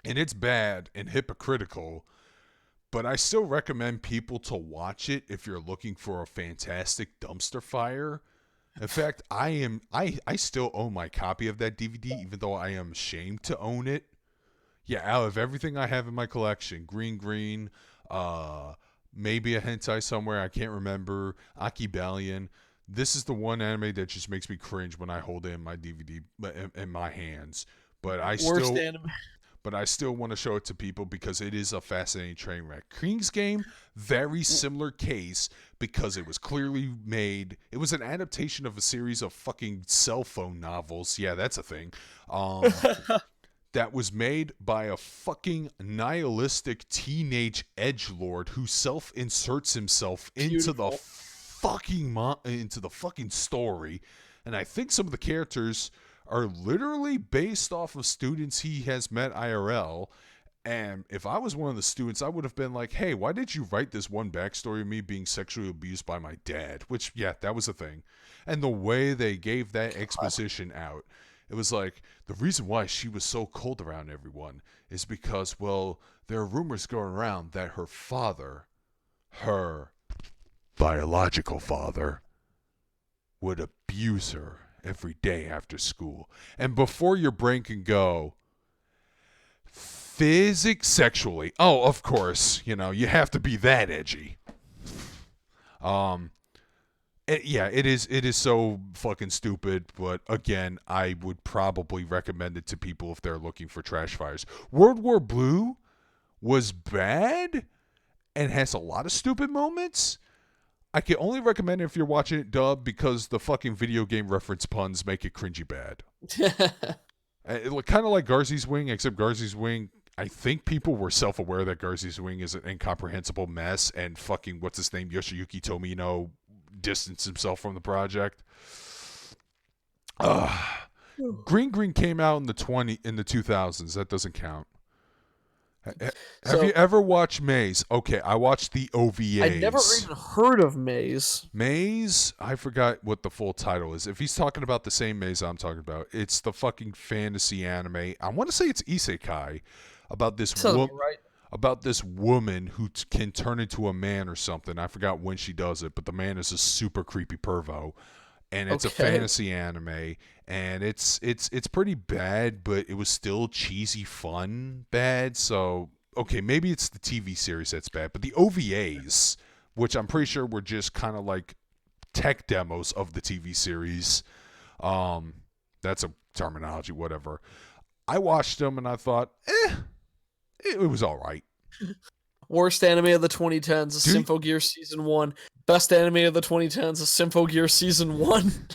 A: And it's bad and hypocritical, but I still recommend people to watch it if you're looking for a fantastic dumpster fire. In fact, I still own my copy of that DVD, even though I am ashamed to own it. Yeah, out of everything I have in my collection, Green, maybe a hentai somewhere, I can't remember, Akibalion. This is the one anime that just makes me cringe when I hold it in my DVD in my hands. But I still want to show it to people because it is a fascinating train wreck. King's Game, very similar case because it was clearly made. It was an adaptation of a series of fucking cell phone novels. Yeah, that's a thing. That was made by a fucking nihilistic teenage edgelord who self-inserts himself into the fucking story. And I think some of the characters are literally based off of students he has met IRL. And if I was one of the students, I would have been like, hey, why did you write this one backstory of me being sexually abused by my dad? Which, yeah, that was a thing. And the way they gave that exposition out, it was like, the reason why she was so cold around everyone is because, well, there are rumors going around that her father, her biological father, would abuse her every day after school. And before your brain can go, sexually. Oh, of course, you have to be that edgy. It is so fucking stupid, but again, I would probably recommend it to people if they're looking for trash fires. World War Blue was bad and has a lot of stupid moments. I can only recommend it if you're watching it dubbed because the fucking video game reference puns make it cringy bad. Kind of like Garzy's Wing, except Garzy's Wing, I think people were self-aware that Garzy's Wing is an incomprehensible mess and fucking, what's his name, Yoshiyuki Tomino distanced himself from the project. Green came out in the 2000s. That doesn't count. Have
B: So
A: you ever watched Maze? Okay, I watched the
B: I'd never
A: OVAs.
B: even heard of Maze.
A: Maze, I forgot what the full title is. If he's talking about the same Maze I'm talking about, it's the fucking fantasy anime. I want to say it's isekai about this
B: Sounds
A: woman.
B: about right.
A: About this woman who can turn into a man or something. I forgot when she does it, but the man is a super creepy pervo, and it's a
B: Okay.
A: fantasy anime, and it's pretty bad, but it was still cheesy fun bad. So okay, maybe it's the TV series that's bad, but the OVAs, which I'm pretty sure were just kind of like tech demos of the TV series, that's a terminology, whatever. I watched them and I thought, it was all right.
B: Worst anime of the 2010s is
A: Dude,
B: Symphogear Season 1. Best anime of the 2010s is Symphogear Season 1.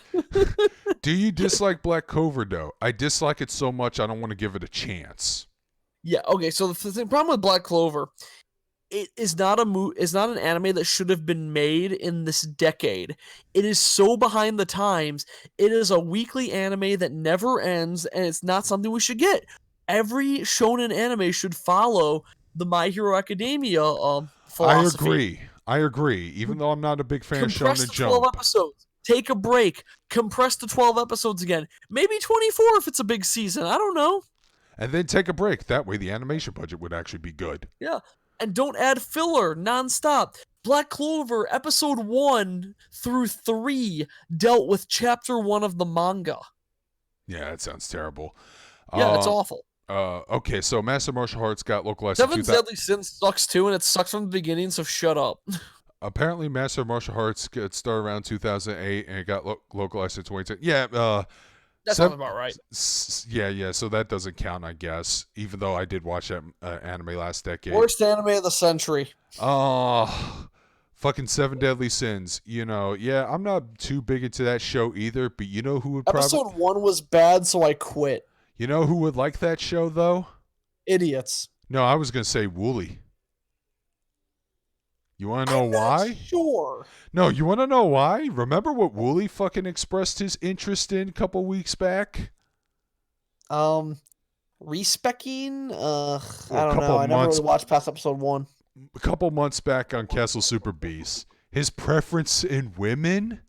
A: do you dislike Black Clover though? I dislike it so much I don't want to give it a chance.
B: Yeah, okay, so the problem with Black Clover, it is not is not an anime that should have been made in this decade. It is so behind the times. It is a weekly anime that never ends, and it's not something we should get. Every shonen anime should follow the My Hero Academia philosophy.
A: I agree. Even though I'm not a big fan of
B: Compress
A: Shonen
B: the 12
A: Jump.
B: episodes. Take a break. Compress the 12 episodes again. Maybe 24 if it's a big season. I don't know.
A: And then take a break. That way the animation budget would actually be good.
B: Yeah. And don't add filler nonstop. Black Clover, episode 1 through 3, dealt with chapter 1 of the manga.
A: Yeah, that sounds terrible.
B: Yeah, it's awful.
A: Okay, so Master Martial Arts got localized in
B: Seven's
A: 2000.
B: Deadly Sins sucks too, and it sucks from the beginning, so shut up.
A: Apparently, Master Martial Arts got started around 2008 and it got localized in 2010. Yeah,
B: That sounds about right.
A: Yeah, so that doesn't count, I guess, even though I did watch that anime last decade.
B: Worst anime of the century.
A: Oh, fucking Seven Deadly Sins. You know, yeah, I'm not too big into that show either, but you know who would
B: Episode 1 was bad, so I quit.
A: You know who would like that show, though?
B: Idiots.
A: No, I was going to say Wooly. You want to know why?
B: Sure.
A: No, you want to know why? Remember what Wooly fucking expressed his interest in a couple weeks back?
B: Respecking? I don't know. I never really watched past episode 1.
A: A couple months back on Castle Super Beast. His preference in women?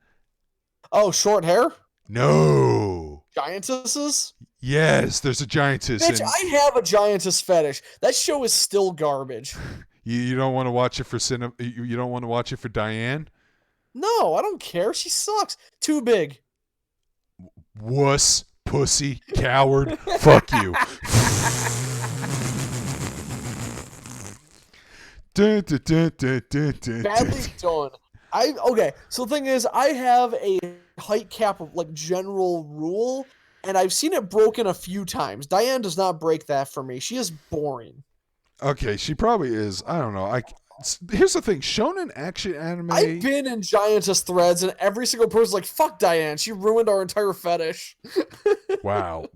B: Oh, short hair?
A: No.
B: Giantesses?
A: Yes, there's a giantess.
B: Bitch, I have a giantess fetish. That show is still garbage.
A: You don't want to watch it for You don't want to watch it for Diane?
B: No, I don't care. She sucks. Too big.
A: Wuss, pussy, coward. Fuck you.
B: Badly done. Okay, so the thing is, I have a height cap of like general rule, and I've seen it broken a few times. Diane does not break that for me. She is boring.
A: Okay, she probably is. I don't know. Here's the thing: shonen action anime.
B: I've been in giantess threads, and every single person's like, "Fuck Diane, she ruined our entire fetish."
A: Wow.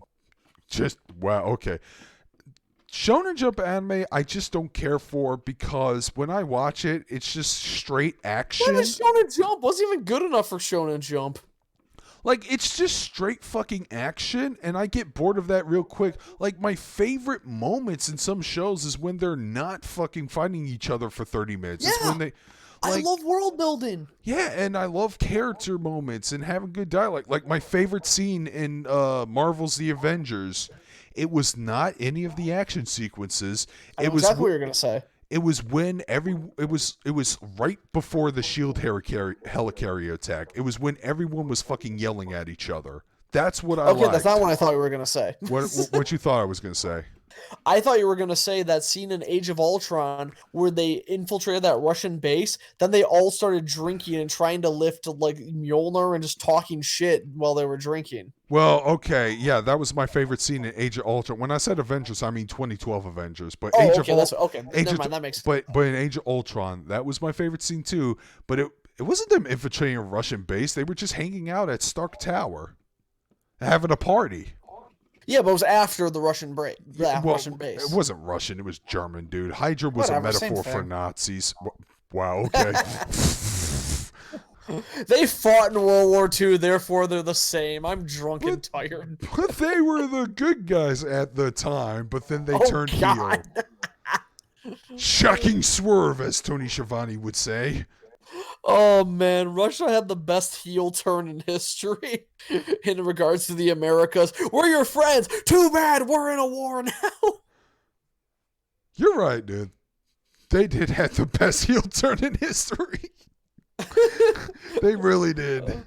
A: Wow. Okay. Shonen Jump anime, I just don't care for because when I watch it, it's just straight action.
B: What is Shonen Jump? Wasn't even good enough for Shonen Jump.
A: Like, it's just straight fucking action, and I get bored of that real quick. Like, my favorite moments in some shows is when they're not fucking fighting each other for 30 minutes.
B: Yeah.
A: It's when they...
B: I love world building.
A: Yeah, and I love character moments and having good dialogue. Like, my favorite scene in Marvel's The Avengers, it was not any of the action sequences.
B: I know exactly what you're going to say.
A: It was when it was right before the shield helicarrier attack. It was when everyone was fucking yelling at each other. That's what I liked.
B: Okay, that's not what I thought you were going to say.
A: What you thought I was going to say?
B: I thought you were going to say that scene in Age of Ultron where they infiltrated that Russian base, then they all started drinking and trying to lift like Mjolnir and just talking shit while they were drinking.
A: Well, okay, yeah, that was my favorite scene in Age of Ultron. When I said Avengers, I mean 2012 Avengers. But
B: Never mind, that makes sense.
A: But in Age of Ultron, that was my favorite scene too. But it wasn't them infiltrating a Russian base. They were just hanging out at Stark Tower, having a party.
B: Yeah, but it was after the Russian break. Russian base.
A: It wasn't Russian. It was German, dude. Hydra was a metaphor for Nazis. Wow, okay.
B: They fought in World War II, therefore they're the same. I'm drunk and tired.
A: But they were the good guys at the time, but then they turned heel. Shocking swerve, as Tony Schiavone would say.
B: Oh man, Russia had the best heel turn in history in regards to the Americas. We're your friends. Too bad we're in a war now.
A: You're right, dude. They did have the best heel turn in history. They really did.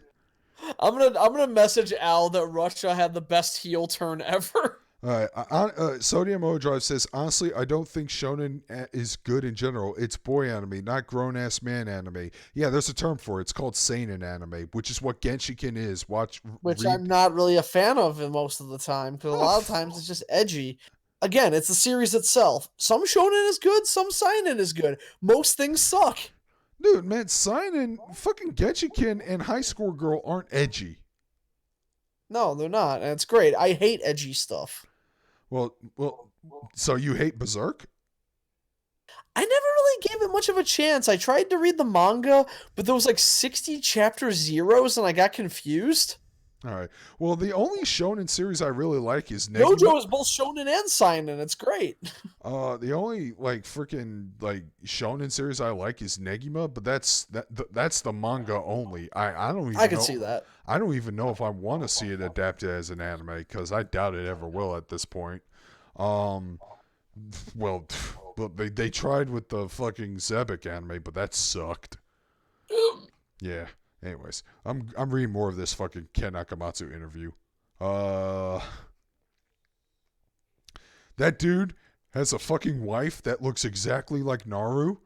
B: I'm gonna message Al that Russia had the best heel turn ever.
A: All right. Sodium Overdrive says, honestly, I don't think shonen is good in general. It's boy anime, not grown-ass man anime. Yeah, there's a term for it. It's called seinen anime, which is what Genshiken is.
B: Which
A: Read.
B: I'm not really a fan of most of the time, because a lot of times it's just edgy. Again, it's the series itself. Some shonen is good, some seinen is good. Most things suck.
A: Dude, man, seinen, fucking Genshiken and High School Girl aren't edgy.
B: No, they're not, and it's great. I hate edgy stuff.
A: Well, so you hate Berserk?
B: I never really gave it much of a chance. I tried to read the manga, but there was like 60 chapter zeros, and I got confused.
A: All right. Well, the only shonen series I really like is Negima.
B: JoJo is both shonen and seinen. It's great.
A: The only freaking shonen series I like is Negima, but that's the manga only. I don't even.
B: I can see that.
A: I don't even know if I want to see it adapted as an anime because I doubt it ever will at this point. Well, but they tried with the fucking Zebek anime, but that sucked. Yeah. Anyways, I'm reading more of this fucking Ken Nakamatsu interview. That dude has a fucking wife that looks exactly like Naru,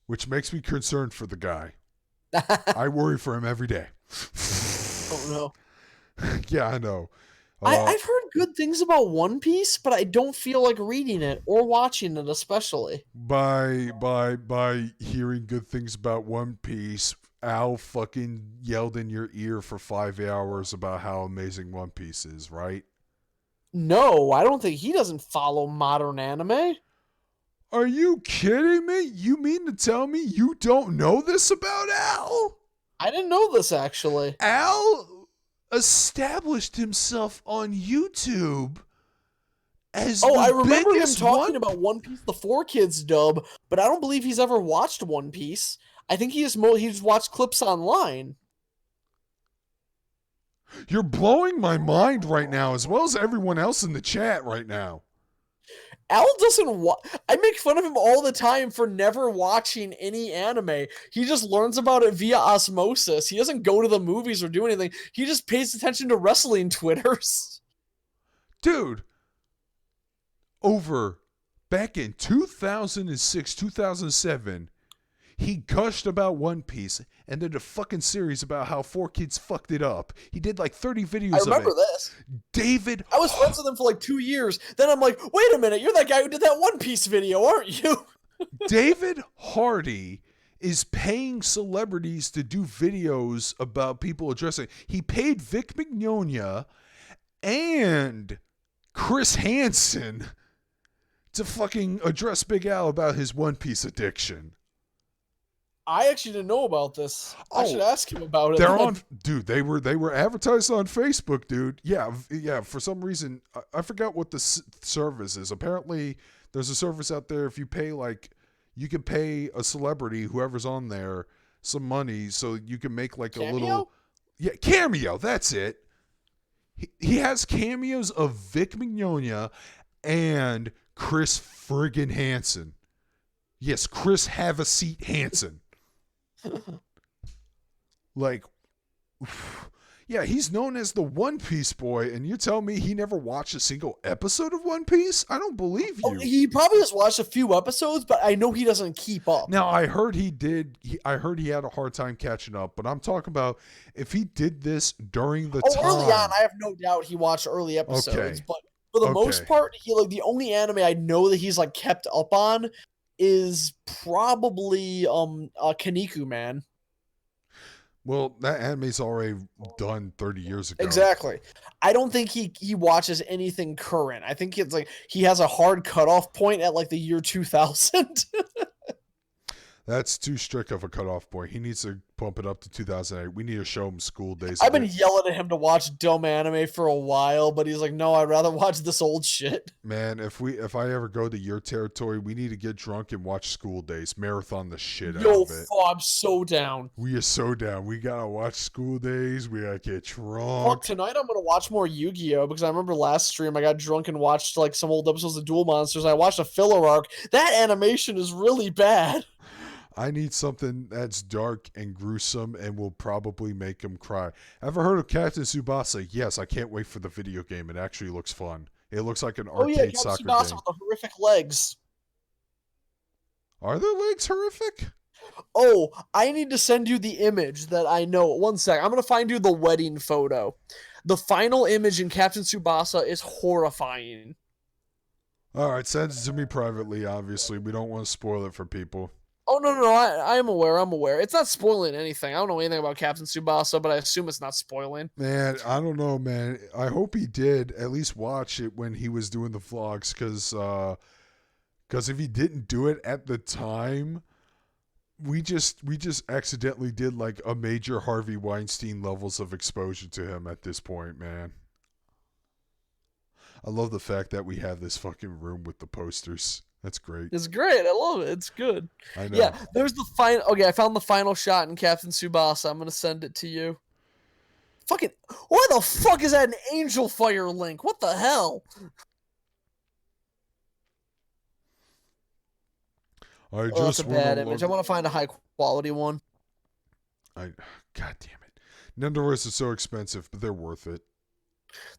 A: which makes me concerned for the guy. I worry for him every day.
B: Oh no.
A: Yeah, I know.
B: I've heard good things about One Piece, but I don't feel like reading it or watching it, especially.
A: By hearing good things about One Piece, Al fucking yelled in your ear for 5 hours about how amazing One Piece is, right?
B: No, I don't think he doesn't follow modern anime.
A: Are you kidding me? You mean to tell me you don't know this about Al?
B: I didn't know this, actually.
A: Al established himself on YouTube as
B: I remember him
A: biggest
B: talking about One Piece, the 4Kids dub, but I don't believe he's ever watched One Piece. I think he's watched clips online.
A: You're blowing my mind right now, as well as everyone else in the chat right now.
B: Al doesn't I make fun of him all the time for never watching any anime. He just learns about it via osmosis. He doesn't go to the movies or do anything. He just pays attention to wrestling Twitters.
A: Dude, back in 2006, 2007, he gushed about One Piece and did a fucking series about how 4Kids fucked it up. He did like 30 videos of it.
B: I remember this.
A: David...
B: I was friends with him for like 2 years. Then I'm like, wait a minute, you're that guy who did that One Piece video, aren't you?
A: David Hardy is paying celebrities to do videos about people addressing... He paid Vic Mignogna and Chris Hansen to fucking address Big Al about his One Piece addiction.
B: I actually didn't know about this. I should ask him about it.
A: They're on, dude. They were advertised on Facebook, dude. Yeah. For some reason, I forgot what the service is. Apparently, there's a service out there. If you pay, you can pay a celebrity, whoever's on there, some money, so you can make like
B: Cameo?
A: a little, cameo. That's it. He has cameos of Vic Mignogna and Chris friggin' Hansen. Yes, Chris Have a Seat Hansen. Yeah, he's known as the One Piece boy, and you tell me he never watched a single episode of One Piece? I don't believe you.
B: He probably has watched a few episodes, but I know he doesn't keep up.
A: Now, I heard he did. I heard he had a hard time catching up, but I'm talking about if he did this during the time.
B: Early on, I have no doubt he watched early episodes,
A: Okay.
B: but for the most part, the only anime I know that he's like kept up on is probably Kaneko Man.
A: Well, that anime's already done 30 years ago.
B: Exactly. I don't think he watches anything current. I think it's like he has a hard cutoff point at like the year 2000.
A: That's too strict of a cutoff point. He needs to bump it up to 2008. We need to show him School Days.
B: I've been yelling at him to watch dumb anime for a while, but he's like, no, I'd rather watch this old shit.
A: Man, if I ever go to your territory, we need to get drunk and watch School Days. Marathon the shit out
B: Yo,
A: of it.
B: I'm so down.
A: We are so down. We gotta watch School Days. We gotta get drunk.
B: Fuck, tonight I'm gonna watch more Yu-Gi-Oh! Because I remember last stream I got drunk and watched like some old episodes of Duel Monsters. I watched a filler arc. That animation is really bad.
A: I need something that's dark and gruesome and will probably make him cry. Ever heard of Captain Tsubasa? Yes, I can't wait for the video game. It actually looks fun. It looks like an arcade soccer game.
B: With the horrific legs.
A: Are their legs horrific?
B: Oh, I need to send you the image that I know. One sec. I'm going to find you the wedding photo. The final image in Captain Tsubasa is horrifying.
A: All right, send it to me privately, obviously. We don't want to spoil it for people.
B: Oh, no. I am aware. I'm aware. It's not spoiling anything. I don't know anything about Captain Tsubasa, but I assume it's not spoiling.
A: Man, I don't know, man. I hope he did at least watch it when he was doing the vlogs, because if he didn't do it at the time, we just accidentally did like a major Harvey Weinstein levels of exposure to him at this point, man. I love the fact that we have this fucking room with the posters. That's great.
B: It's great. I love it. It's good.
A: I know.
B: Yeah, there's the final. Okay, I found the final shot in Captain Tsubasa. I'm gonna send it to you. Fucking, why the fuck is that an Angel Fire link? What the hell? That's a bad image. I want to find a high quality one.
A: God damn it. Nendoroids are so expensive, but they're worth it.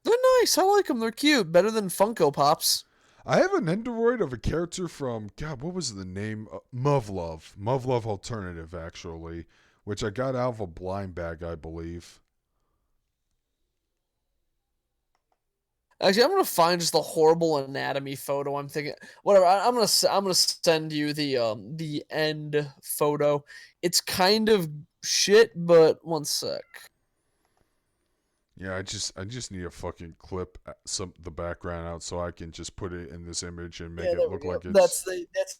B: They're nice. I like them. They're cute. Better than Funko Pops.
A: I have an Nendoroid of a character from, God, what was the name? Muv-Love. Muv-Love Alternative, actually, which I got out of a blind bag, I believe.
B: Actually, I'm gonna find just the horrible anatomy photo. I'm thinking, whatever. I'm gonna send you the end photo. It's kind of shit, but one sec.
A: Yeah, I just need a fucking clip the background out so I can just put it in this image and make it look like it's...
B: That's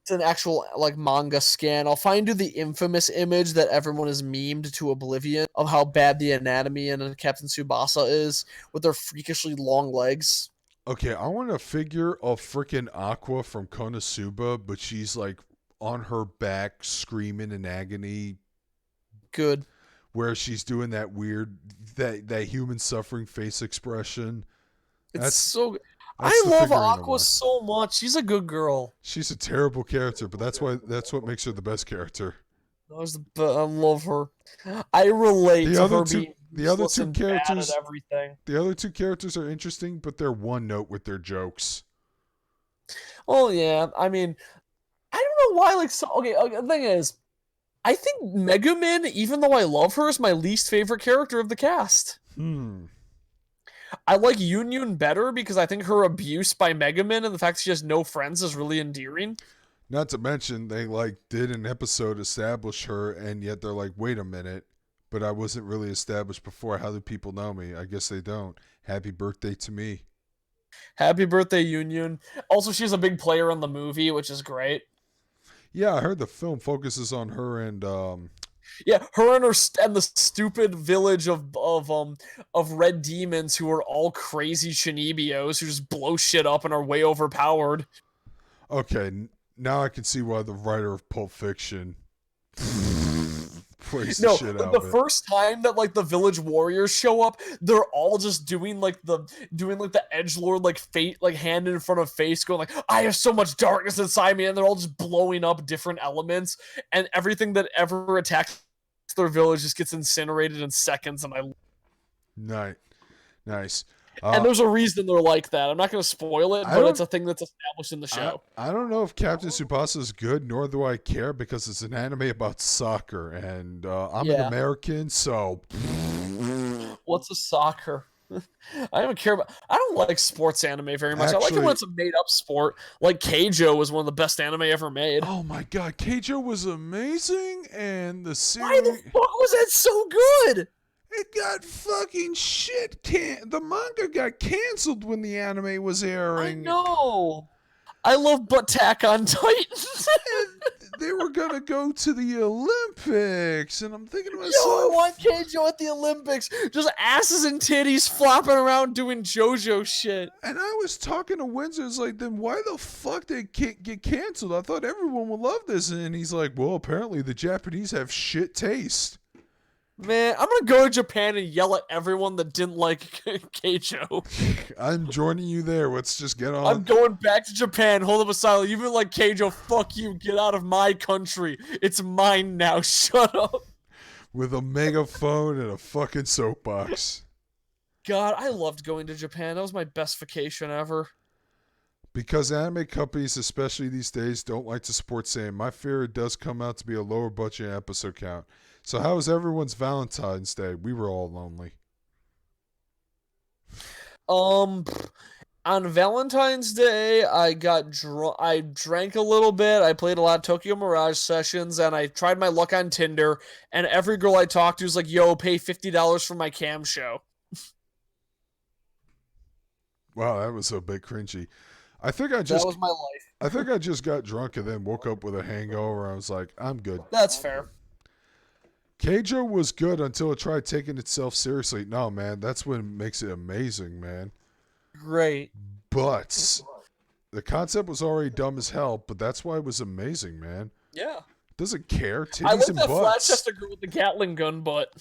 B: an actual like manga scan. I'll find you the infamous image that everyone is memed to oblivion of how bad the anatomy in Captain Tsubasa is with their freakishly long legs.
A: Okay, I want a figure of freaking Aqua from Konosuba, but she's like on her back screaming in agony.
B: Good.
A: Where she's doing that weird, that human suffering face expression.
B: It's so good. I love Aqua so much. She's a good girl.
A: She's a terrible character, but that's what makes her the best character.
B: I love her. I relate to her being
A: the other two characters.
B: Bad at everything.
A: The other two characters are interesting, but they're one note with their jokes.
B: Oh yeah, I mean, I don't know why. Like, the thing is, I think Megumin, even though I love her, is my least favorite character of the cast. I like Yunyun better because I think her abuse by Megumin and the fact that she has no friends is really endearing.
A: Not to mention, they did an episode establish her, and yet they're like, wait a minute, but I wasn't really established before. How do people know me? I guess they don't. Happy birthday to me.
B: Happy birthday, Yunyun. Also, she's a big player in the movie, which is great.
A: Yeah, I heard the film focuses on her and
B: yeah, her and the stupid village of red demons who are all crazy shinibios who just blow shit up and are way overpowered.
A: Okay, now I can see why the writer of Pulp Fiction praised the shit out of it.
B: The first time that the village warriors show up, they're all just doing the edgelord fate hand in front of face, going I have so much darkness inside me, and they're all just blowing up different elements, and everything that ever attacks their village just gets incinerated in seconds. And
A: nice.
B: And there's a reason they're like that. I'm not going to spoil it, but it's a thing that's established in the show.
A: I don't know if Captain Tsubasa is good, nor do I care, because it's an anime about soccer, and I'm an American, so...
B: What's a soccer? I don't care about... I don't like sports anime very much. Actually, I like it when it's a made-up sport. Like Keijo was one of the best anime ever made.
A: Oh my god, Keijo was amazing, and the series...
B: Why the fuck was that so good?
A: It got fucking shit. The manga got canceled when the anime was airing.
B: I know. I love Attack on Titan.
A: they were gonna go to the Olympics, and I'm thinking to
B: Yo, I
A: myself,
B: want Keijo at the Olympics. Just asses and titties flopping around doing JoJo shit.
A: and I was talking to Windsor, it's like, then why the fuck did it get canceled? I thought everyone would love this, and he's like, well, apparently the Japanese have shit taste.
B: Man, I'm gonna go to Japan and yell at everyone that didn't like Keijo.
A: I'm joining you there. Let's just get on.
B: I'm going back to Japan. Hold up a silent. You been like Keijo? Fuck you. Get out of my country. It's mine now. Shut up.
A: With a megaphone and a fucking soapbox.
B: God, I loved going to Japan. That was my best vacation ever.
A: Because anime companies, especially these days, don't like to support same. My fear it does come out to be a lower budget episode count. So how was everyone's Valentine's Day? We were all lonely.
B: On Valentine's Day, I got drunk. I drank a little bit. I played a lot of Tokyo Mirage sessions, and I tried my luck on Tinder. And every girl I talked to was like, "Yo, pay $50 for my cam show."
A: Wow, that was so bit cringy. That
B: was my life.
A: I think I just got drunk and then woke up with a hangover. I was like, I'm good.
B: That's fair.
A: Keijo was good until it tried taking itself seriously. No, man, that's what makes it amazing, man.
B: Great.
A: But the concept was already dumb as hell, but that's why it was amazing, man.
B: Yeah.
A: It doesn't care. Titties
B: I like
A: and
B: that
A: butts.
B: flat-chested girl with the Gatling gun, but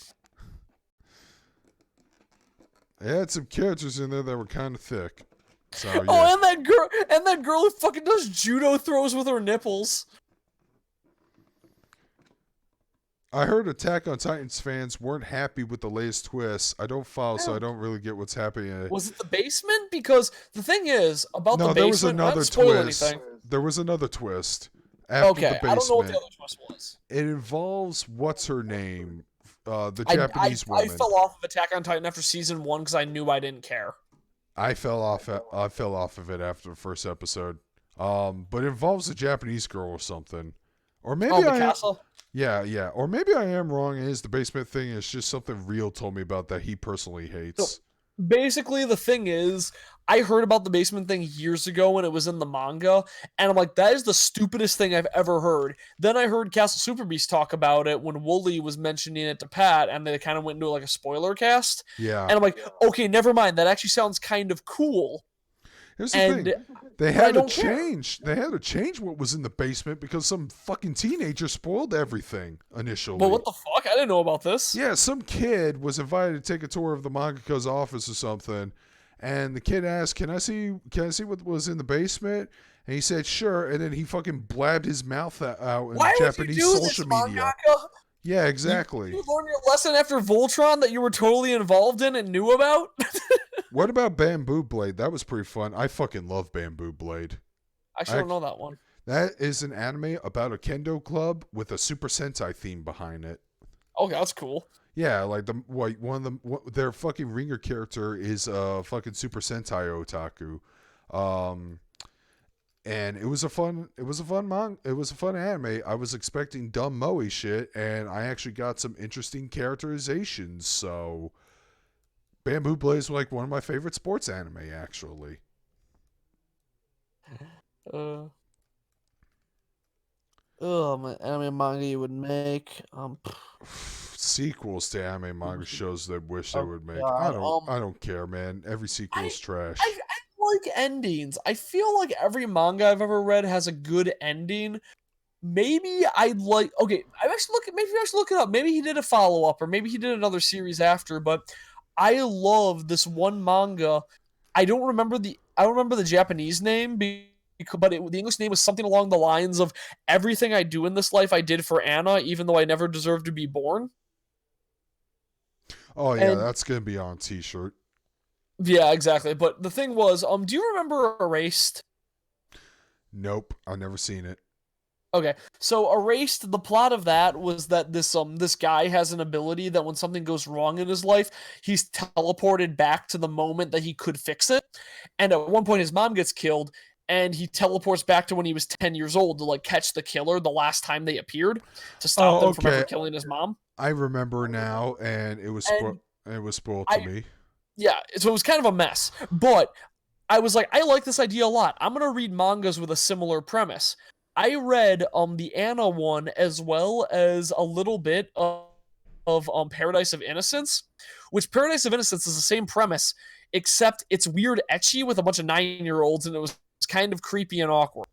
A: They had some characters in there that were kind of thick. So, yeah.
B: Oh, and that girl who fucking does judo throws with her nipples.
A: I heard Attack on Titans fans weren't happy with the latest twist. I don't follow, so I don't really get what's happening.
B: Was it the basement? Because the thing is about the basement.
A: There was another twist.
B: Anything.
A: There was another twist after the basement.
B: I don't know what the other twist was.
A: It involves what's her name, the Japanese woman.
B: I fell off of Attack on Titan after season 1 because I knew I didn't care.
A: I fell off of it after the first episode. But it involves a Japanese girl or something, or maybe
B: the castle.
A: Yeah. Or maybe I am wrong. It is the basement thing. It's just something Real told me about that he personally hates.
B: So, basically, the thing is, I heard about the basement thing years ago when it was in the manga, and I'm like, that is the stupidest thing I've ever heard. Then I heard Castle Super Beast talk about it when Wooly was mentioning it to Pat, and they kind of went into like a spoiler cast.
A: Yeah.
B: And I'm like, okay, never mind. That actually sounds kind of cool.
A: Here's the thing. They had to change. They had to change what was in the basement because some fucking teenager spoiled everything initially.
B: Well, what the fuck? I didn't know about this.
A: Yeah, some kid was invited to take a tour of the mangaka's office or something, and the kid asked, "Can I see what was in the basement?" And he said, "Sure." And then he fucking blabbed his mouth out in Japanese social media. Yeah, exactly.
B: You learned your lesson after Voltron that you were totally involved in and knew about?
A: What about Bamboo Blade? That was pretty fun. I fucking love Bamboo Blade.
B: I don't know that one.
A: That is an anime about a kendo club with a Super Sentai theme behind it.
B: Okay, that's cool.
A: Yeah, like their fucking ringer character is a fucking Super Sentai otaku. And it was a fun anime. I was expecting dumb moe shit, and I actually got some interesting characterizations. So, Bamboo Blade is like one of my favorite sports anime, actually.
B: My anime manga you would make.
A: Sequels to anime manga shows they wish they would make.
B: God,
A: I don't care, man. Every sequel is trash.
B: I like endings. I feel like every manga I've ever read has a good ending. Maybe I'd like. Okay, maybe I should look it up. Maybe he did a follow up, or maybe he did another series after. But I love this one manga. I don't remember the Japanese name, but the English name was something along the lines of "Everything I do in this life I did for Anna, even though I never deserved to be born."
A: Oh yeah, that's gonna be on T-shirt.
B: Yeah, exactly. But the thing was, do you remember Erased?
A: Nope, I've never seen it.
B: Okay, so Erased, the plot of that was that this guy has an ability that when something goes wrong in his life, he's teleported back to the moment that he could fix it. And at one point his mom gets killed, and he teleports back to when he was 10 years old to like catch the killer the last time they appeared to stop them from ever killing his mom.
A: I remember now, and it was spoiled to me.
B: Yeah, so it was kind of a mess. But I was like, I like this idea a lot. I'm going to read mangas with a similar premise. I read the Anna one as well as a little bit of Paradise of Innocence, which Paradise of Innocence is the same premise, except it's weird etchy with a bunch of 9-year-olds, and it was kind of creepy and awkward.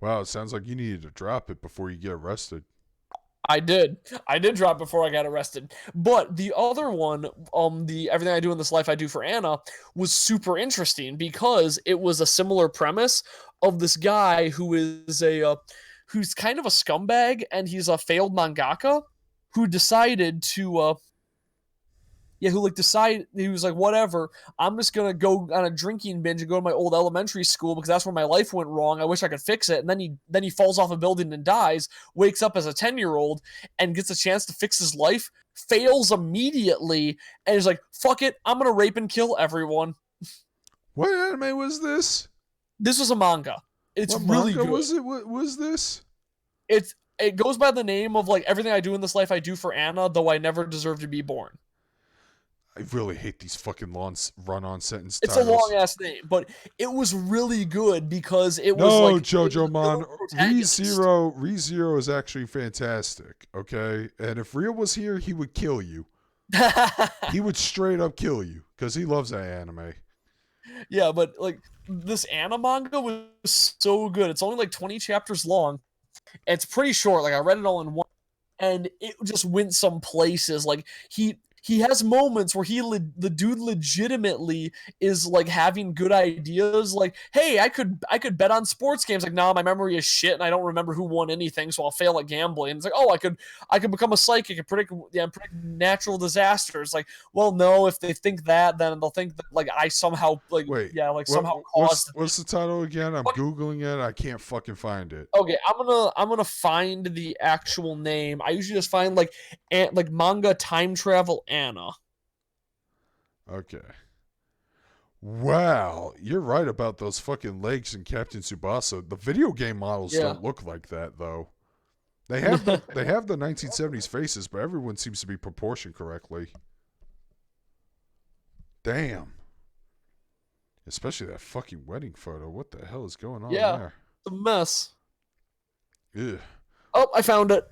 A: Wow, it sounds like you needed to drop it before you get arrested.
B: I did. I did drop before I got arrested. But the other one, the Everything I Do in This Life I Do for Anna, was super interesting because it was a similar premise of this guy who is who's kind of a scumbag, and he's a failed mangaka who decided to yeah, who like decided he was like, whatever, I'm just gonna go on a drinking binge and go to my old elementary school because that's where my life went wrong. I wish I could fix it. And then he falls off a building and dies, wakes up as a 10-year-old and gets a chance to fix his life, fails immediately, and is like, fuck it, I'm gonna rape and kill everyone.
A: What anime was this?
B: This was a manga. It's
A: What
B: really
A: manga
B: good.
A: was it? What was this?
B: It goes by the name of like Everything I Do in This Life I Do for Anna, though I never deserve to be born.
A: I really hate these fucking long run-on sentence
B: It's
A: titles.
B: a long ass name, but it was really good because it was
A: No,
B: like
A: Jojo Man,
B: protagonist.
A: ReZero is actually fantastic. Okay, and if Rio was here, he would kill you. He would straight up kill you because he loves that anime.
B: Yeah, but like this Anna manga was so good. It's only like 20 chapters long. It's pretty short. Like I read it all in one, and it just went some places. Like he has moments where the dude legitimately is like having good ideas. Like, hey, I could bet on sports games. Like, nah, my memory is shit, and I don't remember who won anything, so I'll fail at gambling. And it's like, oh, I could become a psychic and predict natural disasters. Like, well, no, if they think that, then they'll think that like I somehow like
A: Wait,
B: yeah like somehow caused.
A: what's the title again? I'm googling it. I can't fucking find it.
B: Okay, I'm gonna find the actual name. I usually just find like manga time travel Anna.
A: Okay. Wow, you're right about those fucking legs in Captain Tsubasa. The video game models
B: Yeah.
A: don't look like that though. They have they have the 1970s faces, but everyone seems to be proportioned correctly. Damn. Especially that fucking wedding photo. What the hell is going on
B: Yeah,
A: there?
B: it's a mess.
A: Ugh.
B: Oh, I found it.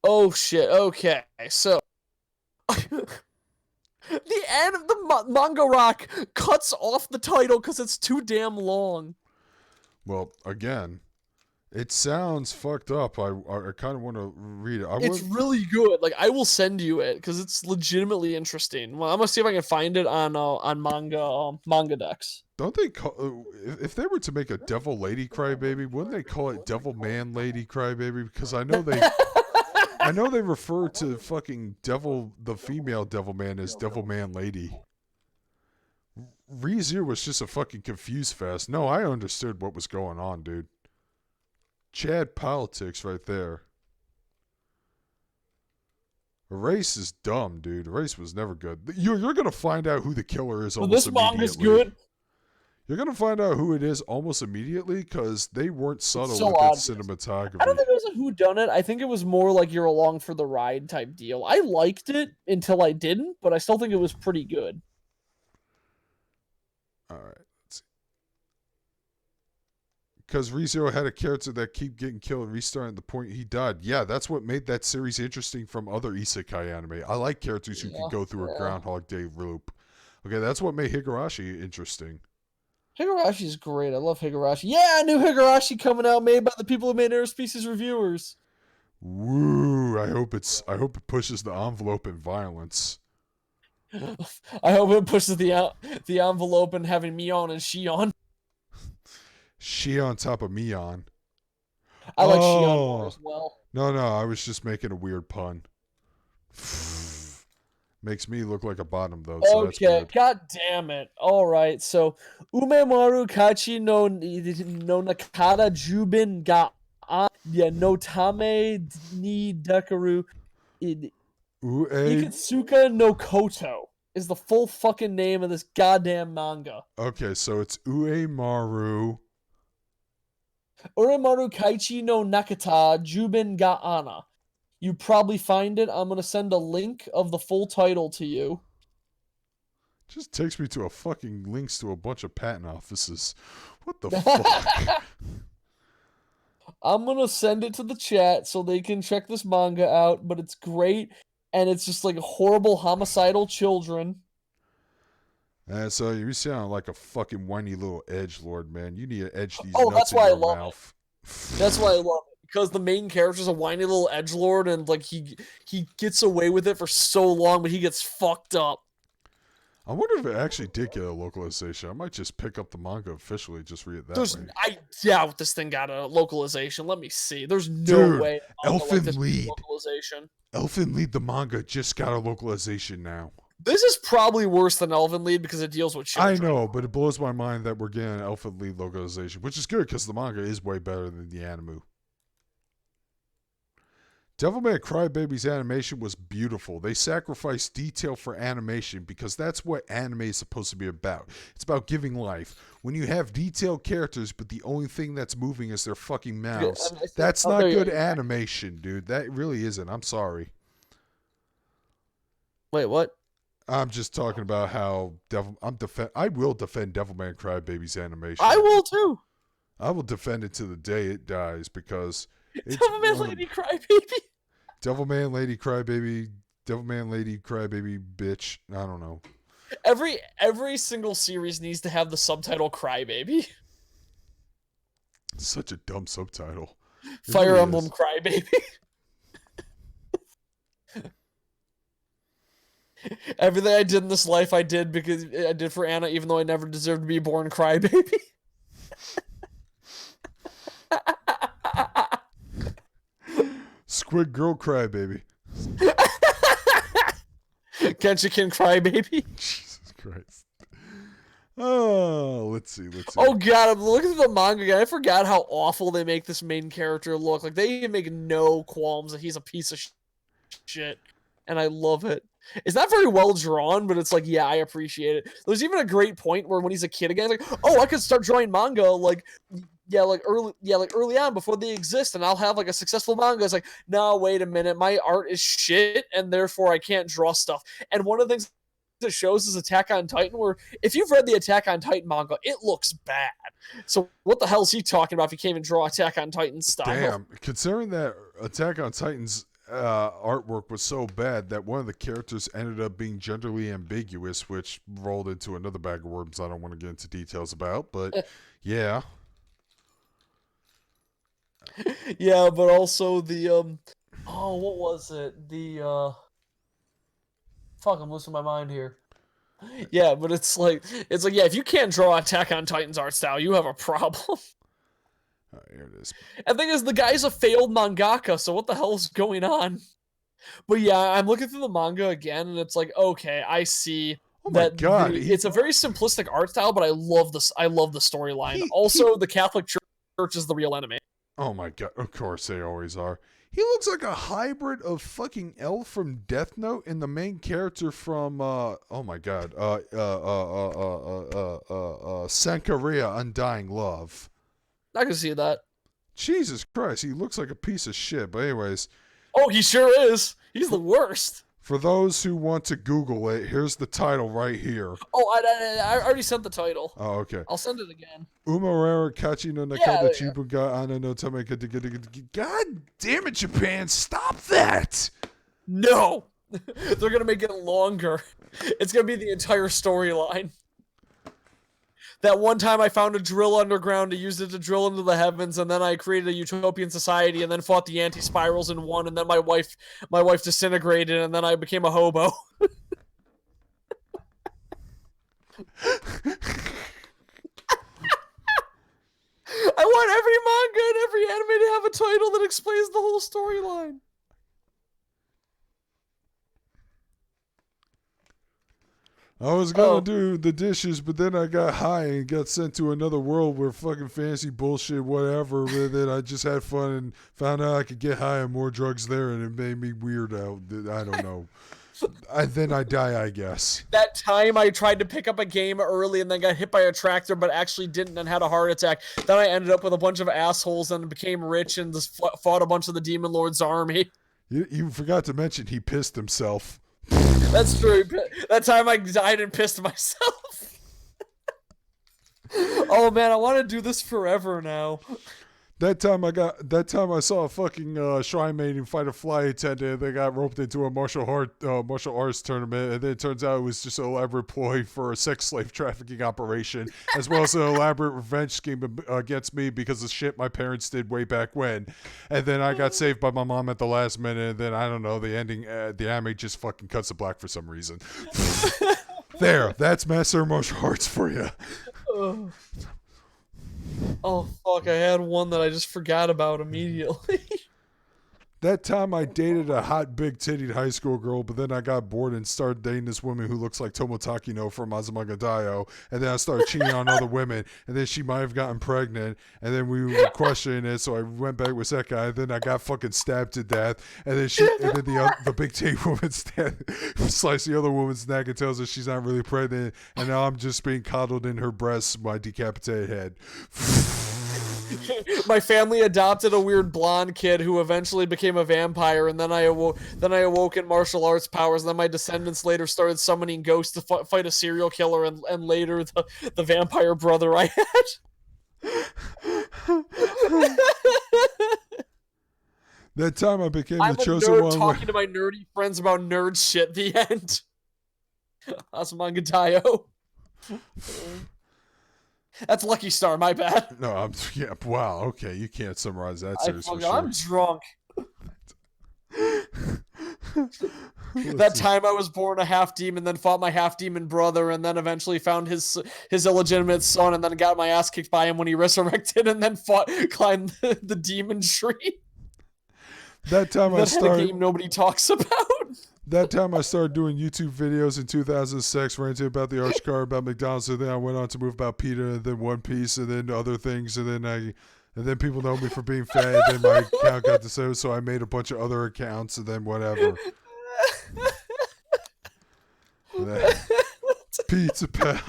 B: Oh shit. Okay, so the end of the manga rock cuts off the title because it's too damn long.
A: Well, again, it sounds fucked up. I kind of want to read it.
B: It's really good. Like I will send you it because it's legitimately interesting. Well, I'm gonna see if I can find it on manga Dex.
A: Don't they call if they were to make a Devil Lady Crybaby, wouldn't they call it Devil Man Lady Crybaby? Because I know they refer to fucking the female Devil Man as Devil Man Lady. ReZero was just a fucking confused fest. No, I understood what was going on, dude. Chad politics right there. Erase is dumb, dude. Erase was never good. You're gonna find out who the killer is almost
B: This
A: immediately.
B: manga's good.
A: You're gonna find out who it is almost immediately because they weren't subtle
B: so
A: with
B: obvious.
A: its cinematography.
B: I don't think it was a whodunit. I think it was more like you're along for the ride type deal. I liked it until I didn't, but I still think it was pretty good.
A: All right, let's see. Because ReZero had a character that keep getting killed and restarting at the point he died. Yeah, that's what made that series interesting from other isekai anime. I like characters who can go through a Groundhog Day loop. Okay, that's what made Higurashi interesting.
B: Higurashi's great. I love Higurashi. Yeah, new Higurashi coming out, made by the people who made Aerospecies Reviewers.
A: Woo! I hope it pushes the envelope in violence.
B: I hope it pushes the envelope in having Mion and Shion.
A: She on top of Mion.
B: I like Shion more as well.
A: No, I was just making a weird pun. Makes me look like a bottom though. So
B: Okay,
A: that's good.
B: god damn it. Alright, so Umemaru Kachi no Nakata Jubin ga no Tame ni Dekaru Ikatsuka no Koto is the full fucking name of this goddamn manga.
A: Okay, so it's Uemaru.
B: Uremaru Kaichi no Nakata Jubin ga Ana. You probably find it. I'm gonna send a link of the full title to you.
A: Just takes me to a fucking links to a bunch of patent offices. What the fuck?
B: I'm gonna send it to the chat so they can check this manga out, but it's great, and it's just like horrible homicidal children.
A: And so you sound like a fucking whiny little edgelord, man. You need to edge these
B: Oh,
A: nuts
B: that's
A: in
B: why I
A: your
B: love it.
A: mouth.
B: That's why I love it, because the main character's a whiny little edgelord, and like he gets away with it for so long, but he gets fucked up.
A: I wonder if it actually did get a localization. I might just pick up the manga officially, just read it that way.
B: I doubt this thing got a localization. Let me see. There's no
A: Dude,
B: way a manga like this gets a localization.
A: Elfin Lead the manga just got a localization now.
B: This is probably worse than Elven Lied because it deals with children.
A: I know, but it blows my mind that we're getting an Elfin Lead localization, which is good because the manga is way better than the anime. Devilman Crybaby's animation was beautiful. They sacrificed detail for animation because that's what anime is supposed to be about. It's about giving life. When you have detailed characters, but the only thing that's moving is their fucking mouths, that's not good animation, dude. That really isn't. I'm sorry.
B: Wait, what?
A: I'm just talking about how I will defend Devilman Crybaby's animation.
B: I will too.
A: I will defend it to the day it dies because
B: Devilman Lady Crybaby.
A: Devilman Lady Crybaby, Devilman Lady Crybaby bitch. I don't know.
B: Every single series needs to have the subtitle Crybaby.
A: Such a dumb subtitle.
B: Fire really Emblem Crybaby. Everything I did in this life I did because I did for Anna, even though I never deserved to be born Crybaby.
A: Squid Girl Crybaby.
B: Kenchikin Crybaby.
A: Jesus Christ. Oh, let's see.
B: Oh god, I'm looking at the manga again. I forgot how awful they make this main character look. Like, they make no qualms that he's a piece of shit. And I love it. It's not very well drawn, but it's like, yeah, I appreciate it. There's even a great point where when he's a kid again, he's like, oh, I could start drawing manga like early on before they exist, and I'll have like a successful manga. It's like, no, wait a minute, my art is shit, and therefore I can't draw stuff. And one of the things it shows is Attack on Titan, where if you've read the Attack on Titan manga, it looks bad. So what the hell is he talking about if he can't even draw Attack on Titan style?
A: Damn, considering that Attack on Titan's artwork was so bad that one of the characters ended up being genderly ambiguous, which rolled into another bag of worms I don't want to get into details about, but yeah.
B: Yeah, but also the what was it? Fuck, I'm losing my mind here. Yeah, but it's like, yeah, if you can't draw Attack on Titan's art style, you have a problem.
A: Here it is.
B: And the thing is, the guy's a failed mangaka, so what the hell's going on? But yeah, I'm looking through the manga again, and it's like, okay, I see.
A: Oh my god!
B: It's a very simplistic art style, but I love this. I love the storyline. Also, the Catholic Church is the real enemy.
A: Oh my god! Of course they always are. He looks like a hybrid of fucking L from Death Note and the main character from oh my god, Sankaria Undying Love.
B: I can see that.
A: Jesus Christ, he looks like a piece of shit. But anyways.
B: Oh, he sure is. He's the worst.
A: For those who want to Google it, here's the title right here.
B: Oh, I already sent the title.
A: Oh, okay.
B: I'll send it again.
A: Umarara Kachi no Nakata Chibuga Ana no Tameka. God damn it, Japan. Stop that.
B: No. They're going to make it longer. It's going to be the entire storyline. That one time I found a drill underground to use it to drill into the heavens, and then I created a utopian society, and then fought the anti-spirals and won, and then my wife disintegrated, and then I became a hobo. I want every manga and every anime to have a title that explains the whole storyline.
A: I was gonna do the dishes, but then I got high and got sent to another world where fucking fancy bullshit, whatever, with it. I just had fun and found out I could get high on more drugs there, and it made me weird out. I don't know. Then I die, I guess.
B: That time I tried to pick up a game early and then got hit by a tractor, but actually didn't and had a heart attack. Then I ended up with a bunch of assholes and became rich and just fought a bunch of the Demon Lord's army.
A: You forgot to mention he pissed himself.
B: That's true. That time I died and pissed myself. Oh man, I want to do this forever now.
A: That time I saw a fucking shrine maiden fight a flight attendant. They got roped into a martial arts tournament, and then it turns out it was just an elaborate ploy for a sex slave trafficking operation, as well as an elaborate revenge scheme against me because of shit my parents did way back when. And then I got saved by my mom at the last minute. And then I don't know, the ending, the anime just fucking cuts to black for some reason. There, that's Master of Martial Arts for you.
B: Oh fuck! I had one that I just forgot about immediately.
A: That time I dated a hot, big-titted high school girl, but then I got bored and started dating this woman who looks like Tomotaki no from Azumanga Daioh, and then I started cheating on other women, and then she might have gotten pregnant, and then we were questioning it, so I went back with that guy, and then I got fucking stabbed to death, and then the big-titted woman sliced the other woman's neck and tells her she's not really pregnant, and now I'm just being coddled in her breasts, my decapitated head.
B: My family adopted a weird blonde kid who eventually became a vampire, and then I awoke in martial arts powers. And then my descendants later started summoning ghosts to fight a serial killer, and later the vampire brother I had.
A: That time I became the chosen one.
B: I'm a nerd talking to my nerdy friends about nerd shit. The end. Azumanga Daioh. That's Lucky Star, my bad.
A: No, wow, okay, you can't summarize that series for sure.
B: I'm drunk. That time I was born a half demon, then fought my half demon brother, and then eventually found his illegitimate son, and then got my ass kicked by him when he resurrected, and then climbed the demon tree.
A: That time I started
B: a game nobody talks about.
A: That time I started doing YouTube videos in 2006, ranting about the Arch car, about McDonald's, and then I went on to move about PETA, and then One Piece, and then other things, and then people know me for being fat, and then my account got disabled, so I made a bunch of other accounts, and then whatever. Pizza power.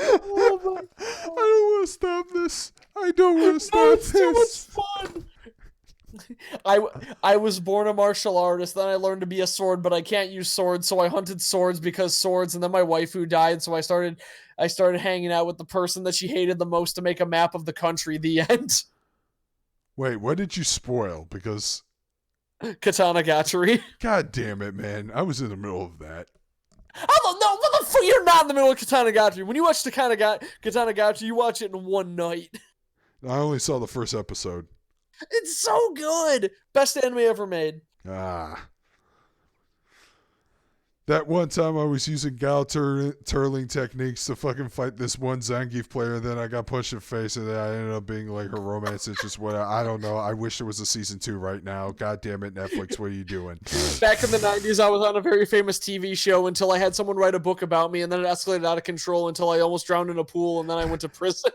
A: Oh I don't want to stop this. I don't want to stop this.
B: So much fun. I was born a martial artist, then I learned to be a sword, but I can't use swords, so I hunted swords because swords, and then my waifu died, so I started hanging out with the person that she hated the most to make a map of the country. The end. Wait,
A: what did you spoil? Because
B: Katana Gatari.
A: God damn it, man. I was in the middle of that.
B: Oh, no, what the fuck? You're not in the middle of Katana Gatari. When you watch Katana Gatari, you watch it in one night.
A: I only saw the first episode.
B: It's so good. Best anime ever made.
A: That one time I was using Gao turling techniques to fucking fight this one Zangief player, and then I got punched in the face, and then I ended up being like her romance. It's just what I don't know. I wish there was a season 2 right now. God damn it, Netflix, what are you doing?
B: Back in the 90s, I was on a very famous TV show until I had someone write a book about me, and then it escalated out of control until I almost drowned in a pool, and then I went to prison.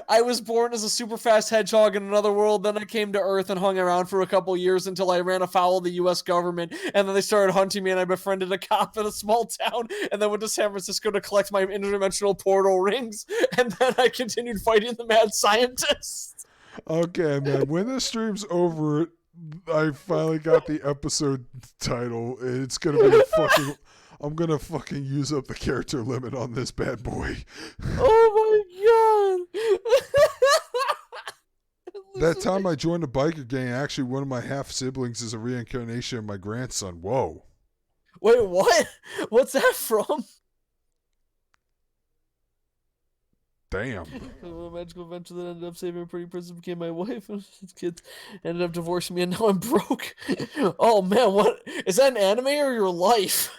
B: I was born as a super fast hedgehog in another world, then I came to Earth and hung around for a couple years until I ran afoul of the US government, and then they started hunting me, and I befriended a cop in a small town, and then went to San Francisco to collect my interdimensional portal rings, and then I continued fighting the mad scientists.
A: Okay, man, when this stream's over, I finally got the episode title. It's gonna be I'm gonna fucking use up the character limit on this bad boy.
B: Oh my
A: god! That time I joined a biker gang, actually one of my half siblings is a reincarnation of my grandson. Whoa.
B: Wait, what? What's that from?
A: Damn.
B: A magical adventure that ended up saving a pretty person, became my wife, and his kids ended up divorcing me, and now I'm broke. Oh man, what? Is that an anime or your life?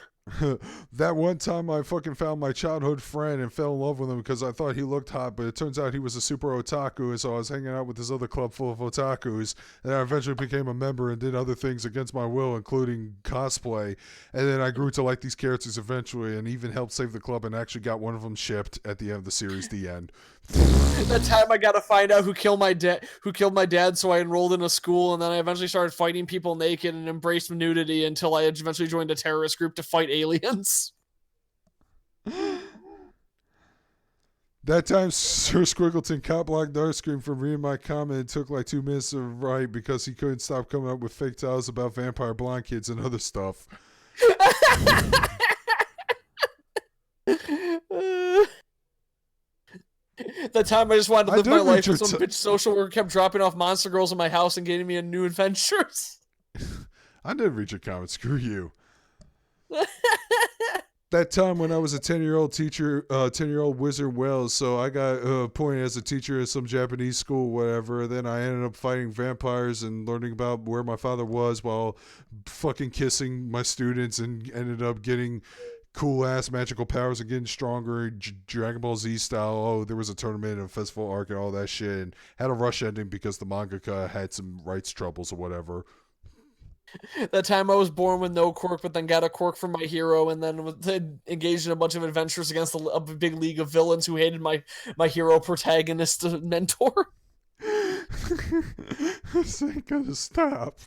A: That one time I fucking found my childhood friend and fell in love with him because I thought he looked hot, but it turns out he was a super otaku, and so I was hanging out with this other club full of otakus, and I eventually became a member and did other things against my will, including cosplay, and then I grew to like these characters eventually, and even helped save the club and actually got one of them shipped at the end of the series, the end.
B: That time I gotta find out who killed my dad, so I enrolled in a school, and then I eventually started fighting people naked and embraced nudity until I eventually joined a terrorist group to fight aliens.
A: That time, Sir Squiggleton cop blocked Darkscream from reading my comment. It took like 2 minutes to write because he couldn't stop coming up with fake tales about vampire blonde kids and other stuff.
B: That time I just wanted to live my life,
A: your
B: and some bitch social worker kept dropping off monster girls in my house and getting me in new adventures.
A: I did read your comment. Screw you. That time when I was a 10-year-old teacher, 10-year-old wizard Wells, so I got appointed as a teacher at some Japanese school, whatever. Then I ended up fighting vampires and learning about where my father was while fucking kissing my students, and ended up getting cool ass magical powers and getting stronger, Dragon Ball Z style. Oh, there was a tournament and a festival arc and all that shit, and had a rush ending because the mangaka had some rights troubles or whatever.
B: That time I was born with no quirk, but then got a quirk from my hero, and then was engaged in a bunch of adventures against a big league of villains who hated my hero protagonist mentor.
A: This ain't gonna stop.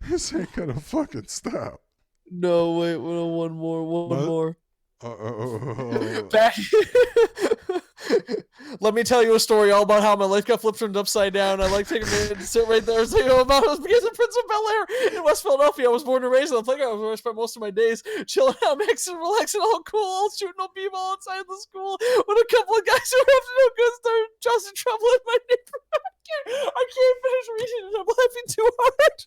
A: This ain't gonna fucking stop.
B: No, wait, one more.
A: Back.
B: Let me tell you a story all about how my life got flipped turned upside down. I like taking a minute to sit right there and say about it was because of Prince of Bel Air in West Philadelphia. I was born and raised on the playground where I spent most of my days chilling out, mixing, relaxing, all cool, shooting up people outside the school when a couple of guys who were up to no good started causing trouble in my neighborhood. I can't finish reading it. I'm laughing too hard.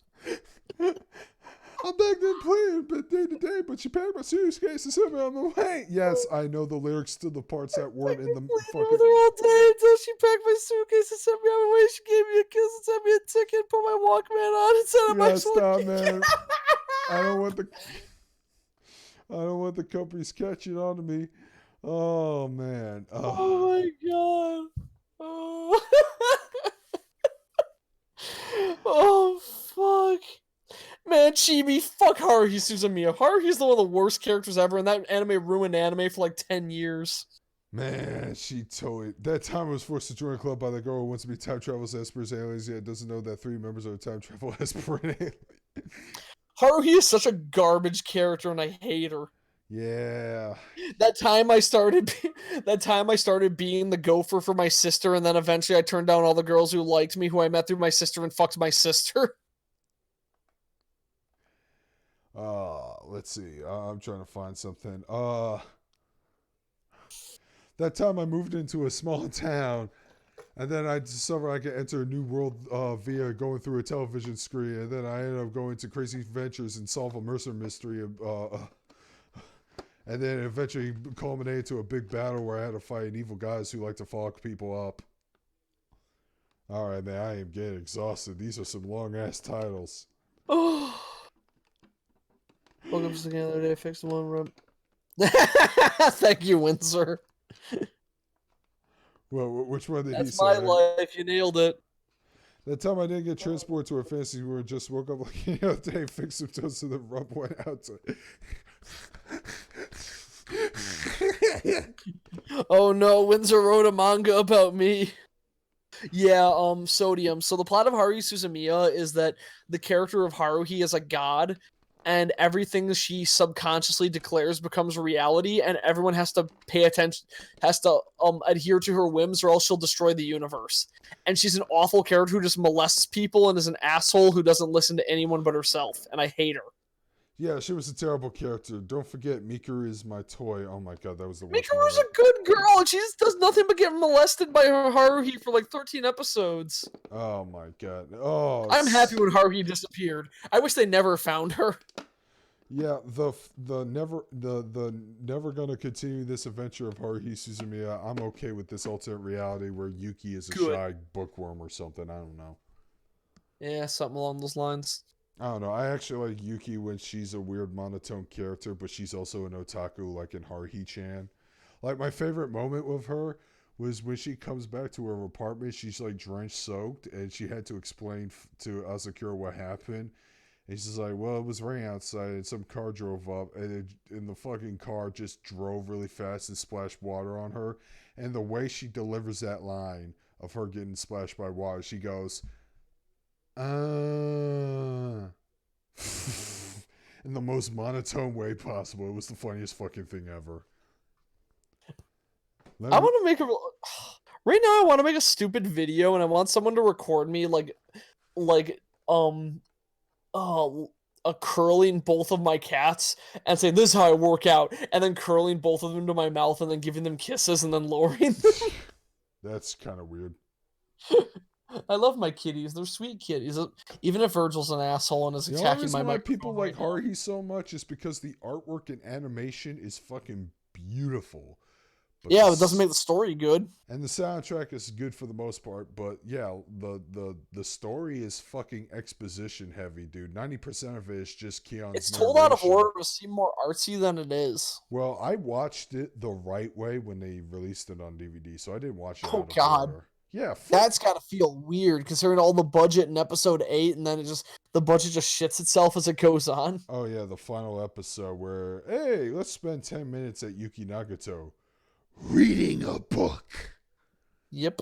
A: I'm back there playing day to day, but she packed my suitcase and sent me on the way. Yes, I know the lyrics to the parts that weren't in the fucking.
B: all day until she packed my suitcase and sent me on my way. She gave me a kiss and sent me a ticket, put my Walkman on, and said I'm
A: stop, man. I don't want the companies catching on to me. Oh man.
B: Oh my god. Oh. Oh fuck. Man, Chibi, fuck Haruhi Suzumiya. Haruhi's one of the worst characters ever, and that anime ruined anime for like 10 years.
A: Man, she totally. That time I was forced to join a club by the girl who wants to be time travelers, espers, aliens, yet doesn't know that 3 members are time travel esper and alien.
B: Haruhi is such a garbage character, and I hate her.
A: Yeah.
B: That time I started being the gopher for my sister, and then eventually I turned down all the girls who liked me, who I met through my sister, and fucked my sister.
A: Let's see. I'm trying to find something. That time I moved into a small town, and then I discovered I could enter a new world via going through a television screen, and then I ended up going to crazy adventures and solve a murder mystery. And then eventually culminated to a big battle where I had to fight evil guys who like to fuck people up. All right, man, I am getting exhausted. These are some long-ass titles.
B: Oh. Welcome to the other day. Fix the one run. Thank you, Windsor.
A: Well, which one did
B: That's
A: he say?
B: my life. You nailed it.
A: That time I didn't get transported to a fantasy world, just woke up like any other day, fixed some toast, and the rub went out to.
B: Oh no, Windsor wrote a manga about me. Yeah, Sodium. So the plot of Haruhi Suzumiya is that the character of Haruhi is a god, and everything she subconsciously declares becomes reality, and everyone has to pay attention, has to adhere to her whims, or else she'll destroy the universe. And she's an awful character who just molests people and is an asshole who doesn't listen to anyone but herself, and I hate her.
A: Yeah, she was a terrible character. Don't forget, Mikuru is my toy. Oh my god, that was the worst.
B: Mikuru's a good girl, and she just does nothing but get molested by her Haruhi for like 13 episodes.
A: Oh my god. Oh,
B: I'm happy when Haruhi disappeared. I wish they never found her.
A: Yeah, the never gonna continue this adventure of Haruhi Suzumiya. I'm okay with this alternate reality where Yuki is a shy bookworm or something. I don't know.
B: Yeah, something along those lines.
A: I don't know. I actually like Yuki when she's a weird monotone character, but she's also an otaku like in Haruhi-chan. Like my favorite moment with her was when she comes back to her apartment. She's like drenched soaked, and she had to explain to Asakura what happened. And she's like, well, it was raining outside, and some car drove up, and the fucking car just drove really fast and splashed water on her. And the way she delivers that line of her getting splashed by water, she goes, in the most monotone way possible. It was the funniest fucking thing ever.
B: I want to make a. Right now, I want to make a stupid video, and I want someone to record me like curling both of my cats and say, "This is how I work out," and then curling both of them to my mouth and then giving them kisses and then lowering them.
A: That's kind of weird.
B: I love my kitties. They're sweet kitties. Even if Virgil's an asshole and is
A: The only
B: attacking my
A: reason why people
B: microphone
A: like
B: right now.
A: Haruhi so much is because the artwork and animation is fucking beautiful. But
B: Yeah, it doesn't make the story good.
A: and the soundtrack is good for the most part, but yeah, the story is fucking exposition heavy, dude. 90% of it is just Keon's
B: It's told out of
A: narration.
B: order to seem more artsy than it is.
A: Well, I watched it the right way when they released it on DVD, so I didn't watch it
B: Oh
A: out of
B: God,
A: order. Yeah,
B: that's gotta feel weird considering all the budget in episode 8, and then the budget just shits itself as it goes on.
A: oh yeah, the final episode where, hey, let's spend 10 minutes at Yuki Nagato reading a book.
B: Yep.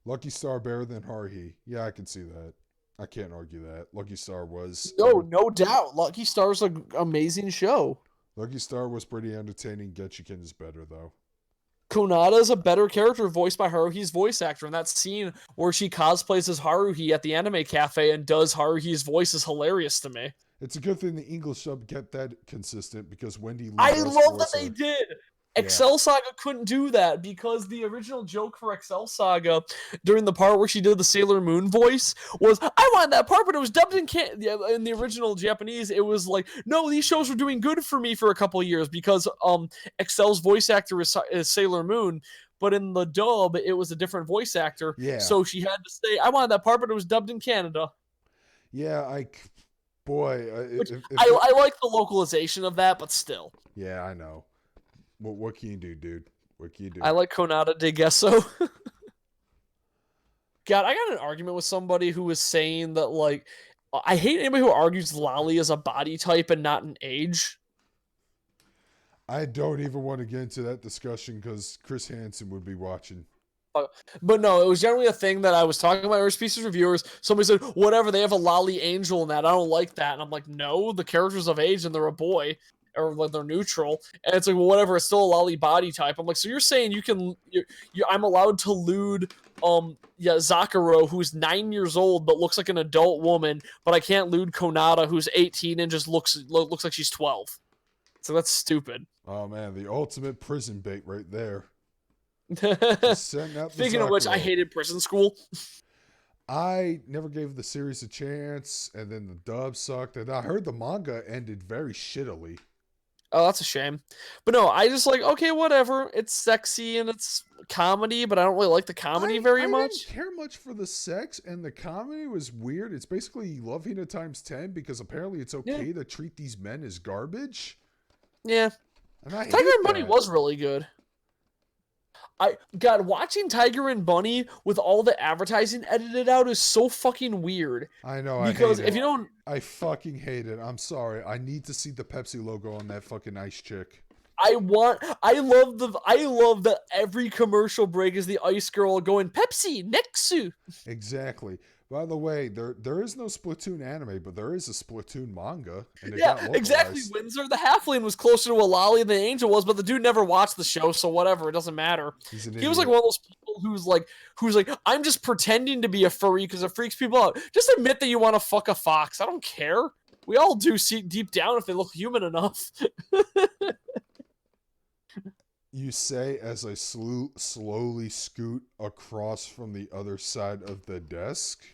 A: Lucky Star better than Haruhi. Yeah, I can see that. I can't argue that. Lucky Star was
B: No doubt. Lucky Star's an amazing show.
A: Lucky Star was pretty entertaining. Genshiken is better though.
B: Konata is a better character voiced by Haruhi's voice actor. And that scene where she cosplays as Haruhi at the anime cafe and does Haruhi's voice is hilarious to me.
A: It's a good thing the English sub kept that consistent because Wendy Lee
B: I
A: does
B: love that
A: voice
B: they
A: her.
B: did.
A: Yeah.
B: Excel Saga couldn't do that because the original joke for Excel Saga during the part where she did the Sailor Moon voice was, I wanted that part, but it was dubbed in the original Japanese. It was like, no, these shows were doing good for me for a couple of years because Excel's voice actor is Sailor Moon, but in the dub, it was a different voice actor.
A: Yeah.
B: So she had to say, I wanted that part, but it was dubbed in Canada.
A: Yeah, boy,
B: I like the localization of that, but still.
A: Yeah, I know. What can you do, dude? What can you do?
B: I like Konata de Gesso. God, I got an argument with somebody who was saying that, like, I hate anybody who argues Lolly is a body type and not an age.
A: I don't even want to get into that discussion because Chris Hansen would be watching.
B: But no, it was generally a thing that I was talking about Earth Pieces reviewers. Somebody said, whatever, they have a Lolly angel in that. I don't like that. And I'm like, no, the character's of age and they're a boy. Or like they're neutral, and it's like, well, whatever. It's still a lolly body type. I'm like, so you're saying I'm allowed to lewd, Zakuro, who's 9 years old but looks like an adult woman, but I can't lewd Konata, who's 18 and just looks like she's 12. So that's stupid.
A: Oh man, the ultimate prison bait right there.
B: Speaking of which, I hated Prison School.
A: I never gave the series a chance, and then the dub sucked, and I heard the manga ended very shittily.
B: Oh, that's a shame. But no, I just like, okay, whatever. It's sexy and it's comedy, but I don't really like the comedy very much.
A: I didn't care much for the sex, and the comedy was weird. It's basically Love Hina times 10 because apparently it's okay to treat these men as garbage.
B: Yeah.
A: And I
B: Tiger and Bunny was really good. Watching Tiger and Bunny with all the advertising edited out is so fucking weird.
A: I know,
B: because if you don't,
A: I fucking hate it. I'm sorry. I need to see the Pepsi logo on that fucking ice chick.
B: I love that every commercial break is the ice girl going Pepsi Nexu.
A: Exactly. By the way, there is no Splatoon anime, but there is a Splatoon manga. And
B: exactly. Windsor the Halfling was closer to a lolly than the angel was, but the dude never watched the show, so whatever, it doesn't matter. He was like one of those people who's like, I'm just pretending to be a furry because it freaks people out. Just admit that you want to fuck a fox. I don't care. We all do see deep down if they look human enough.
A: You say as I slowly scoot across from the other side of the desk.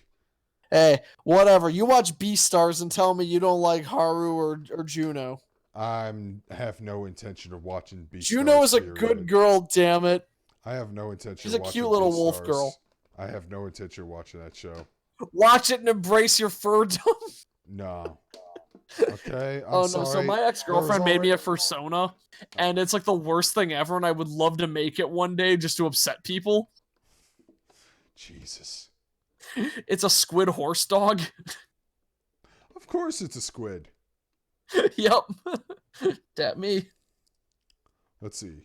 B: Hey, whatever. You watch Beastars and tell me you don't like Haru or Juno.
A: I have no intention of watching Beastars.
B: Juno is a good girl, damn it.
A: I have no intention
B: She's a cute little wolf girl.
A: I have no intention of watching that show.
B: Watch it and embrace your furdom.
A: No. Okay,
B: I'm sorry. So my ex-girlfriend made me a fursona, and it's like the worst thing ever, and I would love to make it one day just to upset people.
A: Jesus.
B: It's a squid horse dog.
A: Of course it's a squid.
B: Yep. That me.
A: Let's see.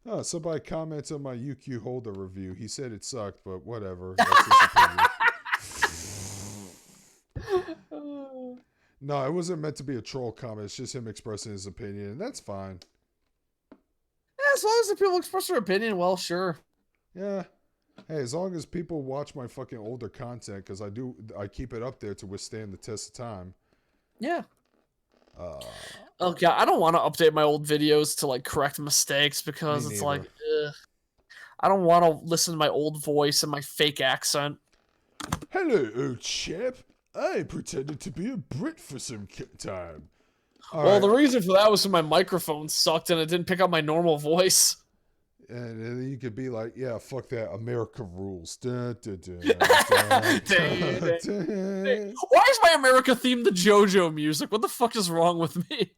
A: Oh, somebody comments on my UQ Holder review. He said it sucked, but whatever. That's his opinion. No, it wasn't meant to be a troll comment. It's just him expressing his opinion, and that's fine.
B: Yeah, as long as the people express their opinion, well, sure.
A: Yeah. Hey, as long as people watch my fucking older content, because I keep it up there to withstand the test of time.
B: Yeah.
A: Uh,
B: Okay, I don't want to update my old videos to like correct mistakes
A: Me
B: because it's like,
A: neither.
B: I don't want to listen to my old voice and my fake accent.
A: Hello, old chap. I pretended to be a Brit for some time. All
B: Well,
A: right,
B: the reason for that was when my microphone sucked and it didn't pick up my normal voice.
A: and then you could be like, yeah, fuck that. America rules. Dun, dun, dun, dun, dun.
B: Why is my America theme the JoJo music? What the fuck is wrong with me?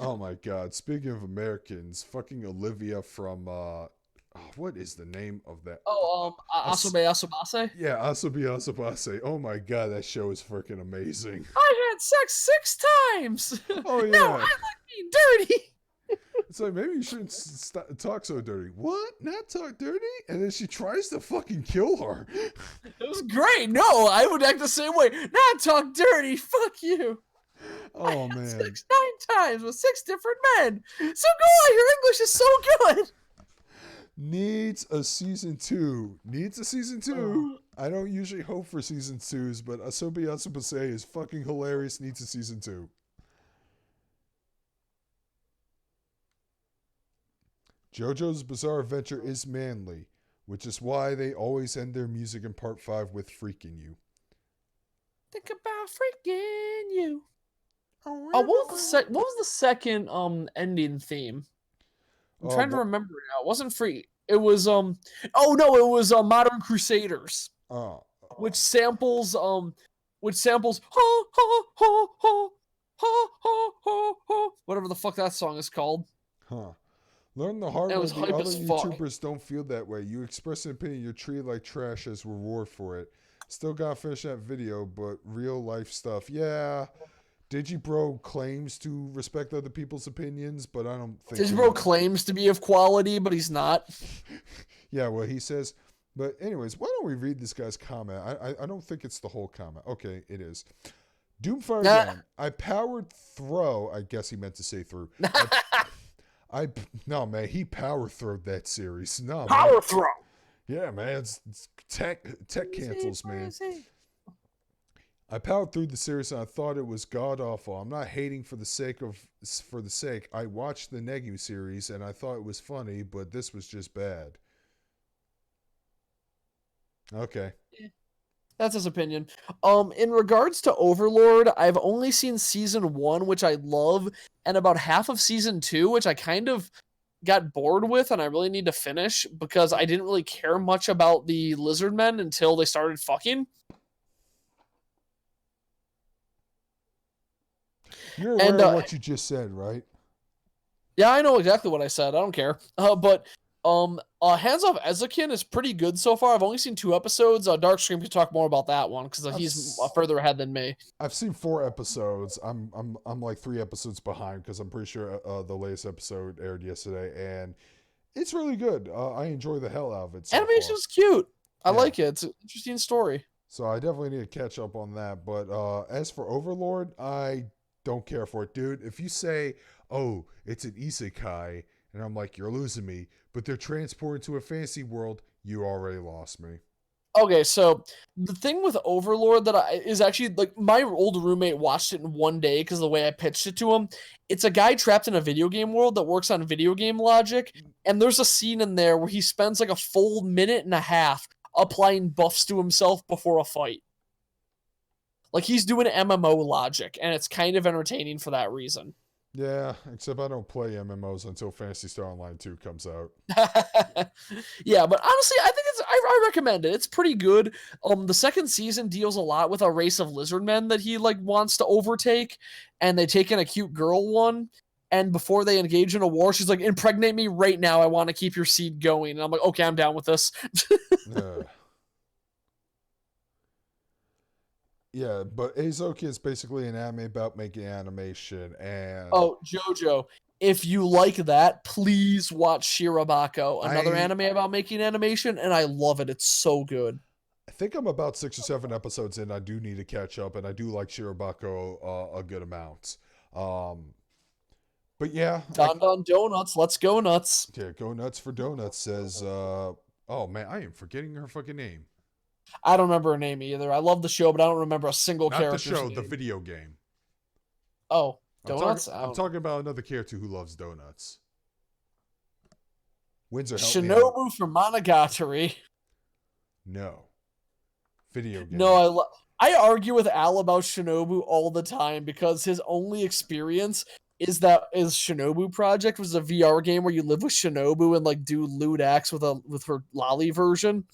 A: Oh my god. Speaking of Americans, fucking Olivia from what is the name of that?
B: Oh,
A: As-
B: Asobe Asobase?
A: yeah, Asobi Asabase. Oh my god, that show is freaking amazing.
B: I had sex 6 times!
A: Oh
B: Now
A: yeah.
B: I like being dirty!
A: It's like, maybe you shouldn't talk so dirty. What? Not talk dirty? And then she tries to fucking kill her.
B: It was great. No, I would act the same way. Not talk dirty. Fuck you. I
A: Oh
B: had
A: man.
B: sex 9 times with 6 different men. So go on. Your English is so good.
A: Needs a season 2. Needs a season 2. I don't usually hope for season 2s, but Asobi Asabase is fucking hilarious. Needs a season 2. JoJo's Bizarre Adventure is manly, which is why they always end their music in part 5 with freaking you.
B: Think about freaking you.
A: Oh,
B: What was the second ending theme? I'm trying to remember it now. It wasn't free. It was oh no, it was Modern Crusaders.
A: oh,
B: Which samples ha ha ha ha ha ha ha ha whatever the fuck that song is called.
A: huh. Learn the hard
B: And it
A: way
B: was
A: the
B: hype
A: other
B: as fuck.
A: YouTubers don't feel that way. You express an opinion, you're treated like trash as reward for it. Still gotta finish that video, but real life stuff. Yeah, Digibro claims to respect other people's opinions, but I don't think
B: Digibro claims to be of quality, but he's not.
A: Yeah, well, he says. But anyways, why don't we read this guy's comment? I don't think it's the whole comment. Okay, it is. Doomfire down. I powered throw. I guess he meant to say through. No man, he power throwed that series. No
B: Power
A: man.
B: throw.
A: Yeah, man, it's tech cancels, man. I powered through the series and I thought it was god awful. I'm not hating for the sake. I watched the Negu series and I thought it was funny, but this was just bad. Okay.
B: That's his opinion. In regards to Overlord, I've only seen season 1, which I love, and about half of season 2, which I kind of got bored with, and I really need to finish because I didn't really care much about the lizard men until they started fucking.
A: You're aware of what you just said, right?
B: Yeah, I know exactly what I said. I don't care. But Hands Off Ezekin is pretty good so far. I've only seen 2 episodes. Darkscream can talk more about that one because he's further ahead than me.
A: I've seen 4 episodes. I'm like 3 episodes behind because I'm pretty sure the latest episode aired yesterday, and it's really good. I enjoy the hell out of it. So
B: Animation's cute. I
A: Yeah.
B: like it. It's an interesting story.
A: So I definitely need to catch up on that. But as for Overlord, I don't care for it, dude. If you say, "Oh, it's an isekai," and I'm like, "You're losing me," but they're transported to a fantasy world, you already lost me.
B: Okay, so the thing with Overlord that is actually like my old roommate watched it in one day because of the way I pitched it to him. It's a guy trapped in a video game world that works on video game logic, and there's a scene in there where he spends like a full minute and a half applying buffs to himself before a fight. Like he's doing MMO logic, and it's kind of entertaining for that reason.
A: Yeah, except I don't play MMOs until Phantasy Star Online 2 comes out.
B: Yeah, but honestly, I think I recommend it. It's pretty good. The second season deals a lot with a race of lizard men that he like wants to overtake, and they take in a cute girl one. And before they engage in a war, she's like, "Impregnate me right now. I want to keep your seed going." And I'm like, "Okay, I'm down with this."
A: Yeah, but Azoki is basically an anime about making animation, and
B: Oh, JoJo, if you like that, please watch Shirobako, another anime about making animation, and I love it. It's so good.
A: I think I'm about 6 or 7 episodes in. I do need to catch up, and I do like Shirobako a good amount. But yeah,
B: Don Donuts, let's go nuts.
A: yeah, go nuts for donuts says Oh man, I am forgetting her fucking name.
B: I don't remember her name either. I love the show, but I don't remember a single
A: Not the
B: character's
A: show, the
B: name.
A: video game.
B: Oh,
A: I'm talking.
B: donuts. I
A: I'm
B: don't know.
A: talking about another character who loves donuts. Windsor, help me out.
B: Shinobu from Monogatari.
A: No, video
B: No,
A: game.
B: I argue with Al about Shinobu all the time because his only experience is that is Shinobu Project was a VR game where you live with Shinobu and like do lewd acts with her lolly version.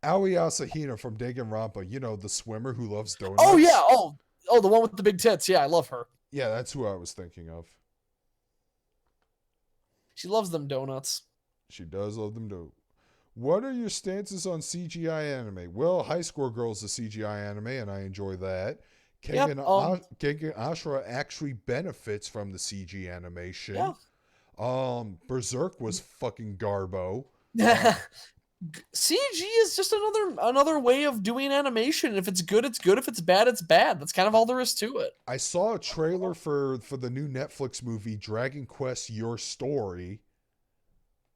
A: Aoi Asahina from Danganronpa. You know, the swimmer who loves
B: Oh yeah,
A: donuts.
B: oh the one with the big tits. Yeah, I love her.
A: Yeah, that's who I was thinking of.
B: She loves them donuts.
A: She does love them too. What are your stances on CGI anime? Well, High Score Girl is a CGI anime, and I enjoy that.
B: Yep.
A: Kengan Ashura actually benefits from the CG animation.
B: Yeah.
A: Berserk was fucking garbo.
B: CG is just another way of doing animation. If it's good, it's good. If it's bad, it's bad. That's kind of all there is to it.
A: I saw a trailer for the new Netflix movie Dragon Quest Your Story,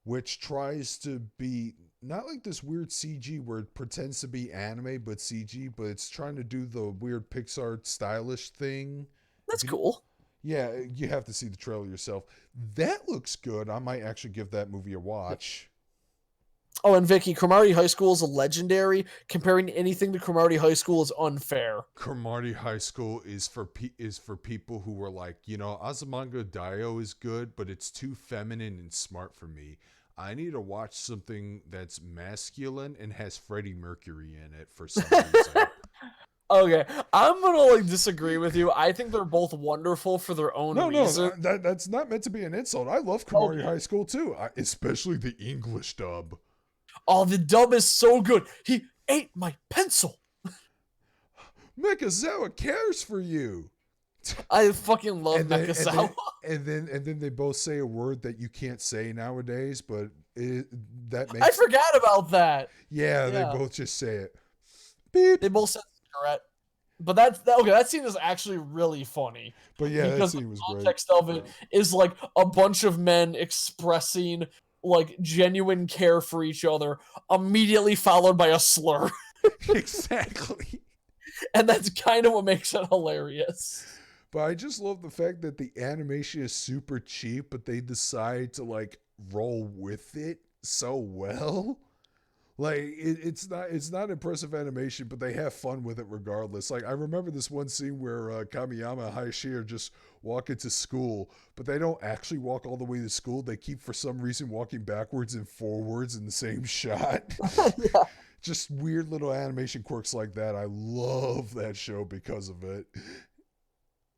A: which tries to be not like this weird CG where it pretends to be anime but CG, but it's trying to do the weird Pixar stylish thing.
B: That's cool.
A: Yeah, you have to see the trailer yourself. That looks good. I might actually give that movie a watch.
B: Oh, and Vicky, Cromartie High School is a legendary. Comparing anything to Cromartie High School is unfair.
A: Cromartie High School is for people who were like, you know, Azumanga Daioh is good, but it's too feminine and smart for me. I need to watch something that's masculine and has Freddie Mercury in it for some reason.
B: Okay, I'm gonna disagree with you. I think they're both wonderful for their own reason.
A: No, that's not meant to be an insult. I love Cromartie High School too, especially the English dub.
B: Oh, the dub is so good. He ate my pencil.
A: Mikazawa cares for you.
B: I fucking love Mekasawa.
A: And then they both say a word that you can't say nowadays, but that makes
B: I forgot about that.
A: Yeah, they both just say it. Beep.
B: They both said cigarette. But that scene is actually really funny.
A: But yeah,
B: because
A: that scene was
B: the
A: great.
B: context of it is like a bunch of men expressing like genuine care for each other, immediately followed by a slur.
A: Exactly.
B: And that's kind of what makes it hilarious.
A: But I just love the fact that the animation is super cheap, but they decide to like roll with it so well. Like it's not impressive animation, but they have fun with it regardless. Like I remember this one scene where Kamiyama and Hayashi are just walking to school, but they don't actually walk all the way to school. They keep for some reason walking backwards and forwards in the same shot.
B: Yeah.
A: Just weird little animation quirks like that. I love that show because of it.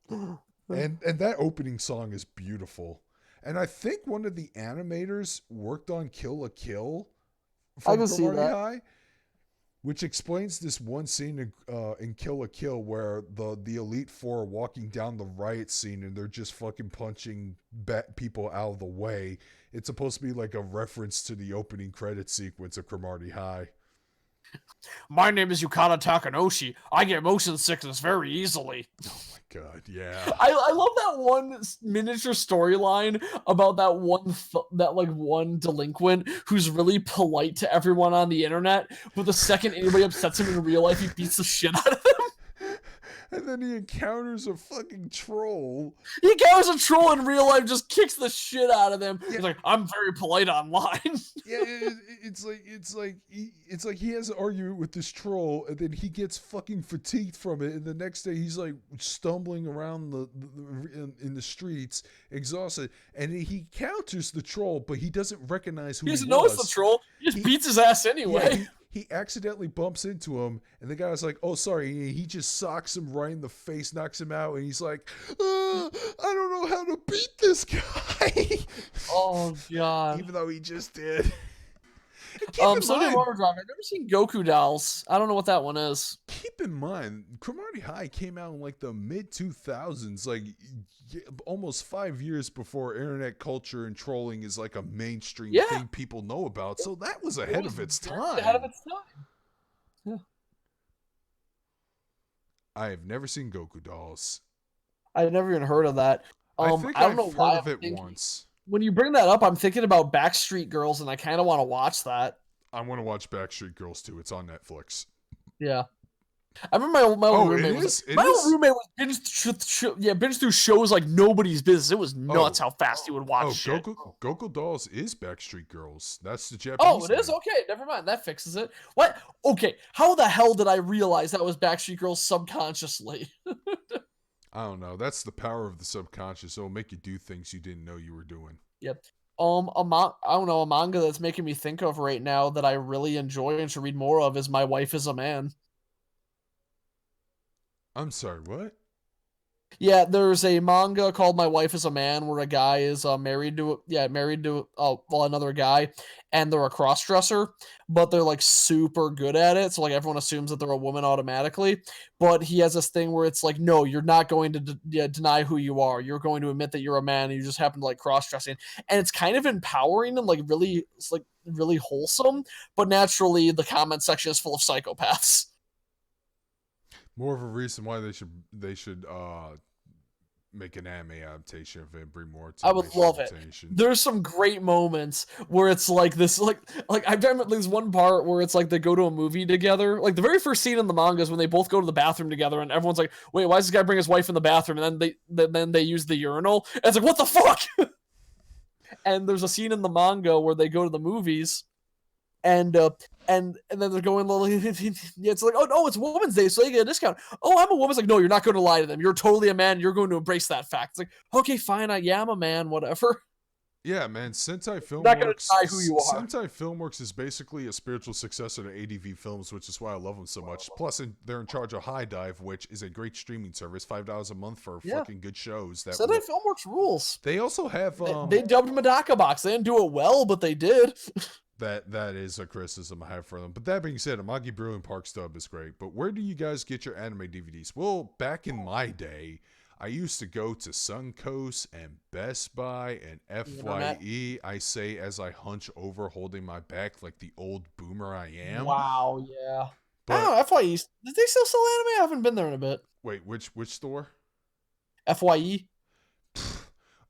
A: And that opening song is beautiful. And I think one of the animators worked on Kill la Kill
B: I
A: from
B: can see
A: Cromartie
B: that.
A: High, which explains this one scene in Kill la Kill where the Elite Four are walking down the riot scene and they're just fucking punching people out of the way. It's supposed to be like a reference to the opening credit sequence of Cromartie High.
B: My name is Yukata Takanoshi. I get motion sickness very easily.
A: Oh my god, yeah.
B: I love that one miniature storyline about that one delinquent who's really polite to everyone on the internet, but the second anybody upsets him in real life, he beats the shit out of them.
A: And then he encounters a fucking troll.
B: He encounters a troll in real life, just kicks the shit out of them. Yeah. He's like, I'm very polite online.
A: Yeah, it's like he has an argument with this troll, and then he gets fucking fatigued from it, and the next day he's like stumbling around in the streets, exhausted, and he counters the troll, but he doesn't recognize who he
B: doesn't
A: was.
B: notice the troll. He just beats his ass anyway.
A: Yeah, he accidentally bumps into him, and the guy's like, "Oh, sorry." He just socks him right in the face, knocks him out, and he's like, "I don't know how to beat this guy."
B: Oh god!
A: Even though he just did.
B: Sunday Overdrive. I've never seen Goku Dolls. I don't know what that one is.
A: Keep in mind, Cromartie High came out in like the mid 2000s, like almost 5 years before internet culture and trolling is like a mainstream thing people know about. So that was ahead of its time.
B: Ahead of its time. Yeah.
A: I have never seen Goku Dolls.
B: I've never even heard of that.
A: I think I've heard of it once.
B: When you bring that up, I'm thinking about Backstreet Girls, and I kind of want to watch that.
A: I want to watch Backstreet Girls too. It's on Netflix.
B: Yeah. I remember my old roommate was
A: It
B: my
A: is?
B: old roommate was binge through shows like nobody's business. It was nuts how fast he would watch shit.
A: Gokul Dolls is Backstreet Girls. That's the
B: Oh,
A: Japanese
B: it is?
A: name.
B: Okay, never mind. That fixes it. What? Okay, how the hell did I realize that was Backstreet Girls subconsciously?
A: I don't know. That's the power of the subconscious. It'll make you do things you didn't know you were doing.
B: Yep. I don't know, a manga that's making me think of right now that I really enjoy and should read more of is My Wife is a Man.
A: I'm sorry, what?
B: Yeah, there's a manga called My Wife is a Man where a guy is married to another guy, and they're a cross-dresser, but they're like super good at it, so like everyone assumes that they're a woman automatically. But he has this thing where it's like, no, you're not going to deny who you are. You're going to admit that you're a man and you just happen to like cross-dressing. And it's kind of empowering and like really it's like really wholesome, but naturally the comment section is full of psychopaths.
A: More of a reason why they should make an anime adaptation of it, bring more to
B: I would love it. There's some great moments where it's like this, like I remember there's one part where it's like they go to a movie together. Like the very first scene in the manga is when they both go to the bathroom together, and everyone's like, "Wait, why does this guy bring his wife in the bathroom?" And then they use the urinal. And it's like, what the fuck? And there's a scene in the manga where they go to the movies, and and then they're going, it's like, oh no, it's Women's Day, so they get a discount. Oh, I'm a woman. It's like, no, you're not going to lie to them. You're totally a man. You're going to embrace that fact. It's like, okay, fine, I'm a man, whatever.
A: Yeah, man. Sentai
B: Not going to
A: Filmworks.
B: deny who you are.
A: Sentai Filmworks is basically a spiritual successor to ADV Films, which is why I love them so much. Plus, they're in charge of High Dive, which is a great streaming service. $5 a month for fucking good shows.
B: Sentai Filmworks rules.
A: They also have
B: they dubbed Medaka Box. They didn't do it well, but they did.
A: That is a criticism I have for them. But that being said, Amagi Brew and Park Stub is great. But where do you guys get your anime DVDs? Well, back in my day, I used to go to Suncoast and Best Buy and FYE. I say as I hunch over holding my back like the old boomer I am.
B: Wow, yeah.
A: But,
B: I don't know, FYE, did they still sell anime? I haven't been there in a bit.
A: Wait, which store?
B: FYE.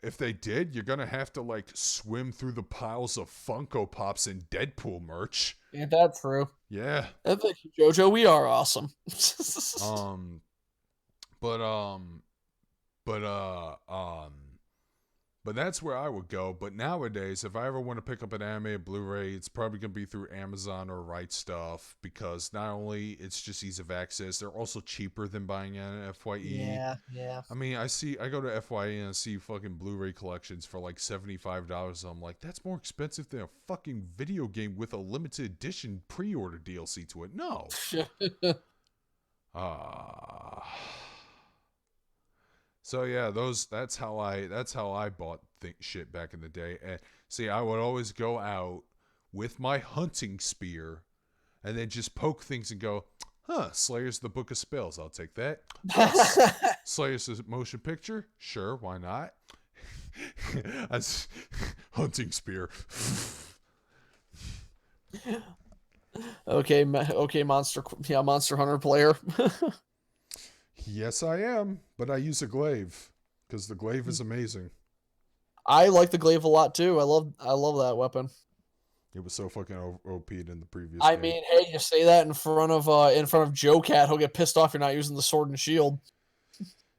A: If they did, you're going to have to, like, swim through the piles of Funko Pops and Deadpool merch.
B: Ain't that true?
A: Yeah.
B: Thank you, JoJo. We are awesome.
A: But that's where I would go. But nowadays, if I ever want to pick up an anime or Blu-ray, it's probably going to be through Amazon or Right Stuff, because not only it's just ease of access, they're also cheaper than buying an FYE.
B: Yeah.
A: I mean, I go to FYE and I see fucking Blu-ray collections for like $75. I'm like, that's more expensive than a fucking video game with a limited edition pre-order DLC to it. No. So yeah, that's how I bought shit back in the day. And see, I would always go out with my hunting spear and then just poke things and go, Slayer's the Book of Spells, I'll take that. Slayer's the motion picture? Sure, why not? That's hunting spear.
B: Okay, Monster Hunter player.
A: Yes, I am, but I use a glaive because the glaive is amazing.
B: I like the glaive a lot too. I love that weapon.
A: It was so fucking OP'd in the previous
B: I
A: game.
B: mean, hey, you say that in front of Joe Cat, he'll get pissed off you're not using the sword and shield.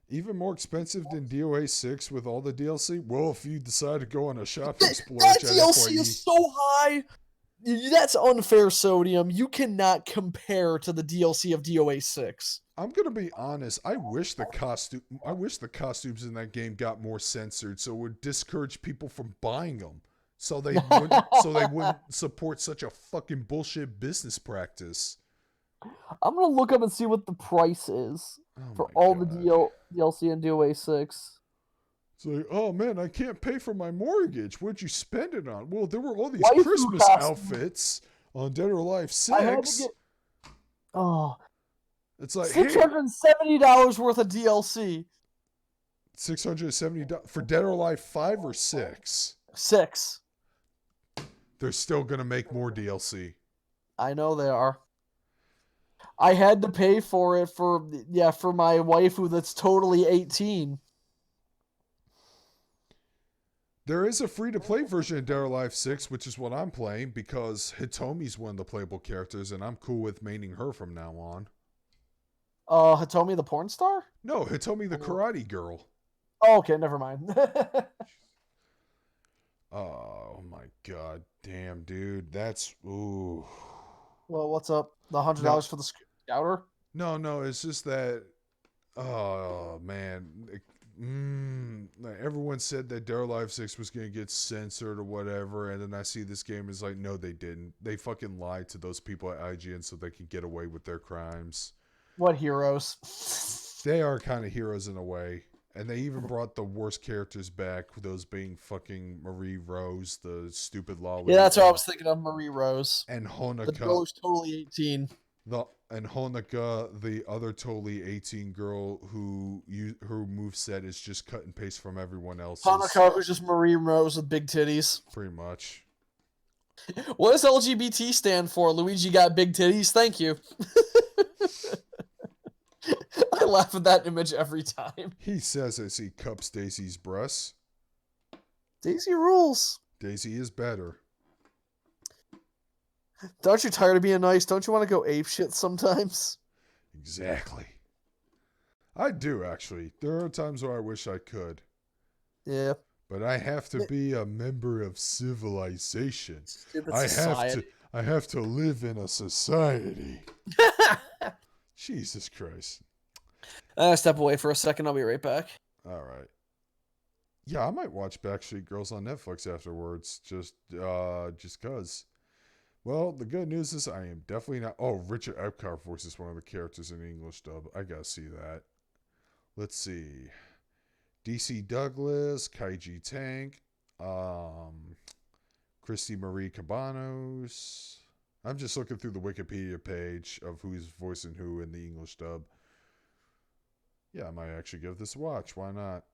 A: Even more expensive than DOA 6 with all the DLC? Well, if you decide to go on a shopping splurge
B: that DLC is so high. That's unfair, Sodium. You cannot compare to the DLC of DOA 6.
A: I'm gonna be honest. I wish the costumes in that game got more censored, so it would discourage people from buying them. So they wouldn't support such a fucking bullshit business practice.
B: I'm gonna look up and see what the price is for all the DLC in DOA 6.
A: It's like, oh man, I can't pay for my mortgage. What'd you spend it on? Well, there were all these Christmas outfits on Dead or Alive 6. It's like
B: $670 worth of DLC.
A: $670 for Dead or Alive 5 or 6?
B: 6.
A: They're still gonna make more DLC.
B: I know they are. I had to pay for it for my waifu that's totally 18.
A: There is a free-to-play version of Dead or Alive 6, which is what I'm playing, because Hitomi's one of the playable characters, and I'm cool with maining her from now on.
B: Hitomi the porn star?
A: No, Hitomi the karate girl.
B: Oh, okay, never mind.
A: Oh my god, damn, dude, that's ooh.
B: Well, what's up? The $100
A: No,
B: for the scouter?
A: no, it's just that. Oh man, like everyone said that Dead or Alive 6 was gonna get censored or whatever, and then I see this game is like, no, they didn't. They fucking lied to those people at IGN so they could get away with their crimes.
B: What heroes?
A: They are kind of heroes in a way. And they even brought the worst characters back, those being fucking Marie Rose, the stupid lolly.
B: Yeah, that's what I was thinking of, Marie Rose.
A: And
B: The girl
A: Honoka.
B: who's totally 18.
A: And Honoka, the other totally 18 girl her moveset is just cut and paste from everyone else's.
B: Hanukkah, who's just Marie Rose with big titties.
A: Pretty much.
B: What does LGBT stand for? Luigi got big titties? Thank you. I laugh at that image every time.
A: He says as he cups Daisy's breasts.
B: Daisy rules.
A: Daisy is better.
B: Aren't you tired of being nice? Don't you want to go ape shit sometimes?
A: Exactly. I do, actually. There are times where I wish I could.
B: Yeah.
A: But I have to be a member of civilization.
B: I
A: have to live in a society. Jesus Christ.
B: Step away for a second. I'll be right back.
A: All right. Yeah, I might watch Backstreet Girls on Netflix afterwards. Just cause. Well, the good news is I am definitely not. Oh, Richard Epcar voices one of the characters in the English dub. I gotta see that. Let's see. DC Douglas, Kaiji Tank, Christy Marie Cabanos. I'm just looking through the Wikipedia page of who's voicing who in the English dub. Yeah, I might actually give this a watch. Why not?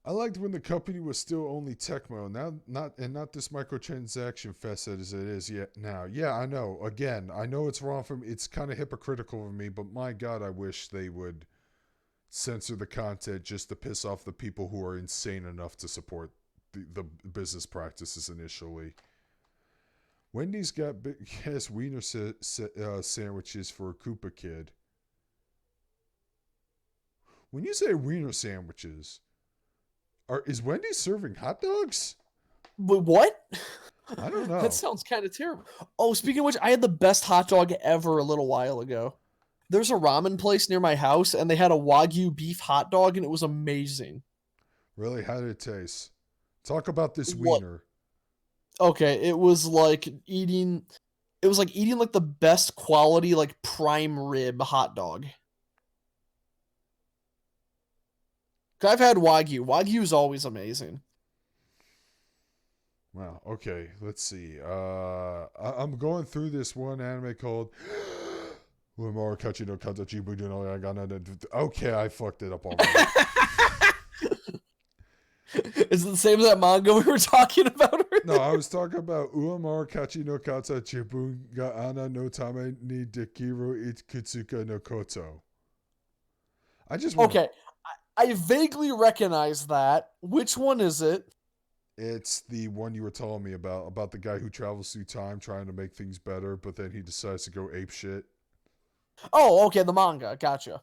A: I liked when the company was still only Tecmo, now not this microtransaction fest as it is yet now. Yeah, I know. Again, I know it's wrong for me. It's kind of hypocritical of me, but my God, I wish they would censor the content just to piss off the people who are insane enough to support the business practices initially. Wendy's got big ass wiener sandwiches for a Koopa kid. When you say wiener sandwiches, is Wendy's serving hot dogs?
B: What?
A: I don't know.
B: That sounds kind of terrible. Oh, speaking of which, I had the best hot dog ever a little while ago. There's a ramen place near my house, and they had a Wagyu beef hot dog, and it was amazing.
A: Really? How did it taste? Talk about this wiener.
B: Okay, it was like eating like the best quality, like prime rib hot dog. I've had Wagyu. Wagyu is always amazing.
A: Wow. Okay. Let's see. I'm going through this one anime called. Okay, I fucked it up already.
B: Is it the same as that manga we were talking about earlier?
A: No, I was talking about Uemar Kachi no Kata Chibun ga Ana no Tame ni Dekiru it Kutsuka no Koto.
B: Okay. I vaguely recognize that. Which one is it?
A: It's the one you were telling me about the guy who travels through time trying to make things better, but then he decides to go ape shit.
B: Oh, okay, the manga. Gotcha.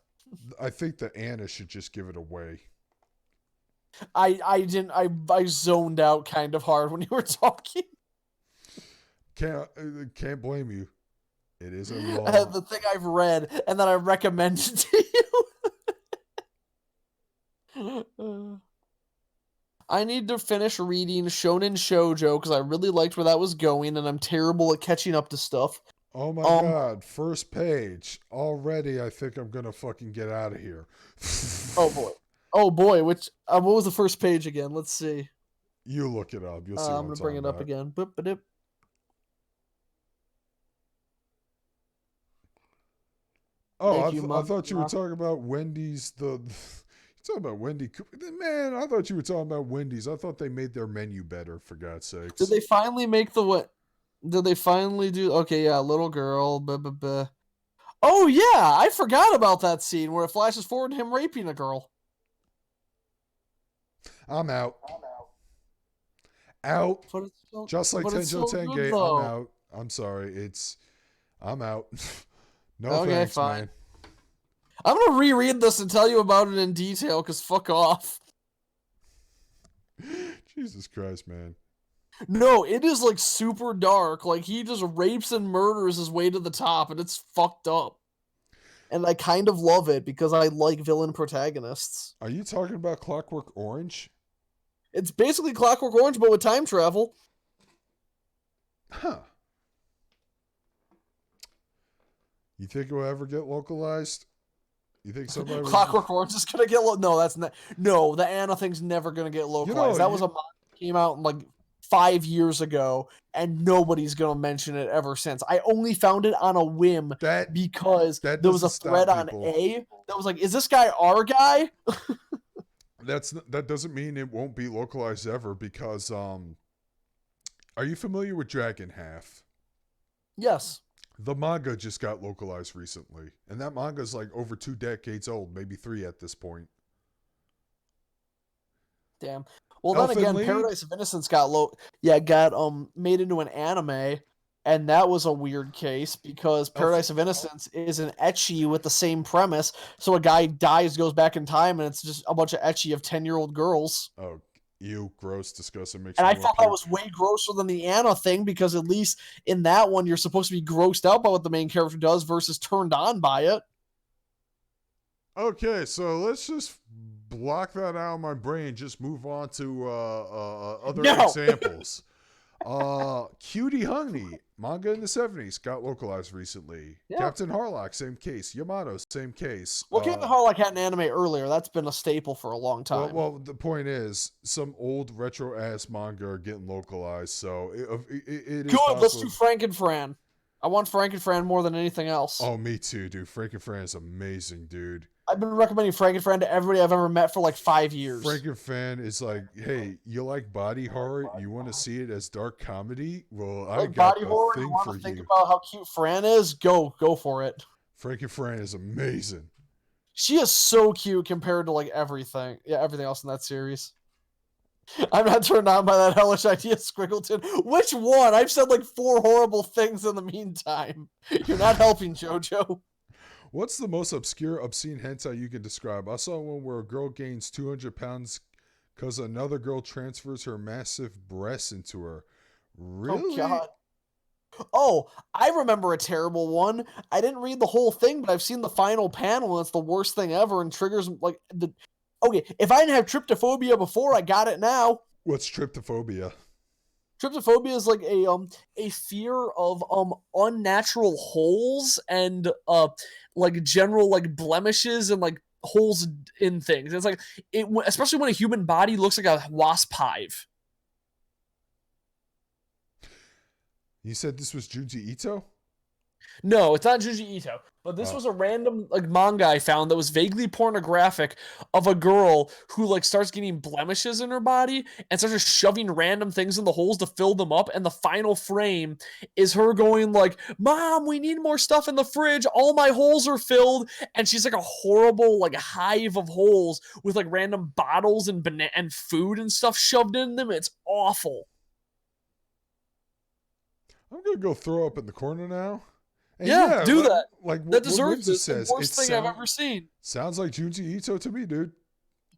A: I think the Anna should just give it away.
B: I zoned out kind of hard when you were talking.
A: Can't blame you. It is a long...
B: the thing I've read, and then I recommended to you. I need to finish reading Shonen Shoujo because I really liked where that was going, and I'm terrible at catching up to stuff.
A: Oh my God, first page. Already I think I'm gonna fucking get out of here.
B: Oh boy, which what was the first page again? Let's see.
A: You look it up. You'll see what
B: I'm gonna bring it up again. Boop-a-dip.
A: Oh, I thought you were talking about Wendy's. You're talking about Wendy. Man, I thought you were talking about Wendy's. I thought they made their menu better, for God's sakes.
B: Did they finally make the what? Did they finally do? Okay, yeah, little girl. Oh yeah, I forgot about that scene where it flashes forward to him raping a girl.
A: I'm out. Out. Just like
B: But it's
A: Tenjo
B: so good
A: Tenge, I'm
B: though.
A: out. I'm sorry. I'm out. No
B: Okay,
A: thanks,
B: fine.
A: man.
B: I'm gonna reread this and tell you about it in detail, cause fuck off.
A: Jesus Christ, man.
B: No, it is like super dark. Like he just rapes and murders his way to the top, and it's fucked up. And I kind of love it because I like villain protagonists.
A: Are you talking about Clockwork Orange?
B: It's basically Clockwork Orange, but with time travel.
A: Huh. You think it will ever get localized? You think somebody would
B: Clockwork Orange is gonna get no. That's not no. The Anna thing's never gonna get localized. That was a mod that came out like 5 years ago, and nobody's gonna mention it ever since. I only found it on a whim because
A: that
B: there was a
A: doesn't stop
B: thread on
A: people.
B: A that was like, "Is this guy our guy?"
A: That doesn't mean it won't be localized ever because are you familiar with Dragon Half?
B: Yes.
A: The manga just got localized recently, and that manga is like over 2 decades old, maybe 3 at this point.
B: Damn. Well, then again, Paradise of Innocence got made into an anime, and that was a weird case because Paradise of Innocence is an ecchi with the same premise. So a guy dies, goes back in time, and it's just a bunch of ecchi of 10-year-old girls.
A: Oh, ew, gross, disgusting. Makes
B: And
A: me
B: I
A: want
B: thought
A: to
B: that was way grosser than the Anna thing because at least in that one you're supposed to be grossed out by what the main character does versus turned on by it.
A: Okay, so let's just block that out of my brain. Just move on to other examples. Cutie Honey, manga in the 70s, got localized recently. Yeah. Captain Harlock, same case. Yamato, same case.
B: Well, Captain Harlock had an anime earlier. That's been a staple for a long time.
A: Well, the point is, some old retro-ass manga are getting localized, so it is
B: good. Possible. Let's do Frankenfran. I want Frankenfran more than anything else.
A: Oh, me too, dude. Frankenfran is amazing, dude.
B: I've been recommending Frankenfran to everybody I've ever met for like 5 years.
A: Frankenfan is like, hey, you like body horror? You want to see it as dark comedy? Well, I got
B: body
A: the
B: horror,
A: thing
B: you want
A: for
B: to think
A: you.
B: about how cute Fran is? Go for it.
A: Frankenfran is amazing.
B: She is so cute compared to like everything else in that series. I'm not turned on by that hellish idea, Squiggleton. Which one? I've said like 4 horrible things in the meantime. You're not helping, JoJo.
A: What's the most obscure, obscene hentai you can describe? I saw one where a girl gains 200 pounds because another girl transfers her massive breasts into her. Really?
B: Oh, God. Oh, I remember a terrible one. I didn't read the whole thing, but I've seen the final panel, and it's the worst thing ever, and triggers like the... Okay, if I didn't have tryptophobia before, I got it now.
A: What's tryptophobia?
B: Tryptophobia is like a fear of unnatural holes and like general like blemishes and like holes in things. It's like especially when a human body looks like a wasp hive.
A: You said this was Junji Ito?
B: No, it's not Junji Ito, but this was a random like manga I found that was vaguely pornographic of a girl who like starts getting blemishes in her body and starts just shoving random things in the holes to fill them up, and the final frame is her going like, "Mom, we need more stuff in the fridge. All my holes are filled," and she's like a horrible like hive of holes with like random bottles and and food and stuff shoved in them. It's awful.
A: I'm gonna go throw up in the corner now.
B: And yeah, do that.
A: Like
B: that deserves it. It's the worst thing I've ever seen.
A: Sounds like Junji Ito to me, dude.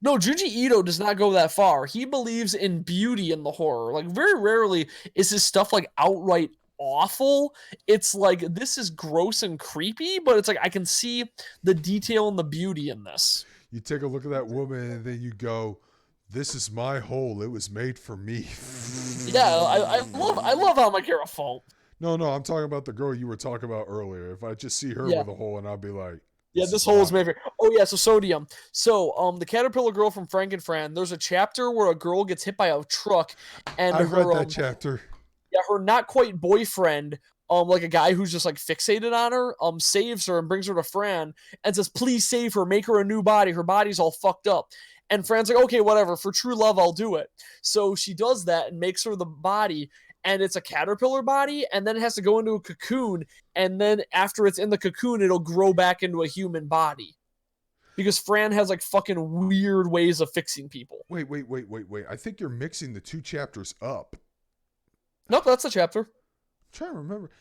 B: No, Junji Ito does not go that far. He believes in beauty in the horror. Like very rarely is his stuff like outright awful. It's like this is gross and creepy, but it's like I can see the detail and the beauty in this.
A: You take a look at that woman and then you go, "This is my hole. It was made for me."
B: Yeah, I love Amakera Fault.
A: No, I'm talking about the girl you were talking about earlier. If I just see her with a hole and I'll be like,
B: this hole is made for... Oh, yeah, so Sodium. So, the Caterpillar Girl from Frankenfran, there's a chapter where a girl gets hit by a truck, and
A: I read that chapter.
B: Yeah, her not quite boyfriend, like a guy who's just like fixated on her, saves her and brings her to Fran and says, "Please save her, make her a new body. Her body's all fucked up." And Fran's like, okay, whatever. For true love, I'll do it. So she does that and makes her the body, and it's a caterpillar body, and then it has to go into a cocoon, and then after it's in the cocoon, it'll grow back into a human body. Because Fran has like fucking weird ways of fixing people.
A: Wait. I think you're mixing the 2 chapters up.
B: Nope, that's a chapter.
A: I'm trying to remember.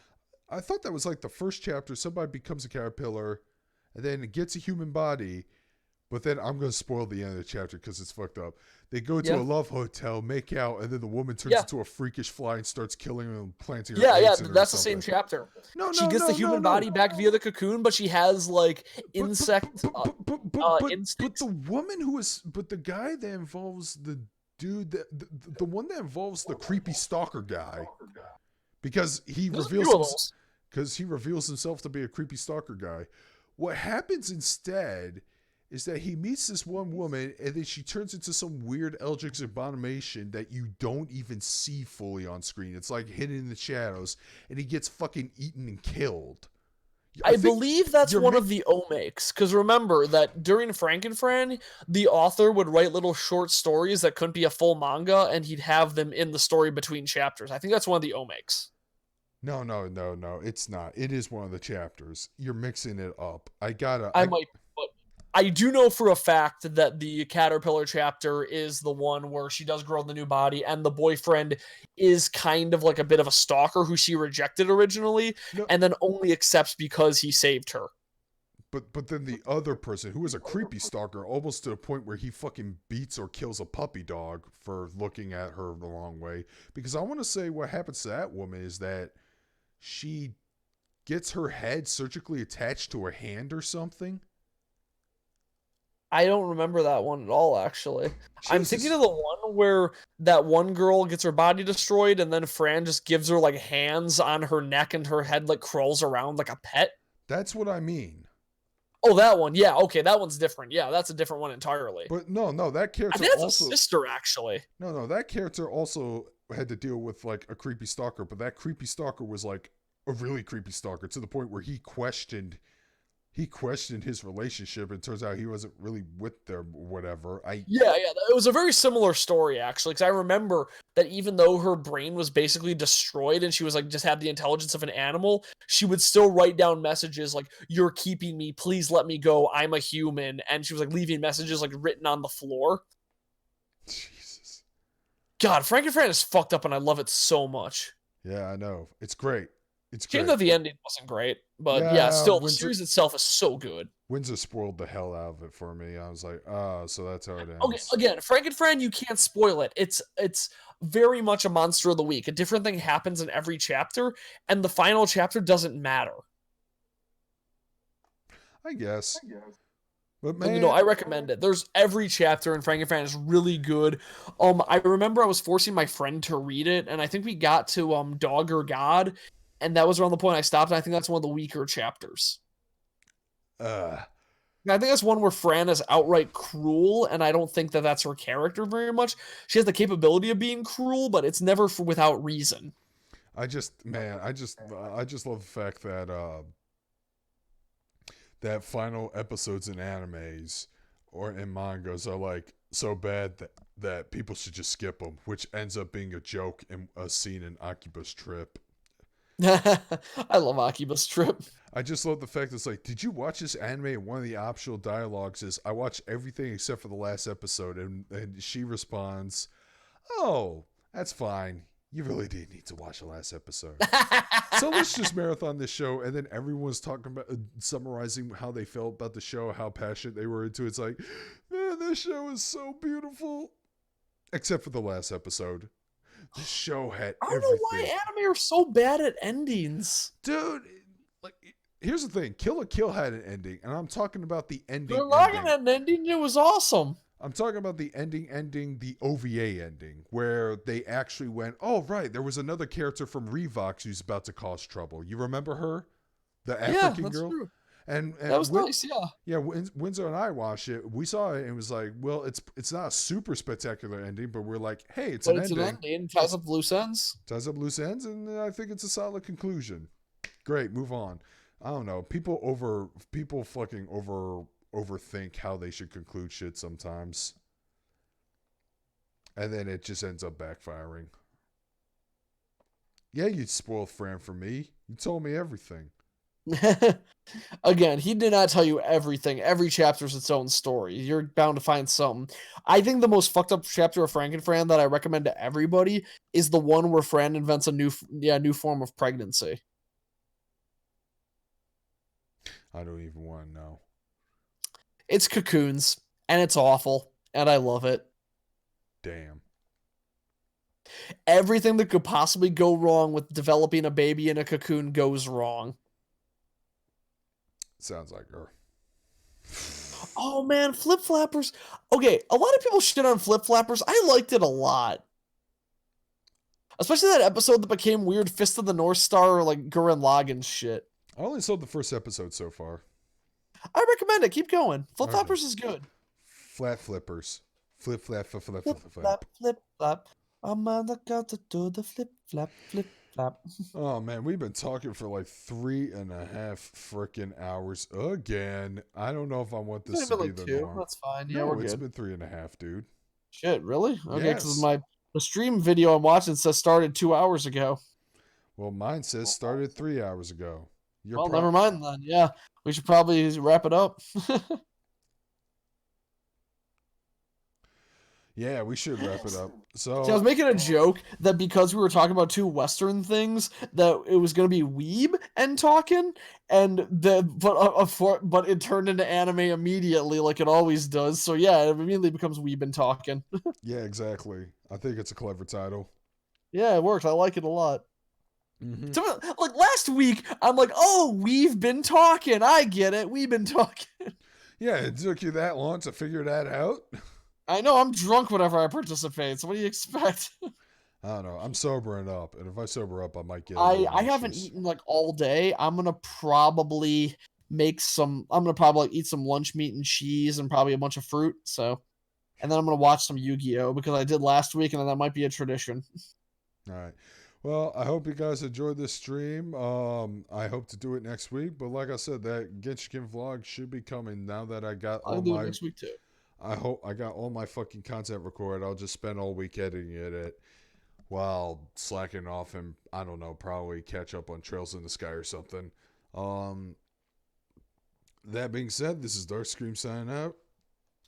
A: I thought that was like the first chapter. Somebody becomes a caterpillar, and then it gets a human body. But then I'm going to spoil the end of the chapter because it's fucked up. They go to a love hotel, make out, and then the woman turns into a freakish fly and starts killing him and planting her eggs in her.
B: That's the same chapter. She gets the human body back via the cocoon, but she has like insect instincts.
A: But the woman who is, but the guy that involves the dude, the one that involves the creepy stalker guy, because he reveals himself to be a creepy stalker guy. What happens instead is that he meets this one woman, and then she turns into some weird Eldritch abomination that you don't even see fully on screen. It's like hidden in the shadows, and he gets fucking eaten and killed.
B: I believe that's one of the omakes, because remember that during Frankenfran, the author would write little short stories that couldn't be a full manga, and he'd have them in the story between chapters. I think that's one of the omakes.
A: No, it's not. It is one of the chapters. You're mixing it up. I might.
B: I do know for a fact that the caterpillar chapter is the one where she does grow the new body, and the boyfriend is kind of like a bit of a stalker who she rejected originally, and then only accepts because he saved her.
A: But then the other person, who is a creepy stalker, almost to the point where he fucking beats or kills a puppy dog for looking at her the wrong way. Because I want to say what happens to that woman is that she gets her head surgically attached to her hand or something.
B: I don't remember that one at all, actually. I'm thinking of the one where that one girl gets her body destroyed, and then Fran just gives her, like, hands on her neck, and her head, like, crawls around like a pet.
A: That's what I mean.
B: Oh, that one. Yeah, okay, that one's different. Yeah, that's a different one entirely.
A: But no, that character
B: I think that's also a sister, actually.
A: No, that character also had to deal with, like, a creepy stalker, but that creepy stalker was, like, a really creepy stalker, to the point where he questioned his relationship. It turns out he wasn't really with them or whatever.
B: Yeah, it was a very similar story, actually, because I remember that even though her brain was basically destroyed and she was like just had the intelligence of an animal, she would still write down messages like, "You're keeping me, please let me go, I'm a human," and she was like leaving messages like written on the floor.
A: Jesus.
B: God, Frankenfran is fucked up and I love it so much.
A: Yeah, I know. It's great. It's
B: shame
A: great.
B: that the ending wasn't great, but still, the series itself is so good.
A: Windsor spoiled the hell out of it for me. I was like, so that's how it ends.
B: Okay, again, Frankenfran, you can't spoil it. It's very much a monster of the week. A different thing happens in every chapter, and the final chapter doesn't matter.
A: I guess. But man,
B: I recommend it. There's every chapter in Frankenfran is really good. I remember I was forcing my friend to read it, and I think we got to Dog or God. And that was around the point I stopped, and I think that's one of the weaker chapters. I think that's one where Fran is outright cruel, and I don't think that that's her character very much. She has the capability of being cruel, but it's never without reason.
A: I just love the fact that that final episodes in animes or in mangas are like so bad that people should just skip them, which ends up being a joke in a scene in Akiba's Trip.
B: I love Akiba's Trip.
A: I just love the fact that it's like, did you watch this anime? And one of the optional dialogues is, I watched everything except for the last episode. And she responds, oh, that's fine. You really did need to watch the last episode. So let's just marathon this show. And then everyone's talking about, summarizing how they felt about the show, how passionate they were into it. It's like, man, this show is so beautiful. Except for the last episode. This show had everything. I don't know why
B: anime are so bad at endings.
A: Dude, like, here's the thing. Kill la Kill had an ending, and I'm talking about the ending.
B: They're not at an ending. It was awesome.
A: I'm talking about the ending, the OVA ending, where they actually went, oh, right, there was another character from Revox who's about to cause trouble. You remember her? The African girl?
B: True.
A: And
B: that was nice, yeah.
A: Yeah, Windsor and I watched it. We saw it and it was like, well, it's not a super spectacular ending, but we're like, hey, it's an ending.
B: Ties up loose ends.
A: Ties up loose ends, and I think it's a solid conclusion. Great, move on. I don't know. People fucking overthink how they should conclude shit sometimes. and then it just ends up backfiring. Yeah, you spoiled Fran for me. You told me everything.
B: Again, he did not tell you everything. Every chapter is its own story. You're bound to find something. I think the most fucked up chapter of Frankenfran that I recommend to everybody is the one where Fran invents a new form of pregnancy.
A: I don't even want to know.
B: It's cocoons, and it's awful, and I love it.
A: Damn.
B: Everything that could possibly go wrong with developing a baby in a cocoon goes wrong.
A: Sounds like her.
B: Oh man, Flip Flappers. Okay, a lot of people shit on Flip Flappers. I liked it a lot. Especially that episode that became weird Fist of the North Star, like Gurren Lagann shit.
A: I only saw the first episode so far.
B: I recommend it. Keep going. Flip
A: Okay.
B: Flappers is good.
A: Flat flippers. Flip, flap, flip, flip,
B: Flip,
A: flip,
B: flap, flip, flap. I'm on the go to do the flip, flap, flip, flap.
A: Oh man, we've been talking for like 3.5 freaking hours again. I don't know if I want this to be
B: Like
A: the
B: 2.
A: norm.
B: That's fine. Yeah,
A: No,
B: we're
A: it's
B: good.
A: been 3.5, dude.
B: Shit, really? Okay, because
A: Yes.
B: the stream video I'm watching says started 2 hours ago.
A: Well, mine says started 3 hours ago.
B: Well, never mind then. Yeah, we should probably wrap it up.
A: Yeah, we should wrap it up. So
B: See, I was making a joke that because we were talking about 2 Western things, that it was going to be Weeb and Talkin, but it turned into anime immediately, like it always does. So yeah, it immediately becomes Weeb and Talkin.
A: yeah, exactly. I think it's a clever title.
B: Yeah, it works. I like it a lot.
A: Mm-hmm.
B: So, like last week, I'm like, oh, we've been talking. I get it. We've been talking.
A: Yeah, it took you that long to figure that out.
B: I know I'm drunk whenever I participate. So what do you expect?
A: I don't know. I'm sobering up, and if I sober up, I might get.
B: I haven't eaten like all day. I'm gonna probably eat some lunch meat and cheese and probably a bunch of fruit. So, and then I'm gonna watch some Yu-Gi-Oh because I did last week, and then that might be a tradition.
A: All right. Well, I hope you guys enjoyed this stream. I hope to do it next week, but like I said, that Genshin vlog should be coming now that I got
B: I'll
A: all
B: do it
A: my.
B: next week too.
A: I hope I got all my fucking content recorded. I'll just spend all week editing it while slacking off and I don't know, probably catch up on Trails in the Sky or something. That being said, this is Darkscream signing out.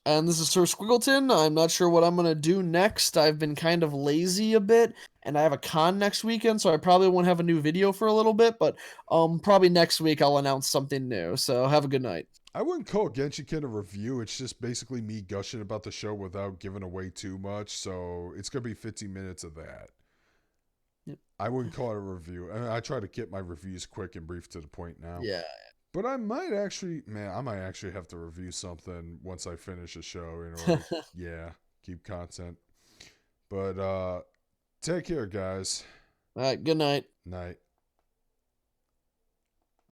B: And this is Sir Squiggleton. I'm not sure what I'm gonna do next. I've been kind of lazy a bit, and I have a con next weekend, so I probably won't have a new video for a little bit. But probably next week I'll announce something new. So have a good night.
A: I wouldn't call Genshin a review. It's just basically me gushing about the show without giving away too much. So it's going to be 15 minutes of that.
B: Yep.
A: I wouldn't call it a review. I try to get my reviews quick and brief to the point now.
B: Yeah.
A: But I might actually have to review something once I finish a show in order keep content. But take care, guys.
B: All right. Good night.
A: Night.